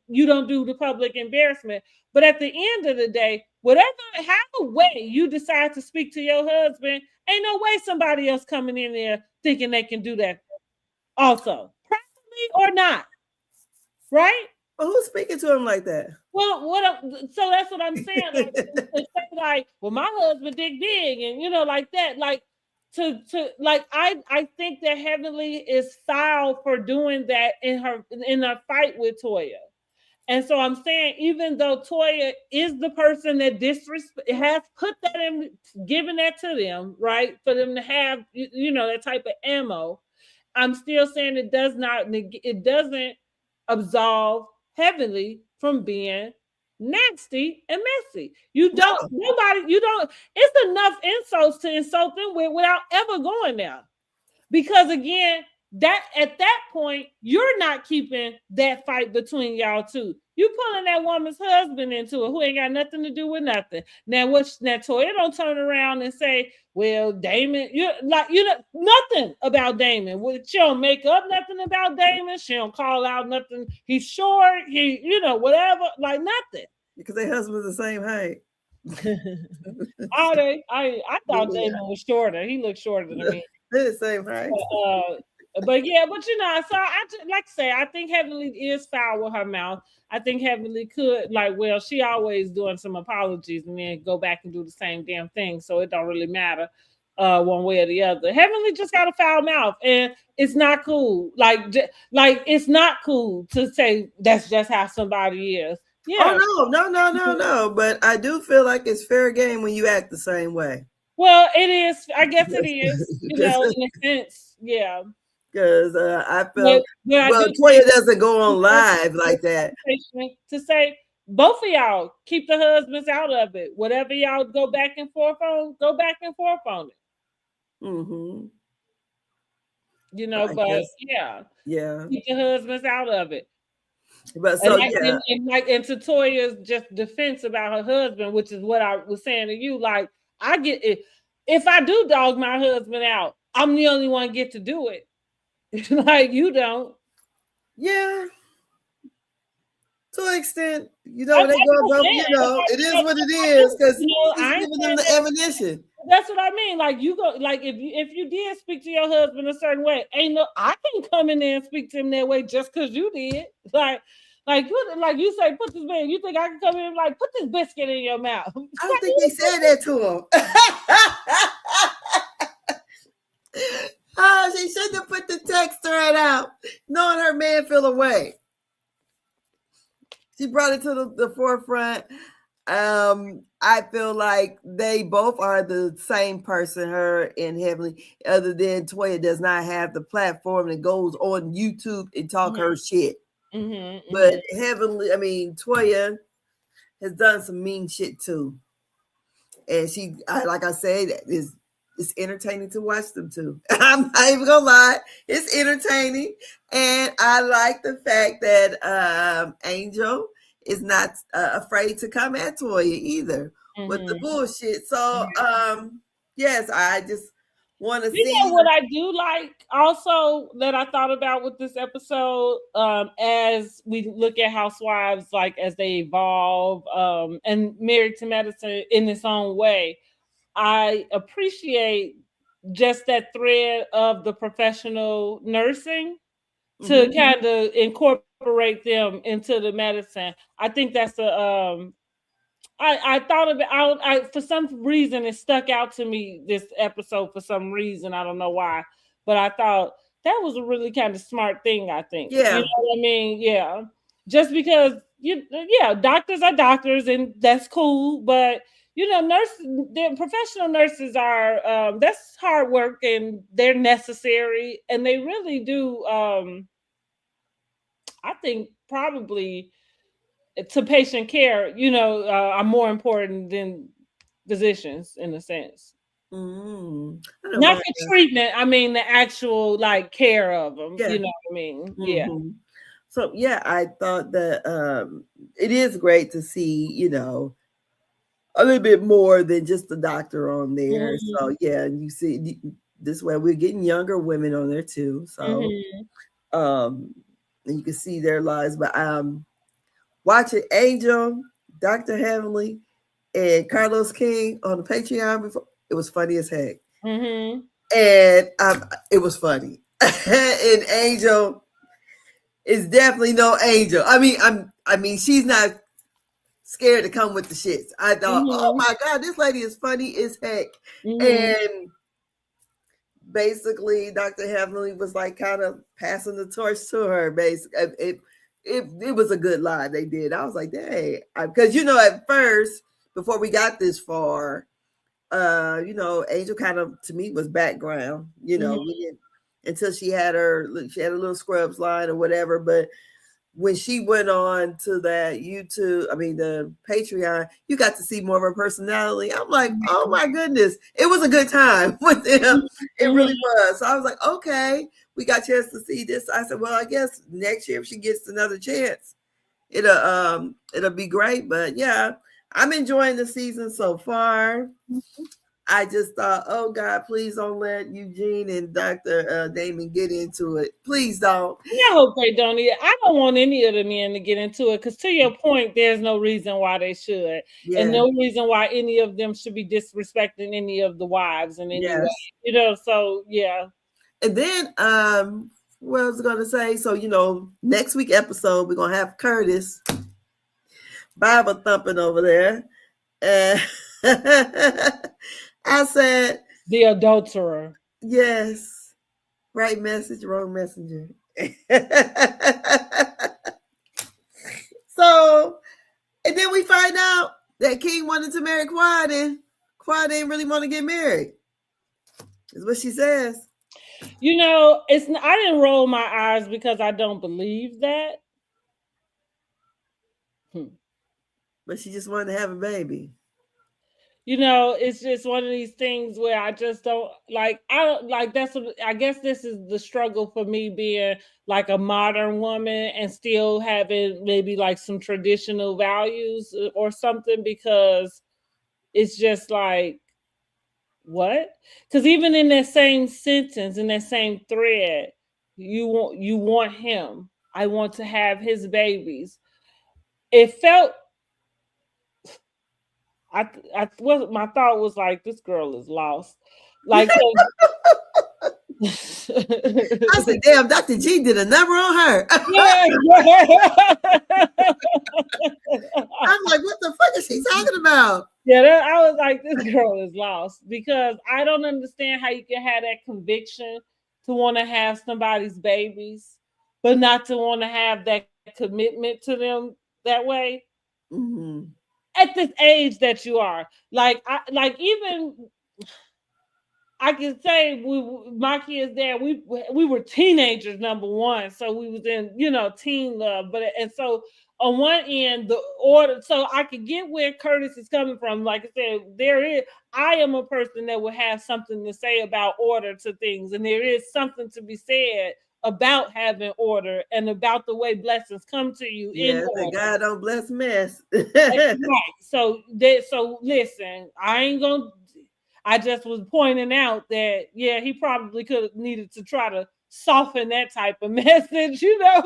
you don't do the public embarrassment, but at the end of the day, however way you decide to speak to your husband, ain't no way somebody else coming in there thinking they can do that also, properly or not, right? Well, who's speaking to him like that? Well, so that's what I'm saying. Like, well, my husband dig big, and like that. Like, I think that Heavenly is foul for doing that in her fight with Toya. And so I'm saying, even though Toya is the person that has put that in, given that to them, right, for them to have that type of ammo, I'm still saying it doesn't absolve Heavenly from being nasty and messy. It's enough insults to insult them with without ever going there. Because again, that at that point, you're not keeping that fight between y'all two. You pulling that woman's husband into it, who ain't got nothing to do with nothing. Now Toya don't turn around and say, well, Damon, nothing about Damon. She don't make up nothing about Damon. She don't call out nothing. He's short. Whatever, like nothing. Because their husband's the same height. I thought Damon was shorter. He looked shorter than me. They're the same height. But so I think Heavenly is foul with her mouth. I think Heavenly could, she always doing some apologies and then go back and do the same damn thing. So it don't really matter one way or the other. Heavenly just got a foul mouth, and it's not cool. It's not cool to say that's just how somebody is. Yeah. Oh, no. But I do feel like it's fair game when you act the same way. Well, it is. I guess it is, in a sense. Yeah. Because I felt Toya doesn't go on live like that. To say both of y'all keep the husbands out of it. Whatever y'all go back and forth on, go back and forth on it. Mm-hmm. Keep the husbands out of it. But so and to Toya's just defense about her husband, which is what I was saying to you. Like, I get it. If I do dog my husband out, I'm the only one get to do it. Like, you don't. Yeah. To an extent, they go above, it is what it is, because he's giving them the ammunition. That's what I mean. Like, you go, like, if you did speak to your husband a certain way, I can come in there and speak to him that way just because you did. Like you say, put this man. You think I can come in and put this biscuit in your mouth? I don't think he said that to him. She shouldn't have put the text thread out, knowing her man feel away. She brought it to the forefront. I feel like they both are the same person, her and Heavenly, other than Toya does not have the platform that goes on YouTube and talk her shit. Mm-hmm, but Heavenly, Toya has done some mean shit too. And like I said, it's entertaining to watch them too. I'm not even gonna lie, it's entertaining. And I like the fact that Angel is not afraid to come at Toya either with the bullshit. So yes, I just want to You see. know what I do like also that I thought about with this episode, as we look at housewives, like as they evolve, and Married to Medicine in its own way, I appreciate just that thread of the professional nursing to kind of incorporate them into the medicine. I think that's I thought of it. I for some reason it stuck out to me this episode for some reason. I don't know why, but I thought that was a really kind of smart thing. I think. Yeah. You know what I mean? Yeah. Just because doctors are doctors and that's cool, but nurses, the professional nurses are that's hard work and they're necessary and they really do. I think probably to patient care, are more important than physicians in a sense. Not for treatment. I mean the actual like care of them. Yeah. You know what I mean? Yeah. So yeah, I thought that it is great to see, a little bit more than just the doctor on there. So yeah, and you see this way we're getting younger women on there too. So and you can see their lives. But watching Angel, Dr. Heavenly, and Carlos King on the Patreon before, it was funny as heck. And it was funny. And Angel is definitely no Angel. I mean, she's not scared to come with the shits. I thought, oh my God, this lady is funny as heck. And basically, Dr. Heavenly was like kind of passing the torch to her. Basically, it was a good lie they did. I was like, dang, because at first, before we got this far, Angel kind of to me was background. We didn't until she had a little scrubs line or whatever. But when she went on to that YouTube, the Patreon, you got to see more of her personality. I'm like, oh my goodness, it was a good time with them. It really was. So I was like, okay, we got a chance to see this. I said, well, I guess next year if she gets another chance, it'll be great. But yeah, I'm enjoying the season so far. I just thought, oh God, please don't let Eugene and Dr. Damon get into it. Please don't. I hope they don't either. I don't want any of the men to get into it because to your point, there's no reason why they should. And no reason why any of them should be disrespecting any of the wives in any way. So yeah. And then what I was gonna say, so next week episode, we're gonna have Curtis Bible thumping over there. I said the adulterer. Yes. Right message, wrong messenger. So, and then we find out that King wanted to marry Quad and Quad didn't really want to get married. Is what she says. I didn't roll my eyes because I don't believe that. But she just wanted to have a baby. It's just one of these things where I just don't like. I don't like. That's what I guess. This is the struggle for me being like a modern woman and still having maybe like some traditional values or something, because it's just like what? Because even in that same sentence, in that same thread, you want him. I want to have his babies. It felt. My thought was like, this girl is lost. Like, I said, damn, Dr. G did a number on her. Yeah. I'm like, what the fuck is she talking about? Yeah, I was like, this girl is lost because I don't understand how you can have that conviction to want to have somebody's babies, but not to want to have that commitment to them that way. At this age that you are, I can say my kids there, we were teenagers, number one, so we was in teen love, and so on one end the order, so I could get where Curtis is coming from. Like I said, I am a person that would have something to say about order to things, and there is something to be said about having order and about the way blessings come to you. Yeah, God don't bless mess. Right. So listen, I just was pointing out that, yeah, he probably could have needed to try to soften that type of message, you know.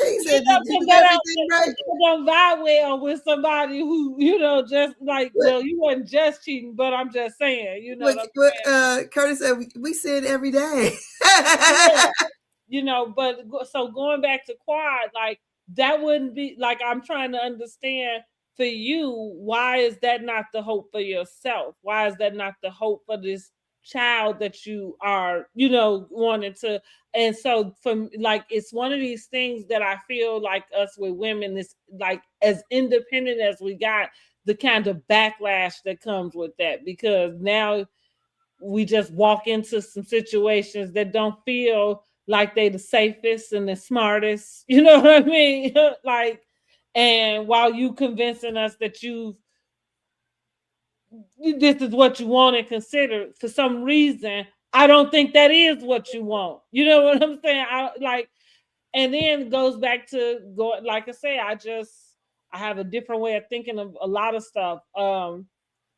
He said, "Did you do everything right?" Don't vibe well with somebody who, you know, just like, well, you wasn't just cheating, but I'm just saying, you know. Curtis said, we sin every day. Yeah. You know, but so going back to Quad, like that wouldn't be like, I'm trying to understand for you, why is that not the hope for yourself? Why is that not the hope for this child that you are, you know, wanting to? And so from like, it's one of these things that I feel like us with women is like, as independent as we got, the kind of backlash that comes with that, because now we just walk into some situations that don't feel like they the safest and the smartest, you know what I mean? Like, and while you convincing us that this is what you want and consider, for some reason, I don't think that is what you want. You know what I'm saying? I like, and then it goes back to go, like I say, I have a different way of thinking of a lot of stuff.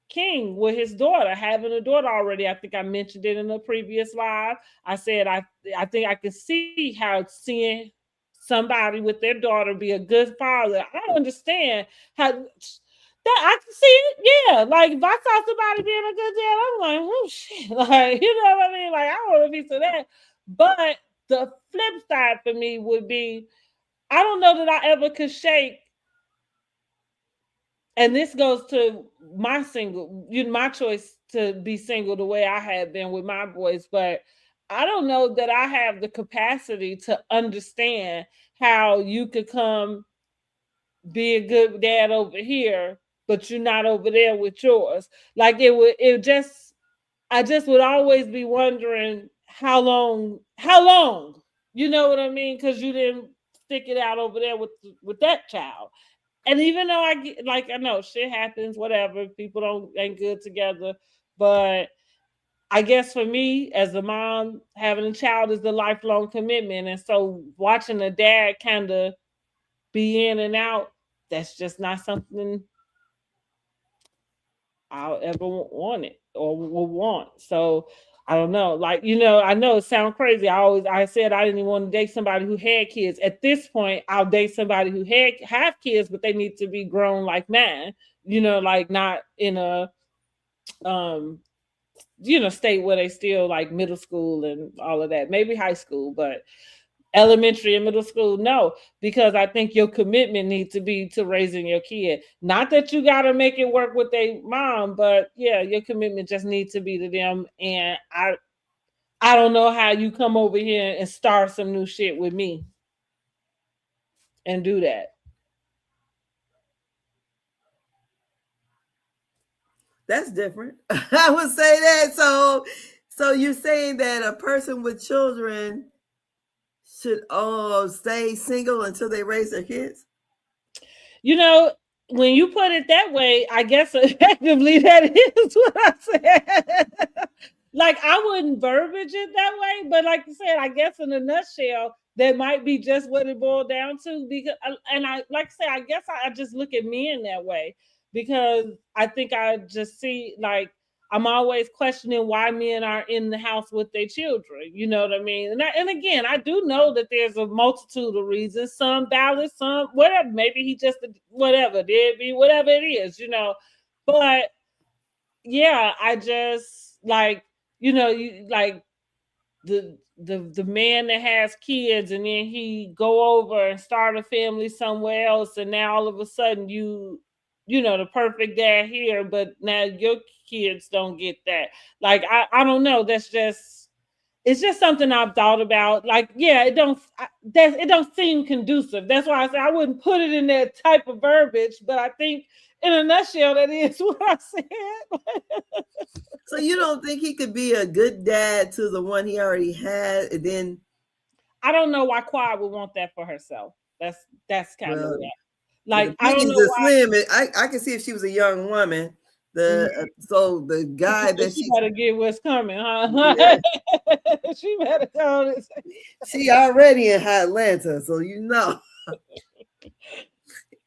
King with his daughter, having a daughter already. I think I mentioned it in a previous live. I said I think I can see how seeing somebody with their daughter be a good father. I understand how that I can see it. Yeah, like if I saw somebody being a good dad, I'm like, oh shit, like, you know what I mean? Like, I want a piece of that. But the flip side for me would be, I don't know that I ever could shake. And this goes to my single, my choice to be single the way I have been with my boys. But I don't know that I have the capacity to understand how you could come be a good dad over here, but you're not over there with yours. Like I just would always be wondering how long, you know what I mean? Because you didn't stick it out over there with that child. And even though I get, like, I know shit happens, whatever, people ain't good together, but I guess for me as a mom, having a child is the lifelong commitment, and so watching a dad kind of be in and out, that's just not something I'll ever want it or will want. So I don't know. Like, you know, I know it sounds crazy. I said I didn't even want to date somebody who had kids. At this point, I'll date somebody who have kids, but they need to be grown like mine. You know, like not in a state where they still like middle school and all of that. Maybe high school, but elementary and middle school, no, because I think your commitment needs to be to raising your kid. Not that you got to make it work with their mom, but yeah, your commitment just needs to be to them. And I don't know how you come over here and start some new shit with me and do that. That's different. I would say that. So you're saying that a person with children should stay single until they raise their kids? You know, when you put it that way, I guess effectively that is what I said. Like, I wouldn't verbiage it that way, but like you said, I guess in a nutshell, that might be just what it boiled down to. Because, and I like I say, I guess I just look at men that way, because I think I just see, like, I'm always questioning why men are in the house with their children. You know what I mean? And again, I do know that there's a multitude of reasons. Some valid, some whatever. Maybe he just whatever, deadbeat, whatever it is, you know. But yeah, I just like, you know, you like the man that has kids and then he go over and start a family somewhere else, and now all of a sudden you know, the perfect dad here, but now your kids don't get that. Like, I don't know. It's just something I've thought about. Like, yeah, it don't seem conducive. That's why I say I wouldn't put it in that type of verbiage, but I think in a nutshell, that is what I said. So you don't think he could be a good dad to the one he already had, and then I don't know why Quad would want that for herself. That's kind of that. Like, I don't know why. Slim. I can see if she was a young woman. So the guy that she better get what's coming, huh? Yeah. She better go. She already in Atlanta, so you know.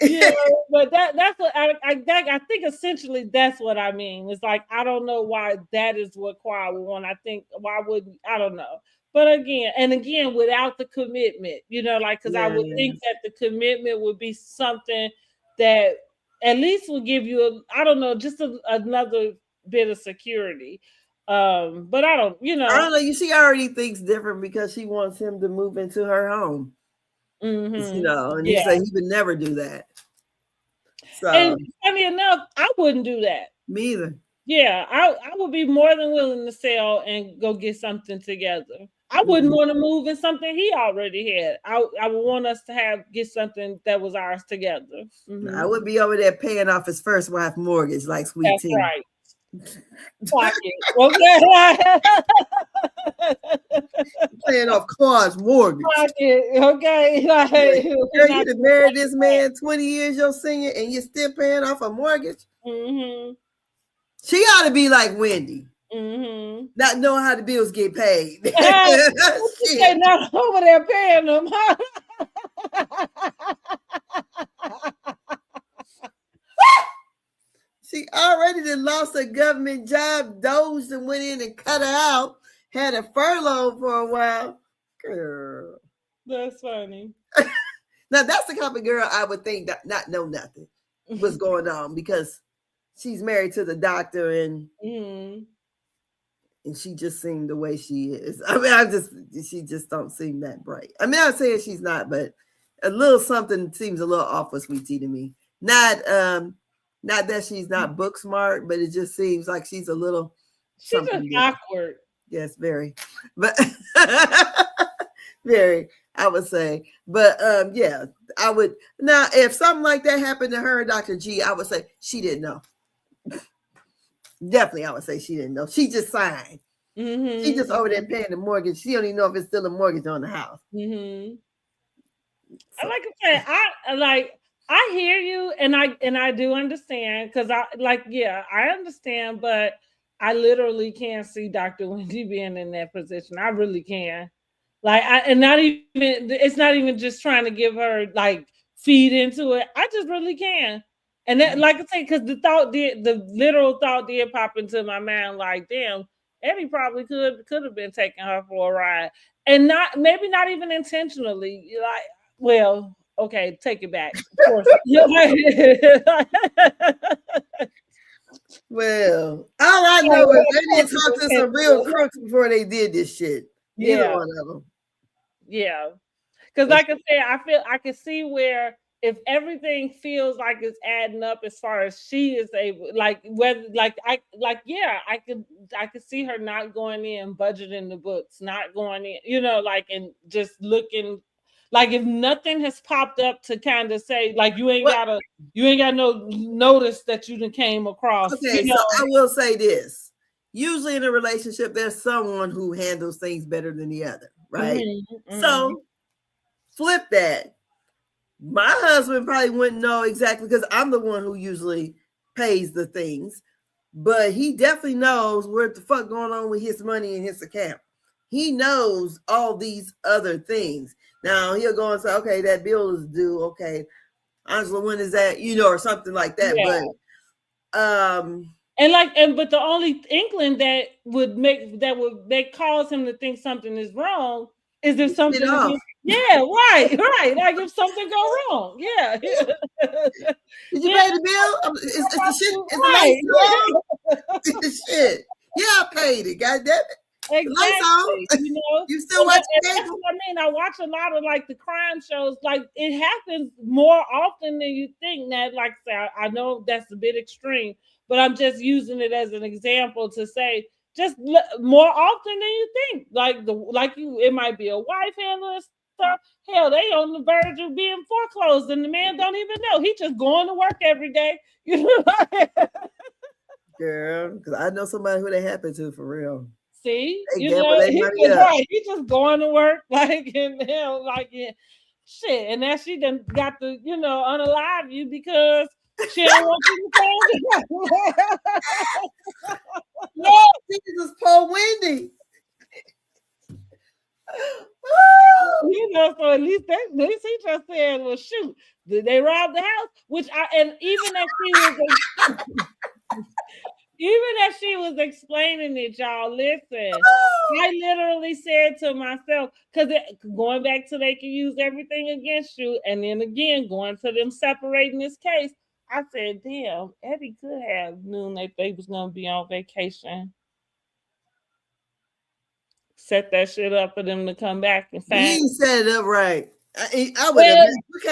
Yeah, but that's what I think essentially that's what I mean. It's like I don't know why that is what Quad would want. I think why wouldn't I don't know. But again, without the commitment, like because I would think that the commitment would be something that at least will give you I don't know, just another bit of security. But I don't know. She already thinks different because she wants him to move into her home. Mm-hmm. And he said he would never do that. So, and funny enough, I wouldn't do that. Me either. Yeah, I would be more than willing to sell and go get something together. I wouldn't want to move in something he already had. I would want us to get something that was ours together. Mm-hmm. I would be over there paying off his first wife mortgage like Sweet That's Tea. right. Okay. Paying off Claude's mortgage. Okay. Girl, you done married this man 20 years your senior and you're still paying off a mortgage? Mm-hmm. She ought to be like Wendy. Mm-hmm. Not knowing how the bills get paid. They're not over there paying them, huh? She already done lost a government job, dozed and went in and cut her out, had a furlough for a while. Girl. That's funny. Now, that's the kind of girl I would think not know nothing what's going on because she's married to the doctor and she just seemed the way she is. I mean, she just don't seem that bright. I mean, I'm not saying she's not, but a little something seems a little off with Sweet Tea to me. Not that she's not book smart, but it just seems like she's a little. She's just awkward. Yes, very, but very. I would say, but yeah, I would now if something like that happened to her, Dr. G, I would say she didn't know. Definitely, I would say she didn't know. She just signed. Mm-hmm. She just over there paying the mortgage. She don't even know if it's still a mortgage on the house. Mm-hmm. So. Like I said, I hear you, and I do understand because I understand, but I literally can't see Dr. Wendy being in that position. I really can. It's not even just trying to give her feed into it. I just really can. And that, like I say, because the literal thought did pop into my mind, like, damn, Eddie probably could have been taking her for a ride. And maybe not even intentionally. Well, okay, take it back. Of course. Well, all I know is they didn't talk to some real crooks before they did this shit. Either one of them. Yeah. Because like I said, I can see where if everything feels like it's adding up as far as she is able, I could see her not going in, budgeting the books, not going in, and just looking if nothing has popped up to kind of say you ain't got no notice that you done came across. Okay, so I will say this. Usually in a relationship, there's someone who handles things better than the other, right? Mm-hmm. So flip that. My husband probably wouldn't know exactly because I'm the one who usually pays the things, but he definitely knows what the fuck going on with his money in his account. He knows all these other things. Now he'll go and say, okay, that bill is due. Okay, Angela, when is that? Or something like that. Yeah. But but the only inkling that would cause him to think something is wrong is if something right. If something go wrong. Yeah. Did you pay the bill? It's the shit. It's the lights shit. Yeah, I paid it. God damn it. Exactly. You still watch that's what I mean. I watch a lot of the crime shows. It happens more often than you think. That I know that's a bit extreme, but I'm just using it as an example to say just more often than you think. It might be a wife handling stuff. Hell, they on the verge of being foreclosed, and the man don't even know. He just going to work every day. Girl, because I know somebody who that happened to for real. See, he's just going to work shit, and now she done got to unalive you because she don't want you to find Lord Jesus, poor Wendy. So at least he just said, well, shoot, did they rob the house? Which even as she was explaining it, y'all, listen, I literally said to myself, because going back to they can use everything against you, and then again, going to them separating this case, I said, damn, Eddie could have known that they was going to be on vacation. Set that shit up for them to come back and find. He set it up right. I would have.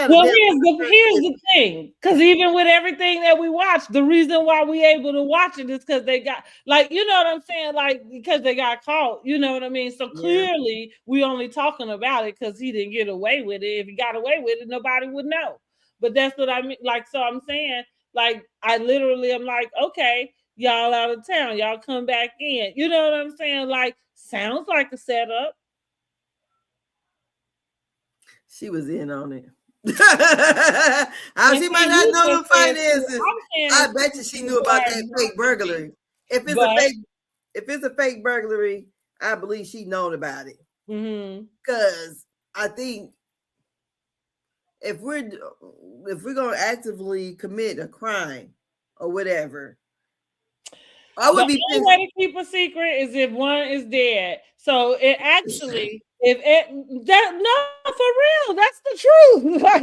Well, here's the thing, because even with everything that we watch, the reason why we able to watch it is because they got, like, you know what I'm saying, like, because they got caught. You know what I mean? So clearly, we only talking about it because he didn't get away with it. If he got away with it, nobody would know. But that's what I mean. Like, so I'm saying, like, I literally am like, okay, y'all out of town, y'all come back in. You know what I'm saying? Like, sounds like a setup. She was in on it. She might not know the finances. I bet you she knew about that fake burglary. If it's a fake burglary, I believe she known about it. Because I think if we're gonna actively commit a crime or whatever, I would be. The only way to keep a secret is if one is dead. So it actually, for real, that's the truth. I'm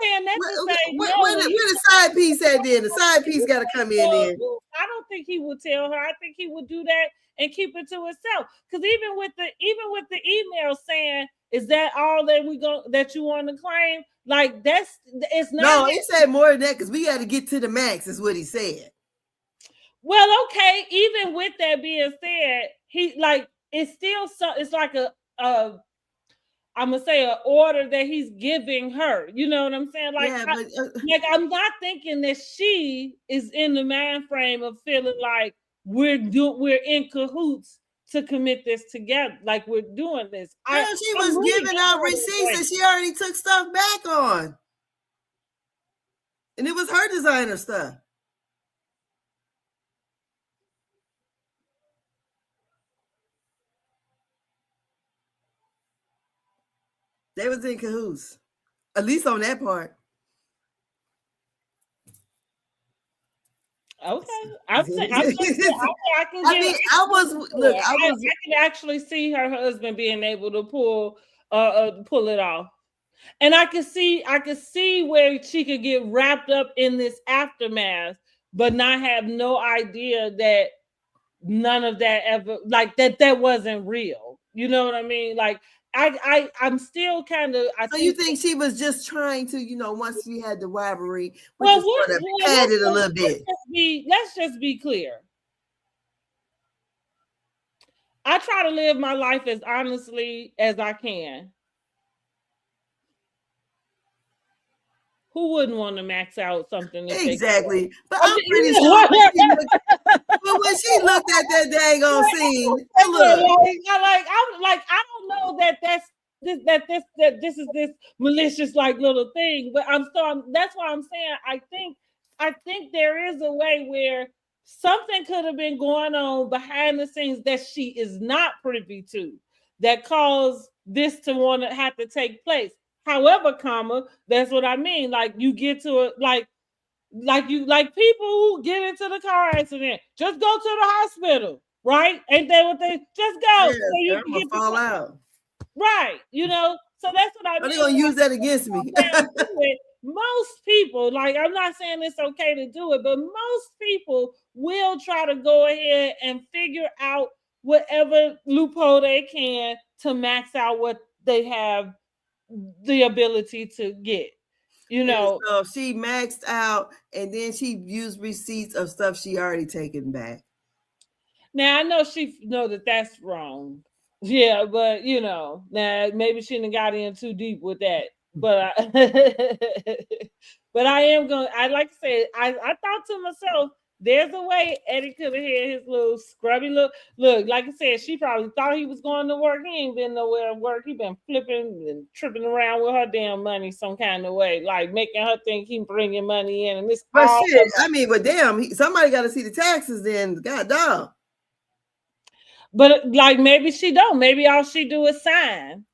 saying that's the same. Where the side piece at then? The side piece got to come in there. I don't think he would tell her. I think he would do that and keep it to himself. Because even with the email saying, "Is that all that you want to claim?" Like it's not. No, he said more than that because we got to get to the max. Is what he said. Well, okay. Even with that being said, it's still it's like I'm gonna say an order that he's giving her. You know what I'm saying? Like, I'm not thinking that she is in the mind frame of feeling like we're in cahoots to commit this together. Like we're doing this. She was giving out receipts and she already took stuff back on, and it was her designer stuff. They was in cahoots, at least on that part. Okay, I can actually see her husband being able to pull it off, and I could see where she could get wrapped up in this aftermath, but not have no idea that none of that ever, like that wasn't real. You know what I mean? Like. I'm still kind of. So you think she was just trying to, once we had the rivalry, we just sort of padded a little bit. Let's just be clear. I try to live my life as honestly as I can. Who wouldn't want to max out something? Exactly. But I'm pretty sure when she looked at that daggone scene, I don't know that this is this malicious like little thing, but that's why I'm saying I think there is a way where something could have been going on behind the scenes that she is not privy to that caused this to want to have to take place. However, that's what I mean. Like you get to it, like people who get into the car accident, just go to the hospital, right? Ain't that what they just go? Yeah, so you can fall out, right? So that's what I mean. They're gonna use that against me. Most people, like I'm not saying it's okay to do it, but most people will try to go ahead and figure out whatever loophole they can to max out what they have the ability to get, So she maxed out and then she used receipts of stuff she already taken back. Now I know she know that that's wrong. Yeah, but now maybe she didn't got in too deep with that. But but I like to say I thought to myself, there's a way Eddie could have had his little scrubby look. Like I said, she probably thought he was going to work. He ain't been nowhere to work. He been flipping and tripping around with her damn money some kind of way, like making her think he bringing money in. And this, but shit, but damn, somebody got to see the taxes. Then, god damn. But like maybe she don't. Maybe all she do is sign.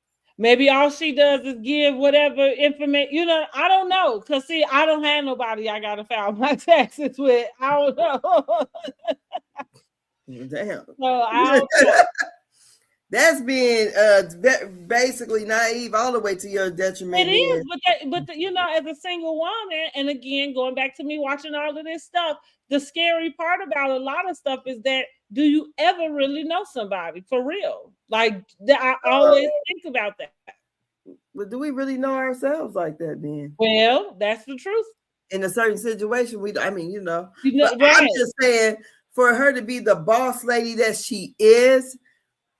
Maybe all she does is give whatever information. You know, I don't know. Cause see, I don't have nobody I gotta file my taxes with. I don't know. Damn. So I don't know. That's being basically naive all the way to your detriment. It is, but you know, as a single woman, and again, going back to me watching all of this stuff, the scary part about a lot of stuff is that do you ever really know somebody for real? Like I always think about that. But do we really know ourselves like that then? Well, that's the truth. In a certain situation, I mean, you know right. I'm just saying, for her to be the boss lady that she is,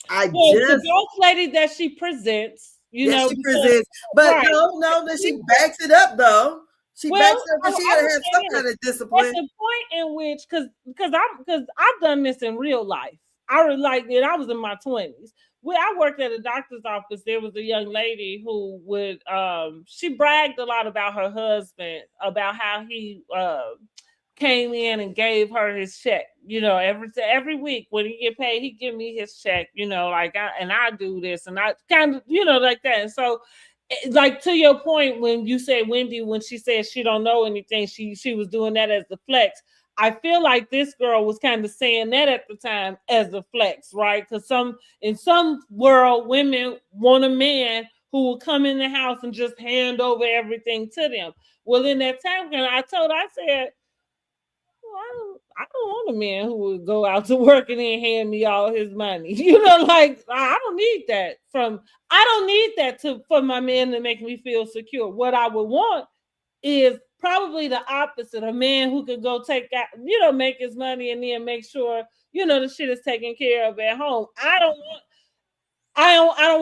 the boss lady that she presents, you know, she presents, but right. no, that she backs it up though. She backs up, but she gotta have some kind of discipline. At the point in which, because I've done this in real life. I really like it. I was in my 20s. I worked at a doctor's office. There was a young lady who would she bragged a lot about her husband, about how he came in and gave her his check. You know, every week when he get paid, he give me his check. You know, like I do this, and I kind of, you know, like that. And so, like to your point, when you said Wendy, when she said she don't know anything, she was doing that as the flex. I feel like this girl was kind of saying that at the time as a flex, right? Because in some world, women want a man who will come in the house and just hand over everything to them. Well, in that time, I said, well, I don't want a man who would go out to work and then hand me all his money. You know, like I don't need that for my man to make me feel secure. What I would want is probably the opposite. A man who could go take out, you know, make his money and then make sure, you know, the shit is taken care of at home. I don't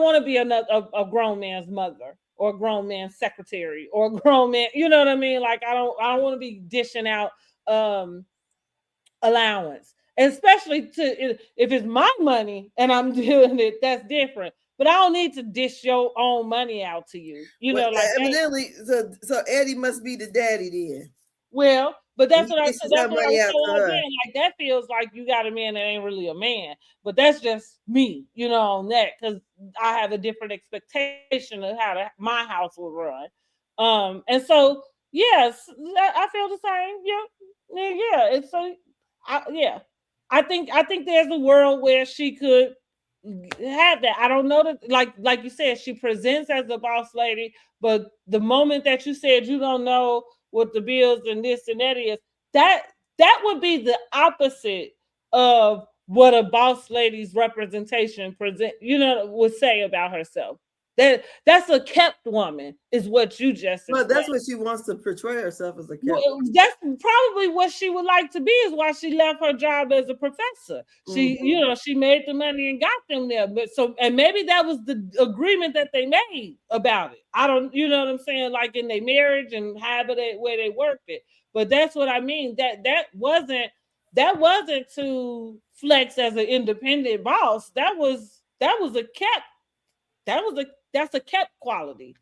want to be a grown man's mother or a grown man's secretary or a grown man. You know what I mean? Like I don't want to be dishing out allowance, especially if it's my money and I'm doing it. That's different. But I don't need to dish your own money out to you. You know, like evidently, so Eddie must be the daddy then. Well, but that's what I said. That's what I was saying. Like that feels like you got a man that ain't really a man. But that's just me, you know, on that, because I have a different expectation of how my house will run. And so yes, I feel the same. Yeah. It's so. I think there's a world where she could have that. I don't know that, like you said, she presents as a boss lady, but the moment that you said you don't know what the bills and this and that is, that would be the opposite of what a boss lady's representation would say about herself. That's a kept woman, is what you just said. But that's what she wants to portray herself, as a kept. That's probably what she would like to be, is why she left her job as a professor. She, you know, she made the money and got them there. And maybe that was the agreement that they made about it. I don't, you know what I'm saying? Like in their marriage and where they worked it. But that's what I mean. That wasn't to flex as an independent boss. That's a kept quality.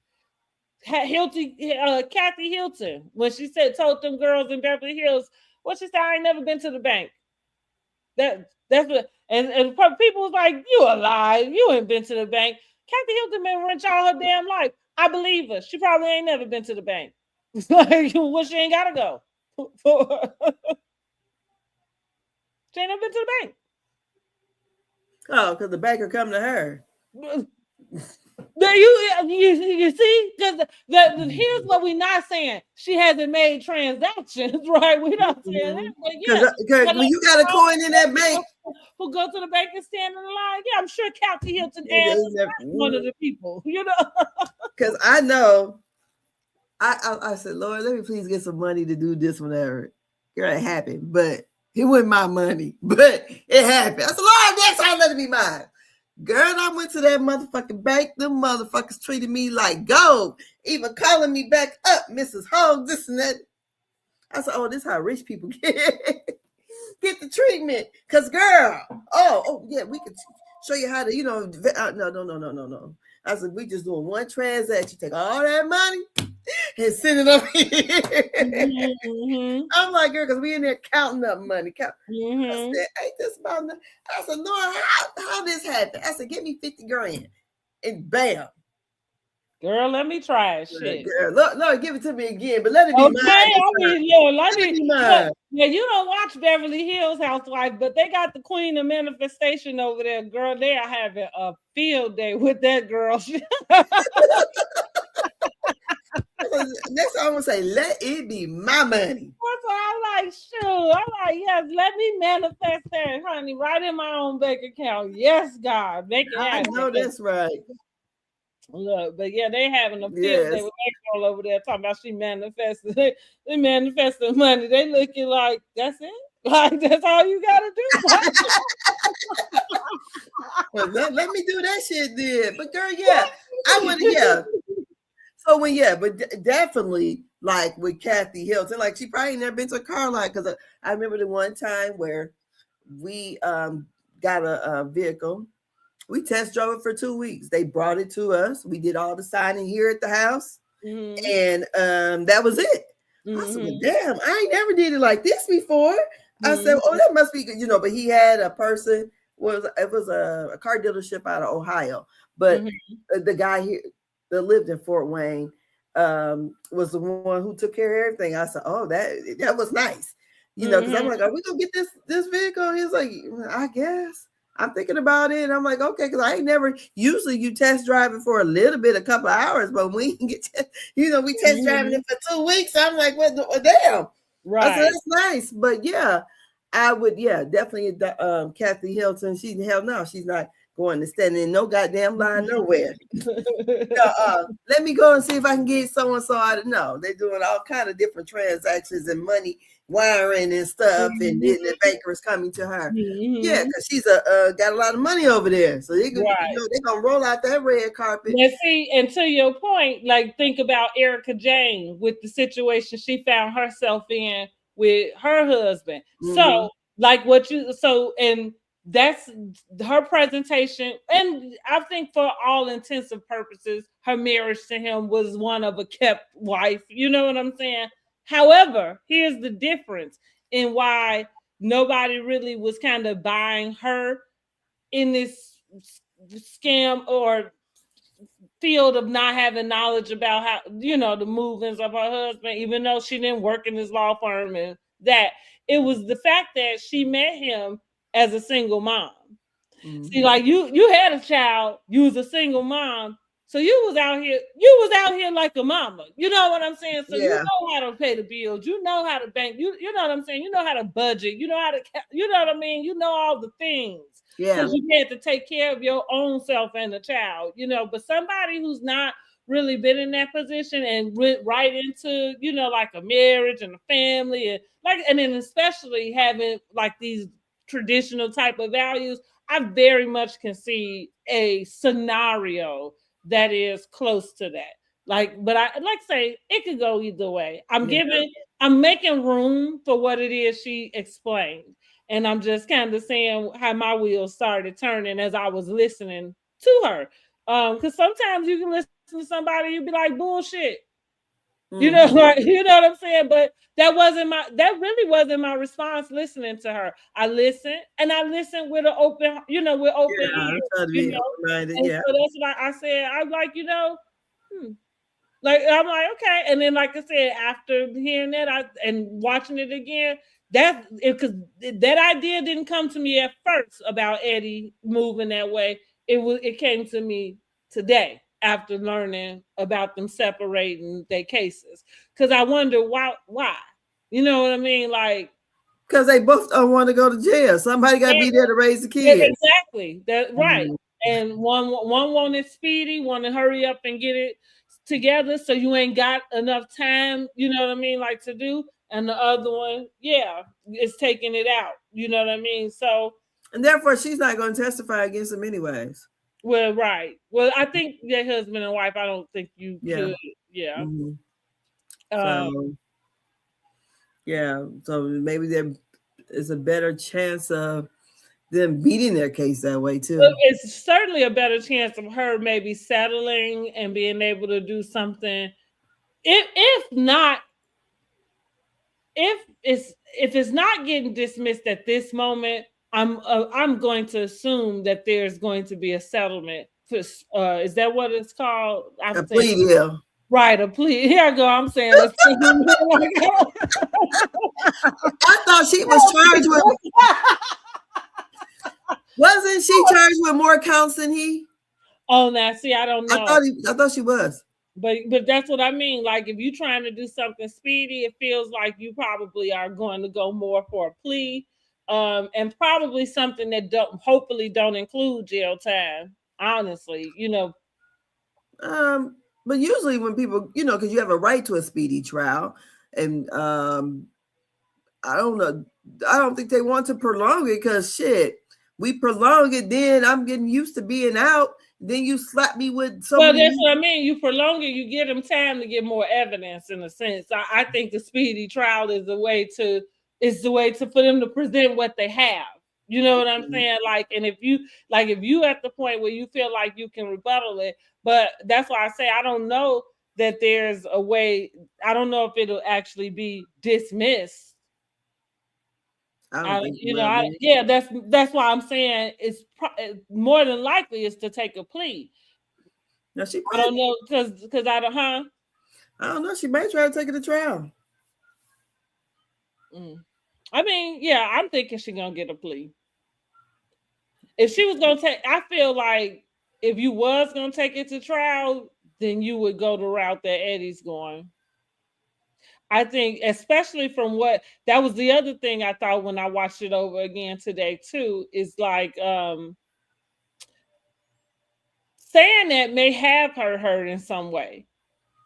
Kathy Hilton, when she told them girls in Beverly Hills, what she said, I ain't never been to the bank. That's what, and people was like, you a lie, you ain't been to the bank. Kathy Hilton been rich all her damn life. I believe her. She probably ain't never been to the bank. Like, well, she ain't gotta go. She ain't never been to the bank. Oh, because the banker come to her. You see, because here's what we're not saying. She hasn't made transactions, right? We're not saying that. Because when you got a coin in that bank, who go to the bank and stand in the line, yeah, I'm sure Kathy Hilton is one of the people, you know. Because I know, I said, Lord, let me please get some money to do this whenever. Girl, it happened, but it wasn't my money, but it happened. I said, Lord, next time let it be mine. Girl, I went to that motherfucking bank. Them motherfuckers treated me like gold, even calling me back up, Mrs. Hogg, this and that. I said, oh, this is how rich people get the treatment. Because, girl, yeah, we could show you how to, you know, no. I said, we just doing one transaction. Take all that money and send it up here. I'm like, girl, because we in there counting up money. I said, ain't this about nothing? I said, Lord, how this happened? I said, get me 50 grand. And bam. Girl, let me try it. Shit. Girl, no, give it to me again, but let it be Okay, mine. I mean, yeah, Let it be mine. Yeah, you don't watch Beverly Hills Housewives, but they got the Queen of Manifestation over there, girl. They are having a field day with that girl. Next time I'm gonna say, let it be my money. That's why I'm like, shoot. I'm like, yes, let me manifest that, honey, right in my own bank account. Yes, God, make it happen. I know that's right. Look, but yeah, they having a field day with that girl over there talking about she manifested. They manifesting money. They looking like that's it. Like that's all you gotta do. Well, let me do that shit then. But girl, yeah, I would, yeah. So but definitely like with Kathy Hilton, like she probably never been to a car lot because I remember the one time where we got a vehicle. We test drove it for 2 weeks. They brought it to us. We did all the signing here at the house, and that was it. I said, well, damn, I ain't never did it like this before. I said, oh, that must be good, but he had a person. It was a car dealership out of Ohio, but the guy here that lived in Fort Wayne was the one who took care of everything. I said, oh, that was nice, because I'm like, are we gonna get this vehicle? He's like, I guess. I'm thinking about it, and I'm like, okay, because I ain't never. Usually, you test drive it for a little bit, a couple of hours, but we can get, we test driving it for 2 weeks. I'm like, what? Damn, right? I said, that's nice, but yeah, I would, definitely. Kathy Hilton, she's not going to stand in no goddamn line nowhere. Let me go and see if I can get so and so. I don't know. They're doing all kind of different transactions and money wiring and stuff, and then the banker is coming to her. Yeah, because she's got a lot of money over there, so they're gonna roll out that red carpet. Yeah, see, and to your point, like think about Erica Jane with the situation she found herself in with her husband. So, like and that's her presentation, and I think for all intensive purposes, her marriage to him was one of a kept wife. You know what I'm saying? However, here's the difference in why nobody really was kind of buying her in this scam or field of not having knowledge about how, the movements of her husband, even though she didn't work in his law firm, and that it was the fact that she met him as a single mom. See, like you had a child, you was a single mom. So you was out here like a mama. You know what I'm saying? So you know how to pay the bills. You know how to bank. You know what I'm saying? You know how to budget. You know how to, you know what I mean? You know all the things. Yeah. Because you had to take care of your own self and the child, but somebody who's not really been in that position and went right into, like a marriage and a family and then especially having like these traditional type of values, I very much can see a scenario that is close to that. But I like say it could go either way. I'm making room for what it is she explained. And I'm just kind of saying how my wheels started turning as I was listening to her. Because sometimes you can listen to somebody, you be like, bullshit. You know what I'm saying? But that really wasn't my response listening to her. I listened with an open, ears, So that's why I said, I'm like, like, I'm like, okay. And then, like I said, after hearing that and watching it again, because that idea didn't come to me at first about Eddie moving that way. It came to me today after learning about them separating their cases, because I wonder why. You know what I mean? Like, because they both don't want to go to jail. Somebody got to be there to raise the kids. Yeah, exactly. That right. And one wanted speedy, want to hurry up and get it together, so you ain't got enough time. You know what I mean? Like to do. And the other one, is taking it out. You know what I mean? So, and therefore, she's not going to testify against him anyways. Well, right. Well, I think their husband and wife, I don't think you could. Yeah. So maybe there is a better chance of them beating their case that way too. Well, it's certainly a better chance of her maybe settling and being able to do something. If it's not getting dismissed at this moment, I'm going to assume that there's going to be a settlement is that what it's called? I'm A saying plea deal. right, a plea. Here I go. I'm saying it's I thought she was charged with. Wasn't she charged with more counts than he? Oh, now see, I don't know. I thought she was. But that's what I mean. Like if you're trying to do something speedy, it feels like you probably are going to go more for a plea, and probably something that hopefully don't include jail time. Honestly, But usually when people, because you have a right to a speedy trial, and I don't know, I don't think they want to prolong it because shit, we prolong it, then I'm getting used to being out. Then you slap me with somebody. Well, that's what I mean. You prolong it, you get them time to get more evidence. In a sense, I think the speedy trial is the way to for them to present what they have. You know what I'm saying? Like, and if you at the point where you feel like you can rebuttal it, but that's why I say I don't know that there's a way. I don't know if it'll actually be dismissed. I don't think yeah, that's why I'm saying it's more than likely is to take a plea. No, she I don't know because I don't, I don't know. She may try to take it to trial. I mean, yeah, I'm thinking she's gonna get a plea. If she was gonna take, I feel like if you was gonna take it to trial, then you would go the route that Eddie's going. I think, especially from what that was the other thing I thought when I watched it over again today too, is like saying that may have her hurt in some way.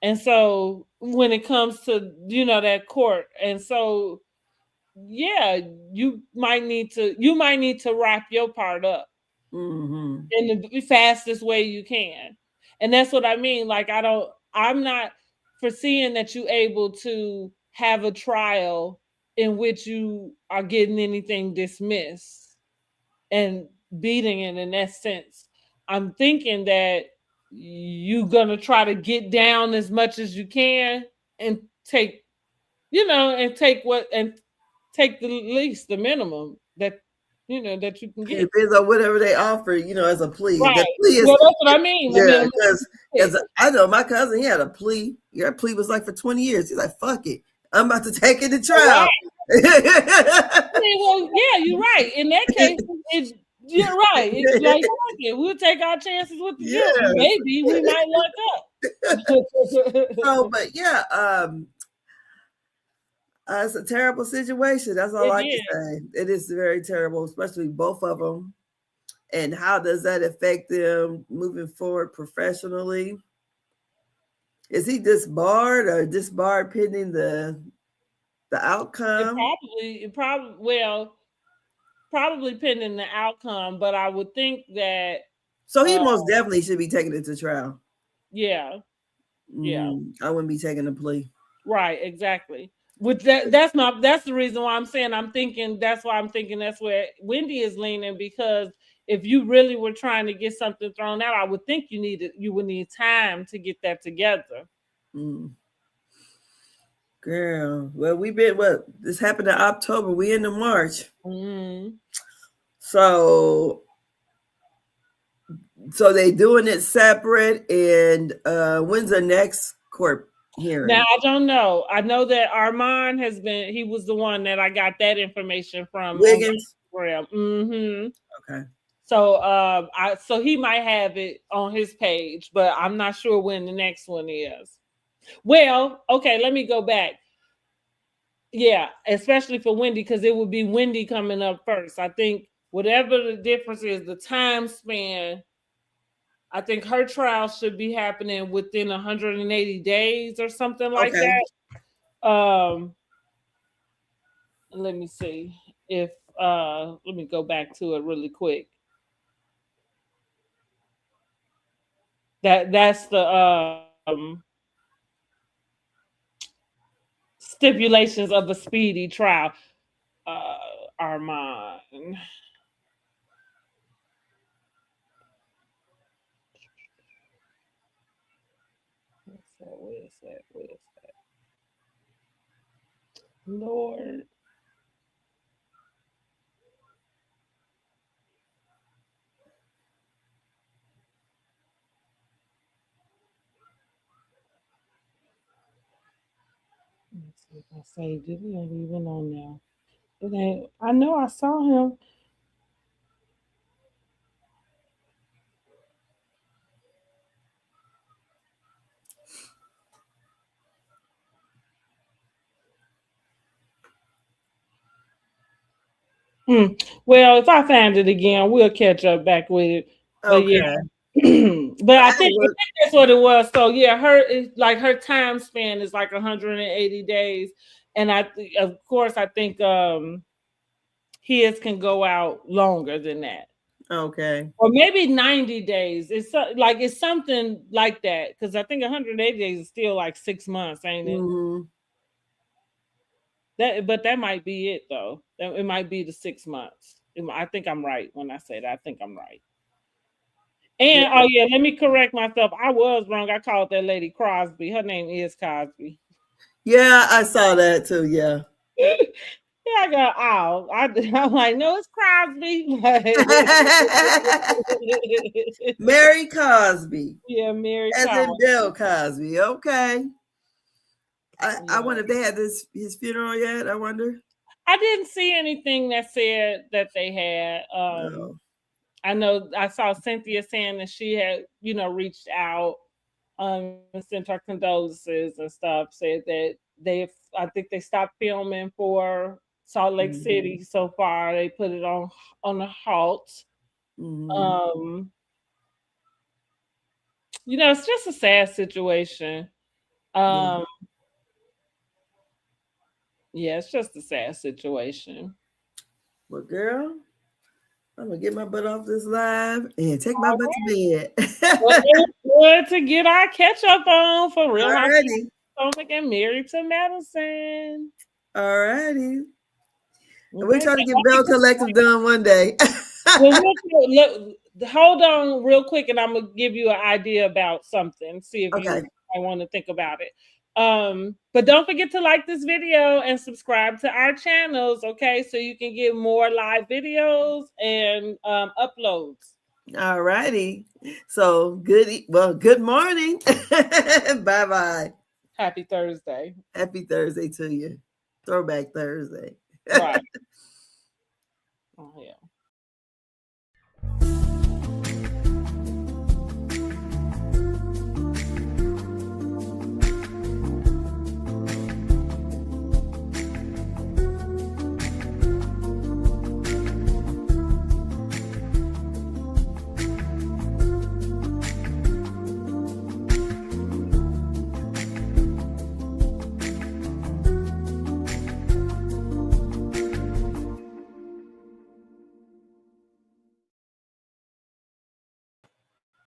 And so when it comes to, that court, and so yeah, you might need to wrap your part up in the fastest way you can. And that's what I mean. Like I'm not foreseeing that you able to have a trial in which you are getting anything dismissed and beating it in that sense. I'm thinking that you're gonna try to get down as much as you can and take, take the least, the minimum that that you can get. It depends on whatever they offer, as a plea. Right. The plea is, well, that's what I mean. yeah, because I know my cousin, he had a plea. Your plea was like for 20 years. He's like, fuck it. I'm about to take it to trial. I mean, well, yeah, you're right. In that case, you're right. It's like, fuck it. We'll take our chances with the jury. Maybe we might luck up. But yeah, it's a terrible situation. That's all I can say. It is very terrible, especially both of them. And how does that affect them moving forward professionally? Is he disbarred or disbarred pending the outcome? Probably pending the outcome, but I would think that. So he most definitely should be taking it to trial. Yeah. Yeah. I wouldn't be taking a plea. Right, exactly. With that's the reason why that's why I'm thinking that's where Wendy is leaning, because if you really were trying to get something thrown out, I would think you would need time to get that together. Girl, well, this happened in October. We into March. So they doing it separate, and when's the next court hearing? Now I don't know. I know that Armand he was the one that I got that information from. Wiggins. Okay. So so he might have it on his page, but I'm not sure when the next one is. Well, okay, let me go back. Yeah, especially for Wendy, because it would be Wendy coming up first. I think whatever the difference is, the time span, I think her trial should be happening within 180 days or something like that. Let me see if let me go back to it really quick. That's the stipulations of a speedy trial. Armand. Where is that? Lord. Let's see if I saved it. It ain't even on now. It ain't. I know I saw him. Well, if I find it again, we'll catch up back with it. But Okay. yeah, but I think that's what it was. So yeah, her time span is like 180 days, and of course I think his can go out longer than that. Okay. Or maybe 90 days. It's something like that because I think 180 days is still like 6 months, ain't it? Mm-hmm. But that might be it though. It might be the 6 months. I think I'm right when I say that. I think I'm right. And Yeah. oh yeah, let me correct myself. I was wrong. I called that lady Crosby. Her name is Cosby. Yeah, I saw that too. Yeah. Yeah, I got I'm like, no, it's Crosby. Mary Cosby. Yeah, Mary As in Cosby. Belle Cosby. Okay. I Yeah. wonder if they had his funeral yet. I wonder. I didn't see anything that said that they had. No. I know I saw Cynthia saying that she had, reached out, sent her condolences and stuff. Said that I think they stopped filming for Salt Lake City so far. They put it on a halt. Mm-hmm. It's just a sad situation. Yeah, it's just a sad situation. Well, girl, I'm gonna get my butt off this live and take my butt to bed. Well, it was good to get our catch up on for Real Alrighty. Housewives and Married to Madison. Alrighty. Okay, We're trying to get Belle Collective done one day. Hold on real quick, and I'm gonna give you an idea about something. See if Okay. I want to think about it. But don't forget to like this video and subscribe to our channels, okay? So you can get more live videos and uploads. All righty. So good morning. Bye-bye. Happy Thursday. Happy Thursday to you. Throwback Thursday. Right. Oh, yeah.